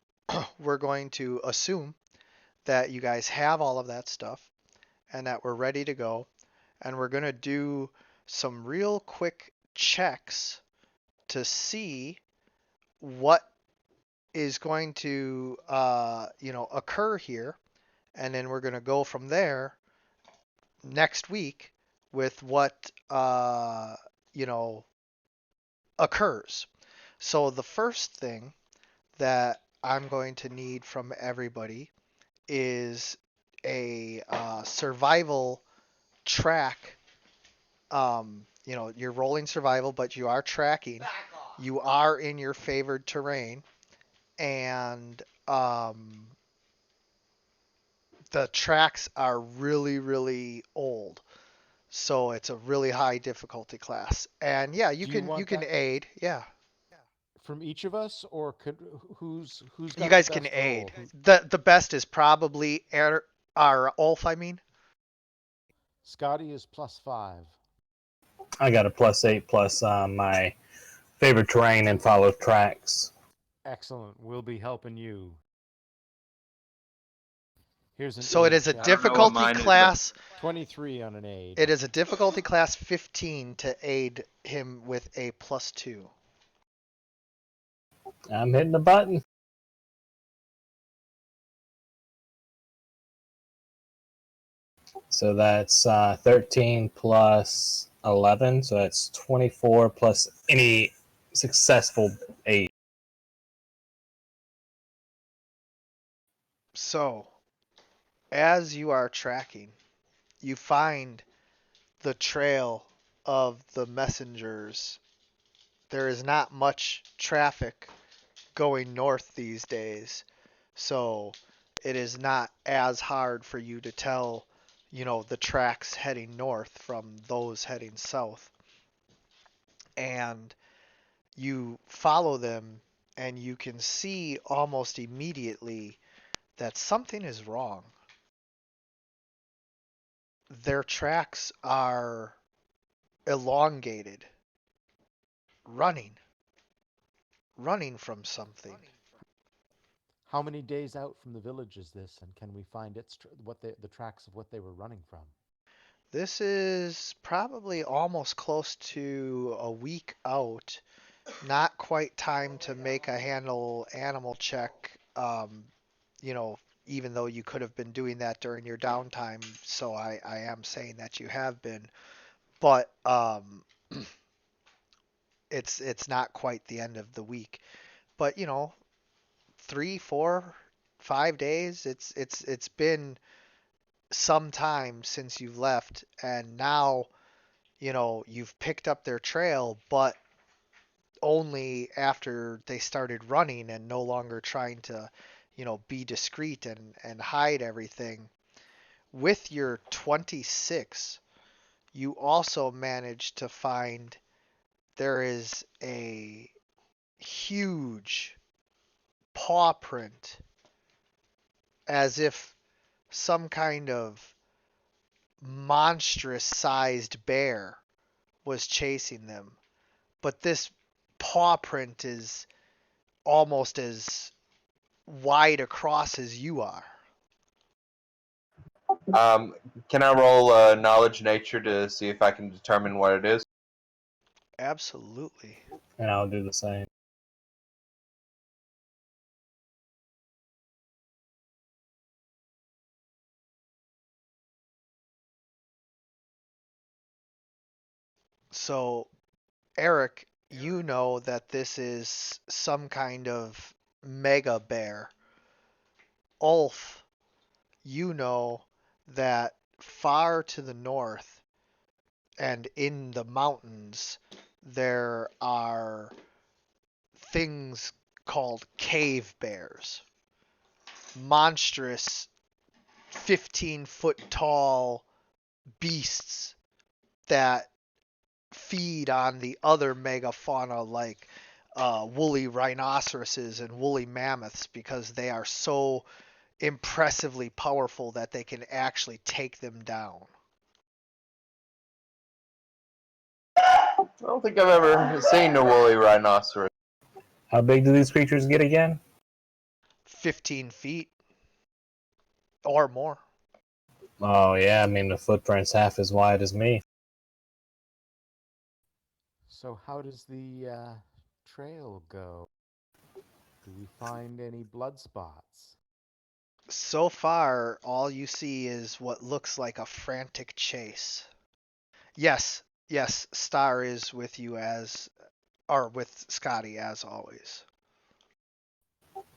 we're going to assume that you guys have all of that stuff and that we're ready to go. And we're going to do some real quick checks to see what is going to occur here, and then we're going to go from there next week with what occurs. So the first thing that I'm going to need from everybody is a survival track. You're rolling survival, but you are tracking. You are in your favored terrain, and the tracks are really, really old. So it's a really high difficulty class. And yeah, you can aid. Yeah. From each of us, or who's got You guys the can best aid. roll? The best is probably our Ulf, I mean. Scotty is +5. I got a +8 plus my favorite terrain and follow tracks. Excellent. We'll be helping you. Here's an So it aid is a check. difficulty class. 23 on an aid. It is a difficulty class 15 to aid him with a +2. I'm hitting the button. So that's 13 plus 11, so that's 24 plus any successful aid. So, as you are tracking, you find the trail of the messengers. There is not much traffic going north these days, so it is not as hard for you to tell, the tracks heading north from those heading south. And you follow them, and you can see almost immediately that something is wrong. Their tracks are elongated, running, running from something. How many days out from the village is this, and can we find the tracks of what they were running from? This is probably almost close to a week out. Not quite time to make a handle animal check, you know, even though you could have been doing that during your downtime. So I am saying that you have been, but it's not quite the end of the week. But 3, 4, 5 days. It's been some time since you've left, and now you've picked up their trail, but only after they started running and no longer trying to, be discreet and hide everything. With your 26, you also managed to find there is a huge paw print, as if some kind of monstrous sized bear was chasing them. But this paw print is almost as wide across as you are. Um, can I roll knowledge nature to see if I can determine what it is? Absolutely. And I'll do the same. So, Eric, you know that this is some kind of mega bear. Ulf, you know that far to the north and in the mountains there are things called cave bears. Monstrous 15-foot tall beasts that feed on the other megafauna like woolly rhinoceroses and woolly mammoths because they are so impressively powerful that they can actually take them down. I don't think I've ever seen a woolly rhinoceros. How big do these creatures get again? 15 feet or more. Oh yeah, I mean the footprint's half as wide as me. So how does the trail go? Do we find any blood spots? So far, all you see is what looks like a frantic chase. Yes, yes, Star is with you or with Scotty as always.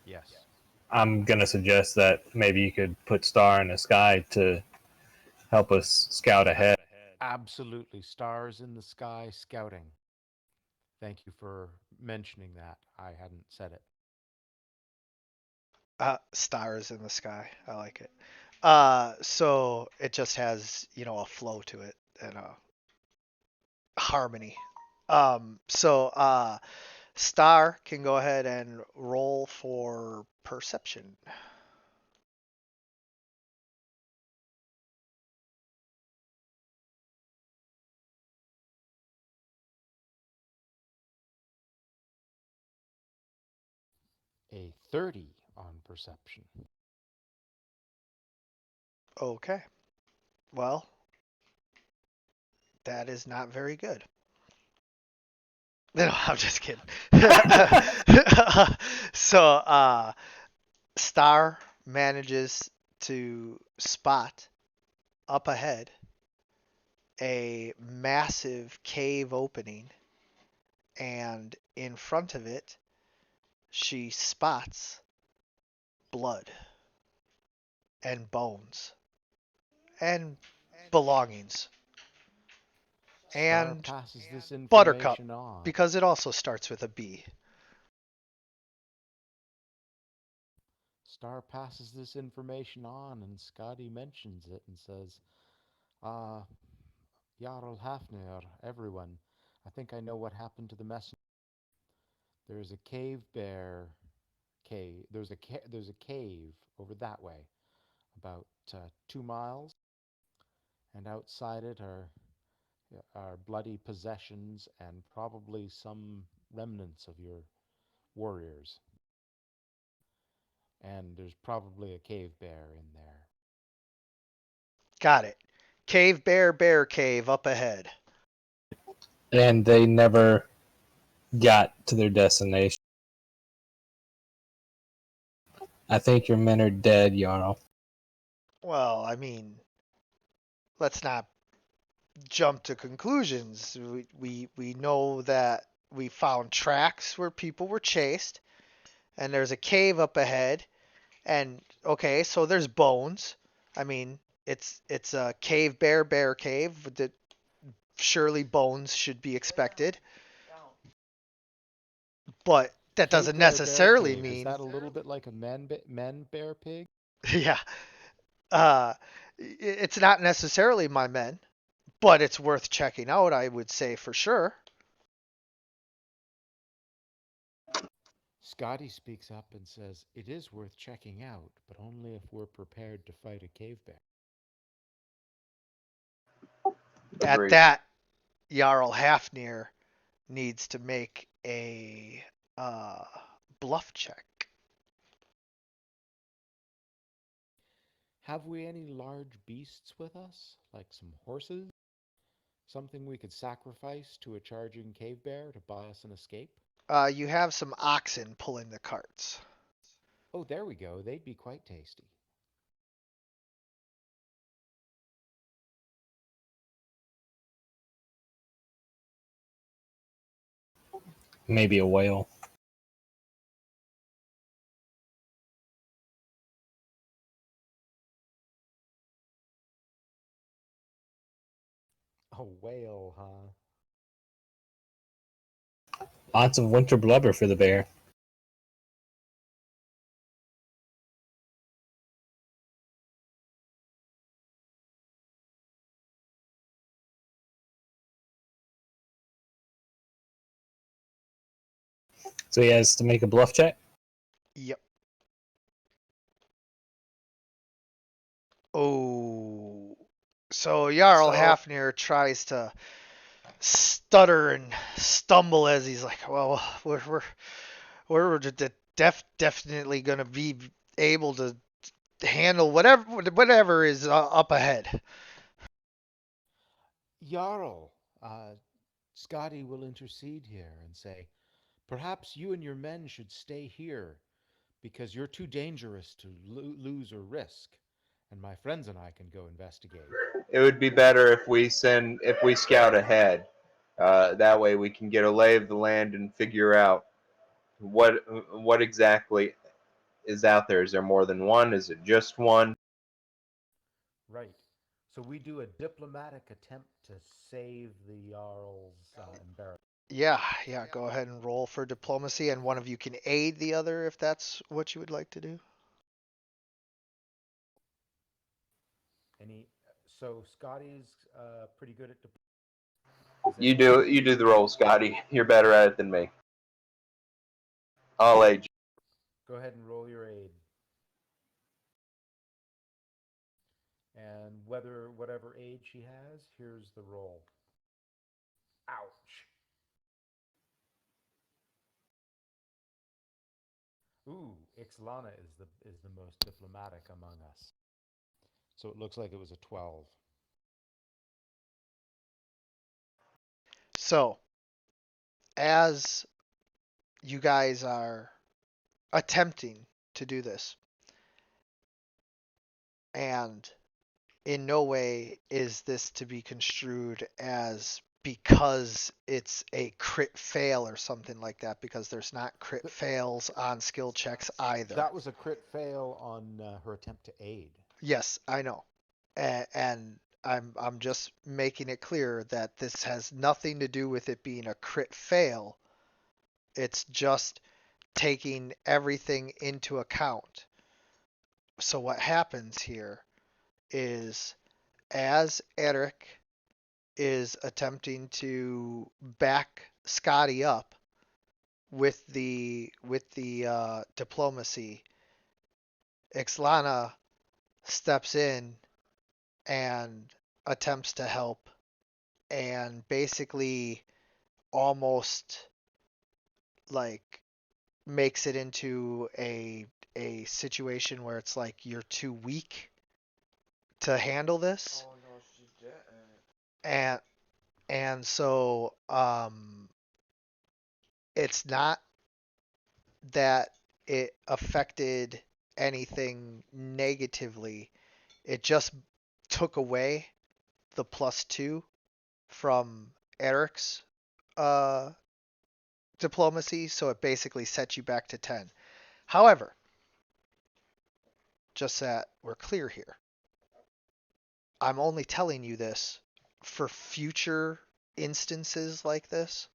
Yes. I'm gonna suggest that maybe you could put Star in the sky to help us scout ahead. Absolutely. Stars in the sky scouting. Thank you for mentioning that. I hadn't said it. Stars in the sky. I like it. So it just has, a flow to it and a harmony. So Star can go ahead and roll for perception. A 30 on perception. Okay. Well, that is not very good. No, I'm just kidding. So Star manages to spot up ahead a massive cave opening, and in front of it, she spots blood. and bones and belongings Star and passes this Buttercup, information on. because it also starts with a B. Star passes this information on, and Scotty mentions it and says, "Ah, Jarl Hafnir, everyone, I think I know what happened to the messenger. There's a cave bear cave. There's a cave over that way, about 2 miles, and outside it are bloody possessions and probably some remnants of your warriors. And there's probably a cave bear in there." Got it. Cave bear, bear cave up ahead. And they never got to their destination. I think your men are dead, Jarl. Well, I mean, let's not jump to conclusions. We know that we found tracks where people were chased, and there's a cave up ahead, and okay, so there's bones. I mean, it's a cave bear, bear cave. That surely bones should be expected, but that Cave doesn't bear, bear necessarily cave. Is mean, that a little bit like a men bear pig? yeah, uh, it's not necessarily my men, but it's worth checking out. I would say for sure. Scotty speaks up and says, "It is worth checking out, but only if we're prepared to fight a cave bear." At Agreed. that, Jarl Hafnir needs to make a uh, bluff check. Have we any large beasts with us, like some horses? Something we could sacrifice to a charging cave bear to buy us an escape? You have some oxen pulling the carts. Oh, there we go. They'd be quite tasty. Maybe a whale. A whale, huh? Lots of winter blubber for the bear. So he has to make a bluff check. Yep. Oh. So Jarl Hafnir tries to stutter and stumble as he's like, "Well, we're definitely gonna be able to handle whatever is up ahead." Jarl, Scotty will intercede here and say, "Perhaps you and your men should stay here because you're too dangerous to lose or risk, and my friends and I can go investigate." It would be better if we scout ahead. That way we can get a lay of the land and figure out what exactly is out there. Is there more than one? Is it just one? Right. So we do a diplomatic attempt to save the Jarl's embarrassment. Yeah. Go ahead and roll for diplomacy, and one of you can aid the other if that's what you would like to do. So Scotty's pretty good at You do the roll, Scotty. You're better at it than me. I'll aid you. Go ahead and roll your aid. And whatever aid she has, here's the roll. Ouch. Ooh, Ixlana is the most diplomatic among us. So it looks like it was a 12. So, as you guys are attempting to do this, and in no way is this to be construed as because it's a crit fail or something like that, because there's not crit fails on skill checks either. That was a crit fail on her attempt to aid. Yes, I know. And I'm just making it clear that this has nothing to do with it being a crit fail. It's just taking everything into account. So what happens here is as Eric is attempting to back Scotty up with the diplomacy, Ixlana steps in and attempts to help and basically almost like makes it into a situation where it's like you're too weak to handle this. Oh no, she didn't. And so it's not that it affected anything negatively. It just took away the +2 from Eric's uh, diplomacy, so it basically set you back to 10. However, just that we're clear here, I'm only telling you this for future instances like this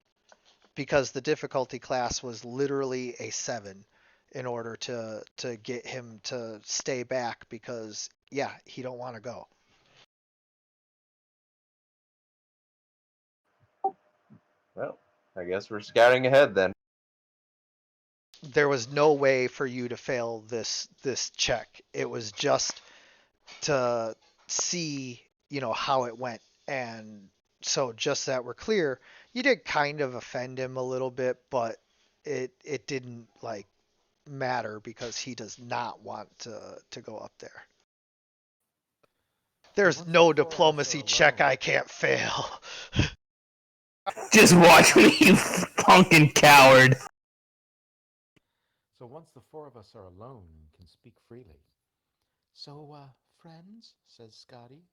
because the difficulty class was literally a 7 in order to get him to stay back because yeah, he don't want to go. Well, I guess we're scouting ahead then. There was no way for you to fail this check. It was just to see, how it went. And so just that we're clear, you did kind of offend him a little bit, but it didn't like matter because he does not want to go up there. There's once no the four of us diplomacy are check alone- I can't fail. Just watch me, you punkin' coward. So once the four of us are alone and can speak freely. So, friends, says Scotty,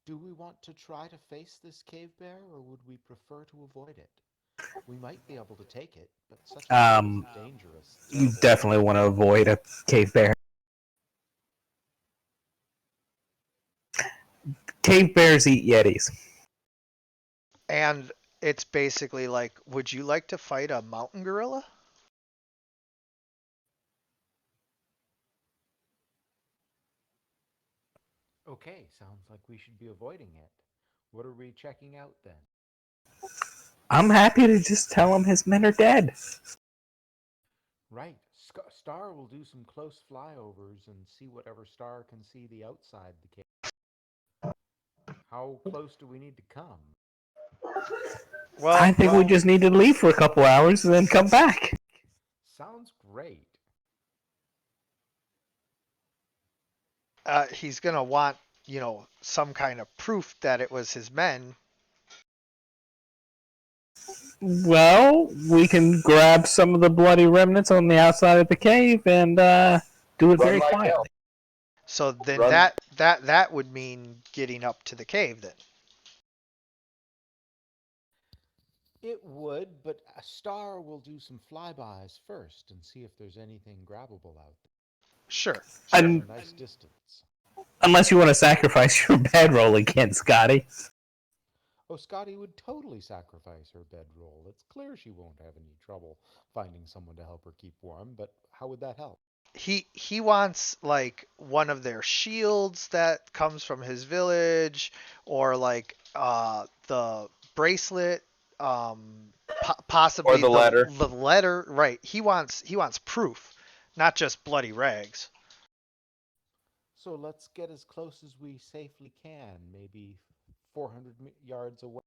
do we want to try to face this cave bear, or would we prefer to avoid it? We might be able to take it, but such a thing is a dangerous, You terrible definitely want to avoid a cave bear. Cave bears eat yetis. And it's basically like, would you like to fight a mountain gorilla? Okay, sounds like we should be avoiding it. What are we checking out then? I'm happy to just tell him his men are dead. Right. Star will do some close flyovers and see whatever Star can see the outside the cave. How close do we need to come? Well, I think we just need to leave for a couple hours and then come back. Sounds great. he's gonna want, some kind of proof that it was his men. Well, we can grab some of the bloody remnants on the outside of the cave and do it Run very like quietly. hell. So then Run. that would mean getting up to the cave then. It would, but a Star will do some flybys first and see if there's anything grabbable out there. Sure. From And a nice distance. unless you want to sacrifice your bedroll again, Scotty. Oh, Scotty would totally sacrifice her bedroll. It's clear she won't have any trouble finding someone to help her keep warm, but how would that help? He wants like one of their shields that comes from his village, or like the bracelet, possibly Or the letter. The letter, right? He wants proof, not just bloody rags. So let's get as close as we safely can, maybe 400 yards away.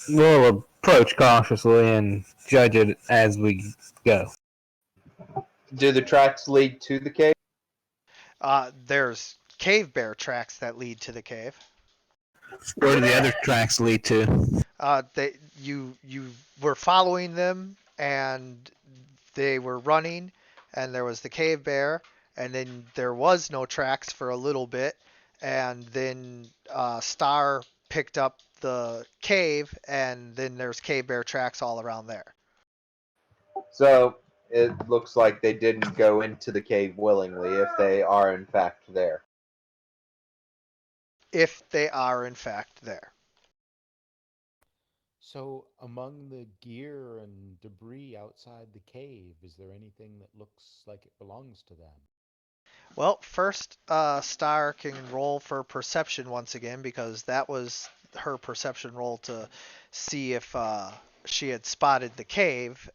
We'll approach cautiously and judge it as we go. Do the tracks lead to the cave? There's cave bear tracks that lead to the cave. Where do the other tracks lead to? You were following them and they were running, and there was the cave bear, and then there was no tracks for a little bit, and then Star picked up the cave, and then there's cave bear tracks all around there. So it looks like they didn't go into the cave willingly if they are in fact there. If they are in fact there. So, among the gear and debris outside the cave, is there anything that looks like it belongs to them? Well, first, Star can roll for perception once again because that was her perception roll to see if she had spotted the cave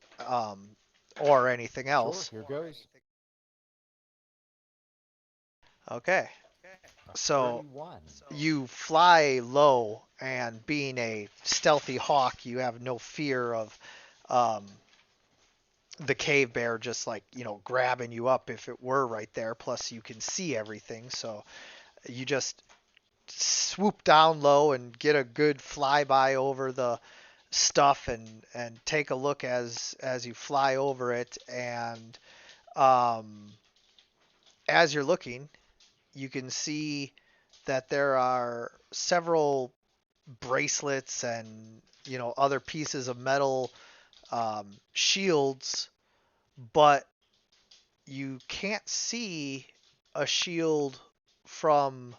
or anything else. Sure, here goes. Okay. A So 31. you fly low, and being a stealthy hawk, you have no fear of um, the cave bear just like, grabbing you up if it were right there. Plus, you can see everything, so you just swoop down low and get a good flyby over the stuff and take a look as you fly over it. And as you're looking, you can see that there are several bracelets and other pieces of metal, shields, but you can't see a shield from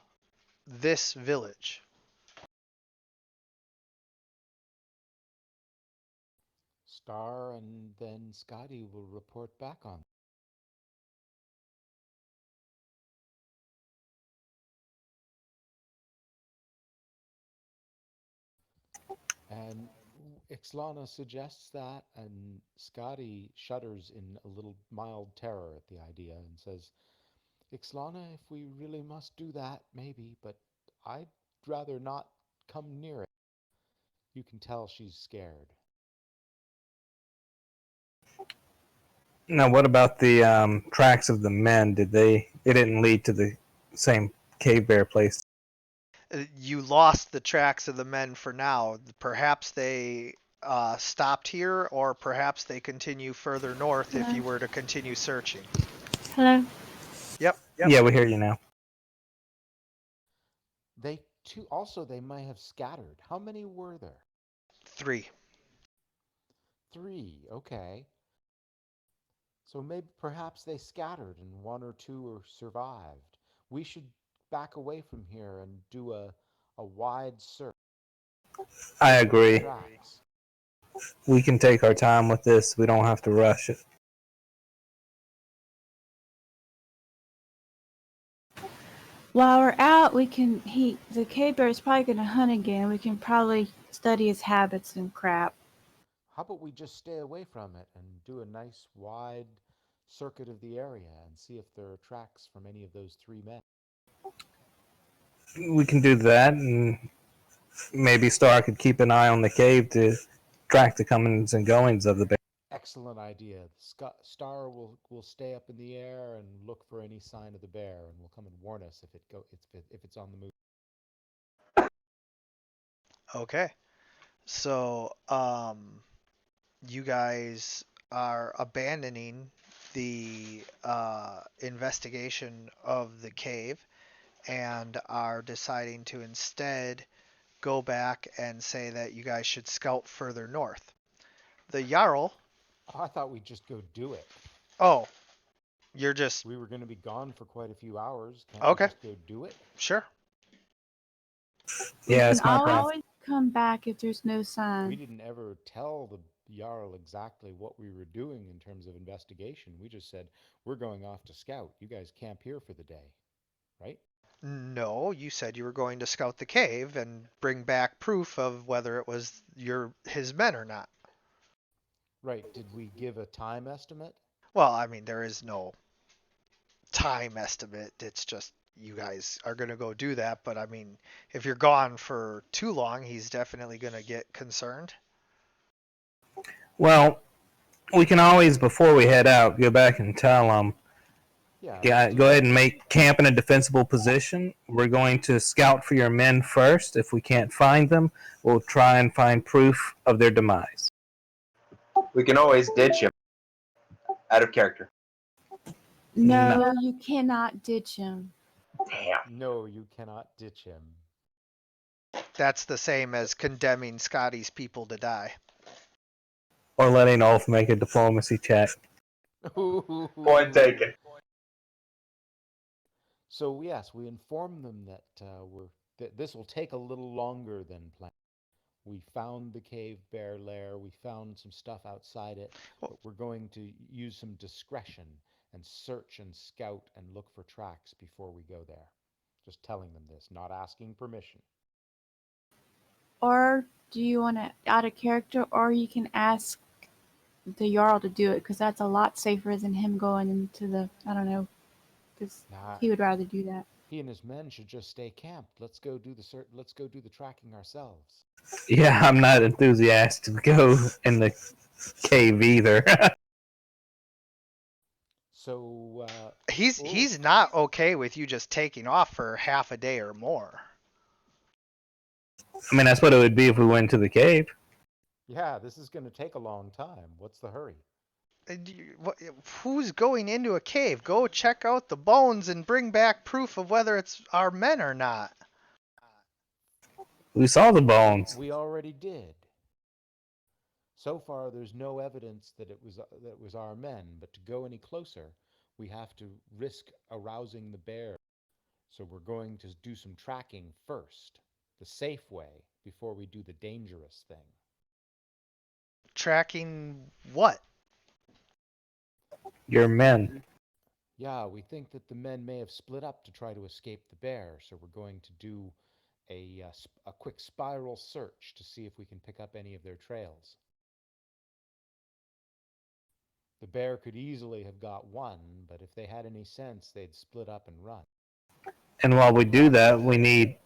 this village. Star and then Scotty will report back on. And Ixlana suggests that, and Scotty shudders in a little mild terror at the idea and says, Ixlana, if we really must do that, maybe, but I'd rather not come near it. You can tell she's scared. Now, what about the tracks of the men? It didn't lead to the same cave bear place? You lost the tracks of the men for now. Perhaps they stopped here, or perhaps they continue further north if you were to continue searching. Hello? Yep. Yeah, we hear you now. They may have scattered. How many were there? 3. 3, okay. So perhaps they scattered and 1 or 2 survived. We should back away from here and do a wide search. I agree. Tracks. We can take our time with this. We don't have to rush it. While we're out, the cave bear is probably going to hunt again. We can probably study his habits and crap. How about we just stay away from it and do a nice wide circuit of the area and see if there are tracks from any of those 3 men? We can do that, and maybe Star could keep an eye on the cave to track the comings and goings of the bear. Excellent idea. Star will stay up in the air and look for any sign of the bear, and will come and warn us if it's on the move. Okay. So, you guys are abandoning the investigation of the cave and are deciding to instead go back and say that you guys should scout further north. The Jarl. I thought we'd just go do it. Oh, you're just. We were going to be gone for quite a few hours. Can't Okay. we just go do it? Sure. Yeah, We it's can my problem. always come back if there's no We sign. didn't ever tell the Jarl exactly what we were doing in terms of investigation. We just said, we're going off to scout. You guys camp here for the day, right? No, you said you were going to scout the cave and bring back proof of whether it was his men or not. Right. Did we give a time estimate? Well, I mean, there is no time estimate. It's just you guys are going to go do that. But I mean, if you're gone for too long, he's definitely going to get concerned. Well, we can always, before we head out, go back and tell them, go ahead and make camp in a defensible position. We're going to scout for your men first. If we can't find them, we'll try and find proof of their demise. We can always ditch him. Out of character. No, you cannot ditch him. Damn. No, you cannot ditch him. That's the same as condemning Scotty's people to die. Or letting Ulf make a diplomacy check. Point taken. So yes, we inform them that this will take a little longer than planned. We found the cave bear lair. We found some stuff outside it, Well, but we're going to use some discretion and search and scout and look for tracks before we go there. Just telling them this, not asking permission. Or do you want to add a character, or you can ask the Jarl to do it, because that's a lot safer than him going into the, I don't know, because Nah, he would rather do that. he and his men should just stay camped. Let's go do the tracking ourselves. Yeah, I'm not enthusiastic to go in the cave either. So, he's not okay with you just taking off for half a day or more. I mean, that's what it would be if we went to the cave. yeah, this is going to take a long time. What's the hurry? Who's going into a cave? Go check out the bones and bring back proof of whether it's our men or not. We saw the bones. We already did. So far, there's no evidence that it was our men. But to go any closer, we have to risk arousing the bear. So we're going to do some tracking first, the safe way, before we do the dangerous thing. Tracking what? Your men. Yeah, we think that the men may have split up to try to escape the bear, so we're going to do a quick spiral search to see if we can pick up any of their trails. The bear could easily have got one, but if they had any sense, they'd split up and run. And while we do that, we need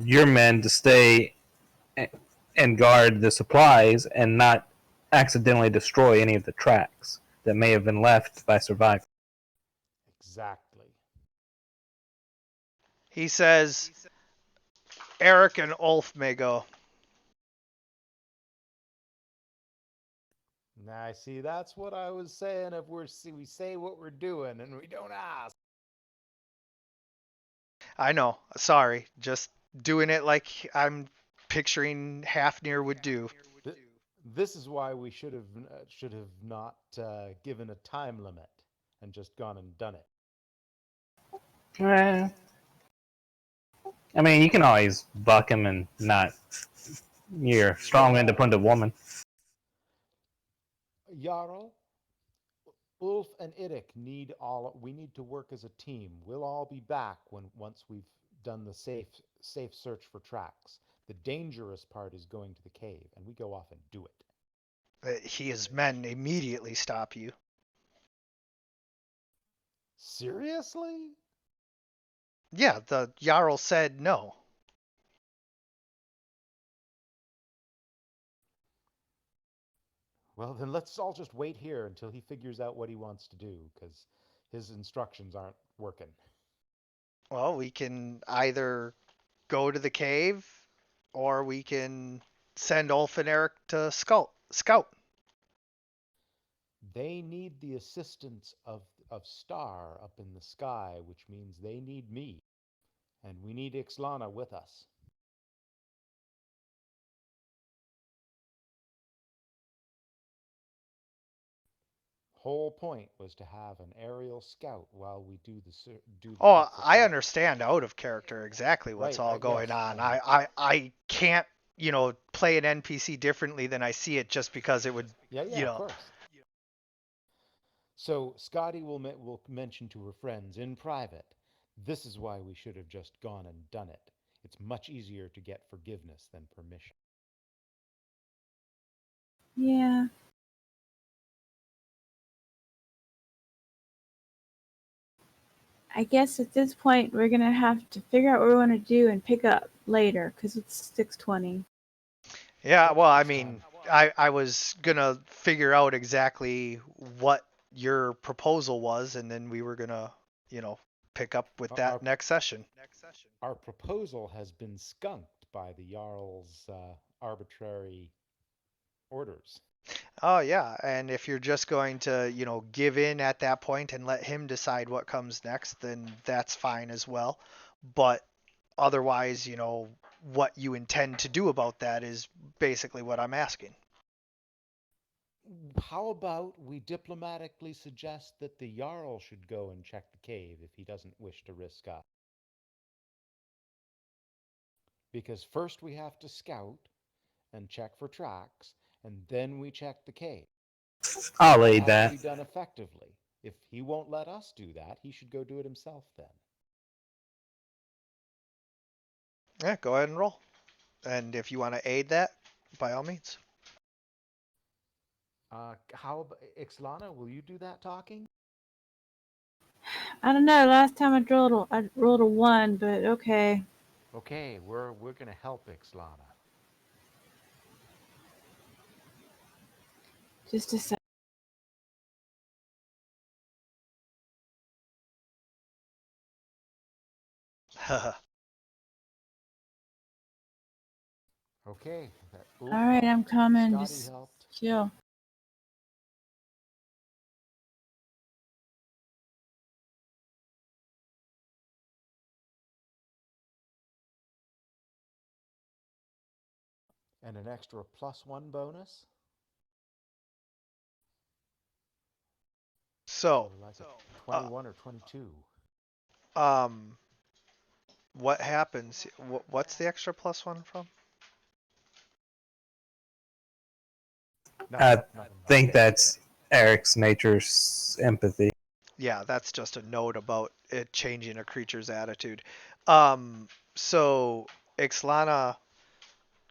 your men to stay and guard the supplies and not accidentally destroy any of the tracks that may have been left by survivors. Exactly. He says Eric and Ulf may go. Now, see, that's what I was saying. If we say what we're doing and we don't ask. I know. Sorry. Just doing it like I'm picturing Hafnir would do. This is why we should have not given a time limit and just gone and done it. I mean, you can always buck him and not. You're a strong, independent woman. Jarl, Ulf and Irik we need to work as a team. We'll all be back once we've done the safe search for tracks. The dangerous part is going to the cave, and we go off and do it. His men immediately stop you. Seriously? Yeah, the Jarl said no. Well, then let's all just wait here until he figures out what he wants to do, because his instructions aren't working. Well, we can either go to the cave, or we can send Ulf and Eric to scout. They need the assistance of Star up in the sky, which means they need me. And we need Ixlana with us. Whole point was to have an aerial scout while we do the. Oh, I understand out of character exactly what's Right, all going yes. on. I can't, play an NPC differently than I see it just because it would, Yeah, of course. So Scotty will mention to her friends in private, this is why we should have just gone and done it. It's much easier to get forgiveness than permission. Yeah. I guess at this point we're gonna have to figure out what we want to do and pick up later because it's 6:20. Yeah, well, I mean, I was gonna figure out exactly what your proposal was, and then we were gonna, pick up with that next session. Our proposal has been skunked by the Jarl's arbitrary orders. Oh yeah, and if you're just going to, give in at that point and let him decide what comes next, then that's fine as well. But otherwise, what you intend to do about that is basically what I'm asking. How about we diplomatically suggest that the Jarl should go and check the cave if he doesn't wish to risk us? Because first we have to scout and check for tracks, and then we check the cave. I'll That aid has to that. be done effectively. If he won't let us do that, he should go do it himself then. Yeah, go ahead and roll. And if you want to aid that, by all means. How about Ixlana? Will you do that talking? I don't know. Last time I rolled a 1, but okay. Okay, we're gonna help Ixlana. Just a sec. Okay. All right, I'm coming. Scotty Just helped. chill. And an extra +1 bonus. So, Like a 21 or 22. um, what happens? What's the extra +1 from? I Nothing. think that's Eric's nature's empathy. Yeah, that's just a note about it changing a creature's attitude. So Ixlana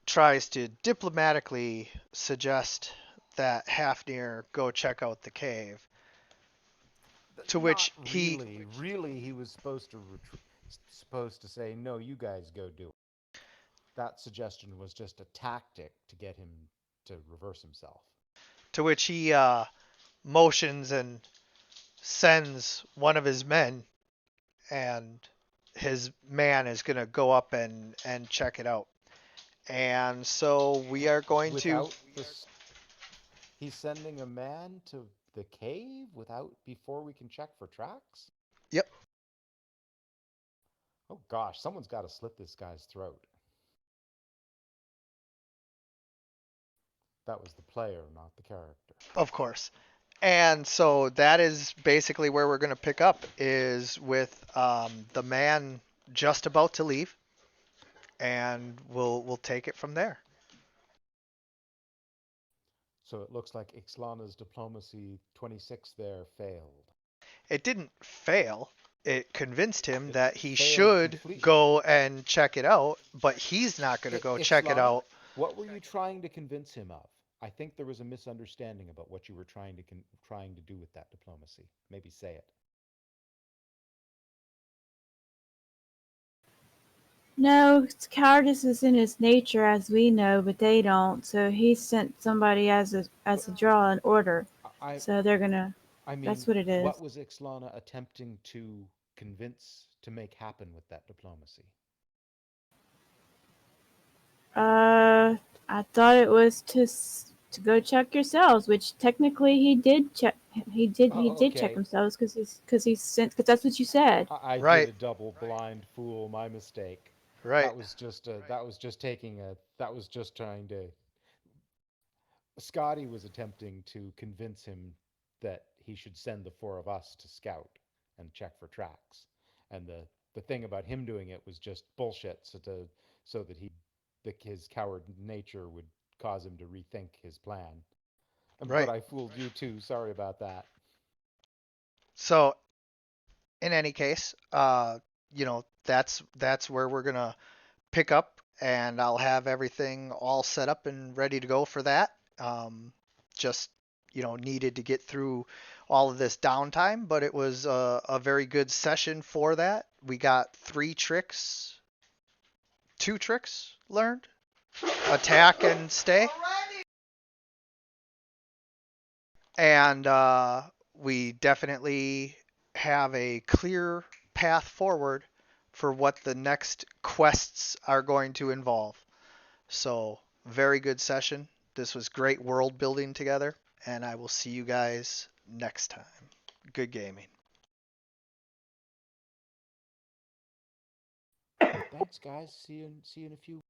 tries to diplomatically suggest that Hafnir go check out the cave, to which Not he really. Really, he was supposed to say, "No, you guys go do it." That suggestion was just a tactic to get him to reverse himself. motions and sends one of his men, and his man is going to go up and check it out. And so we are going to. Without this, he's sending a man to the cave without before we can check for tracks. Yep. Oh gosh, someone's got to slit this guy's throat. That was the player, not the character. Of course. And so that is basically where we're going to pick up, is with the man just about to leave, and we'll take it from there. So it looks like Ixlana's diplomacy 26 there failed. It didn't fail. It convinced him It that he failed should completely. go and check it out, but he's not going to go check it Ixlana, out. what were you trying to convince him of? I think there was a misunderstanding about what you were trying to do with that diplomacy. Maybe say it. No, cowardice is in his nature, as we know, but they don't. So he sent somebody as a draw in order. I So they're gonna. I mean, That's what it is. what was Ixlana attempting to convince to make happen with that diplomacy? I thought it was to go check yourselves, which technically he did check. He did check Okay. themselves because that's what you said. I did Right, a double blind fool, my mistake. right. That was just taking a that was just trying to Scotty was attempting to convince him that he should send the four of us to scout and check for tracks. And the thing about him doing it was just bullshit, so that his coward nature would cause him to rethink his plan. But Right. I fooled you too. Sorry about that. So in any case, that's where we're gonna pick up, and I'll have everything all set up and ready to go for that. Just needed to get through all of this downtime, but it was a very good session for that. We got 2 tricks learned: attack and stay, and we definitely have a clear path forward for what the next quests are going to involve. So, very good session. This was great world building together, and I will see you guys next time. Good gaming. Thanks, guys. See you in a few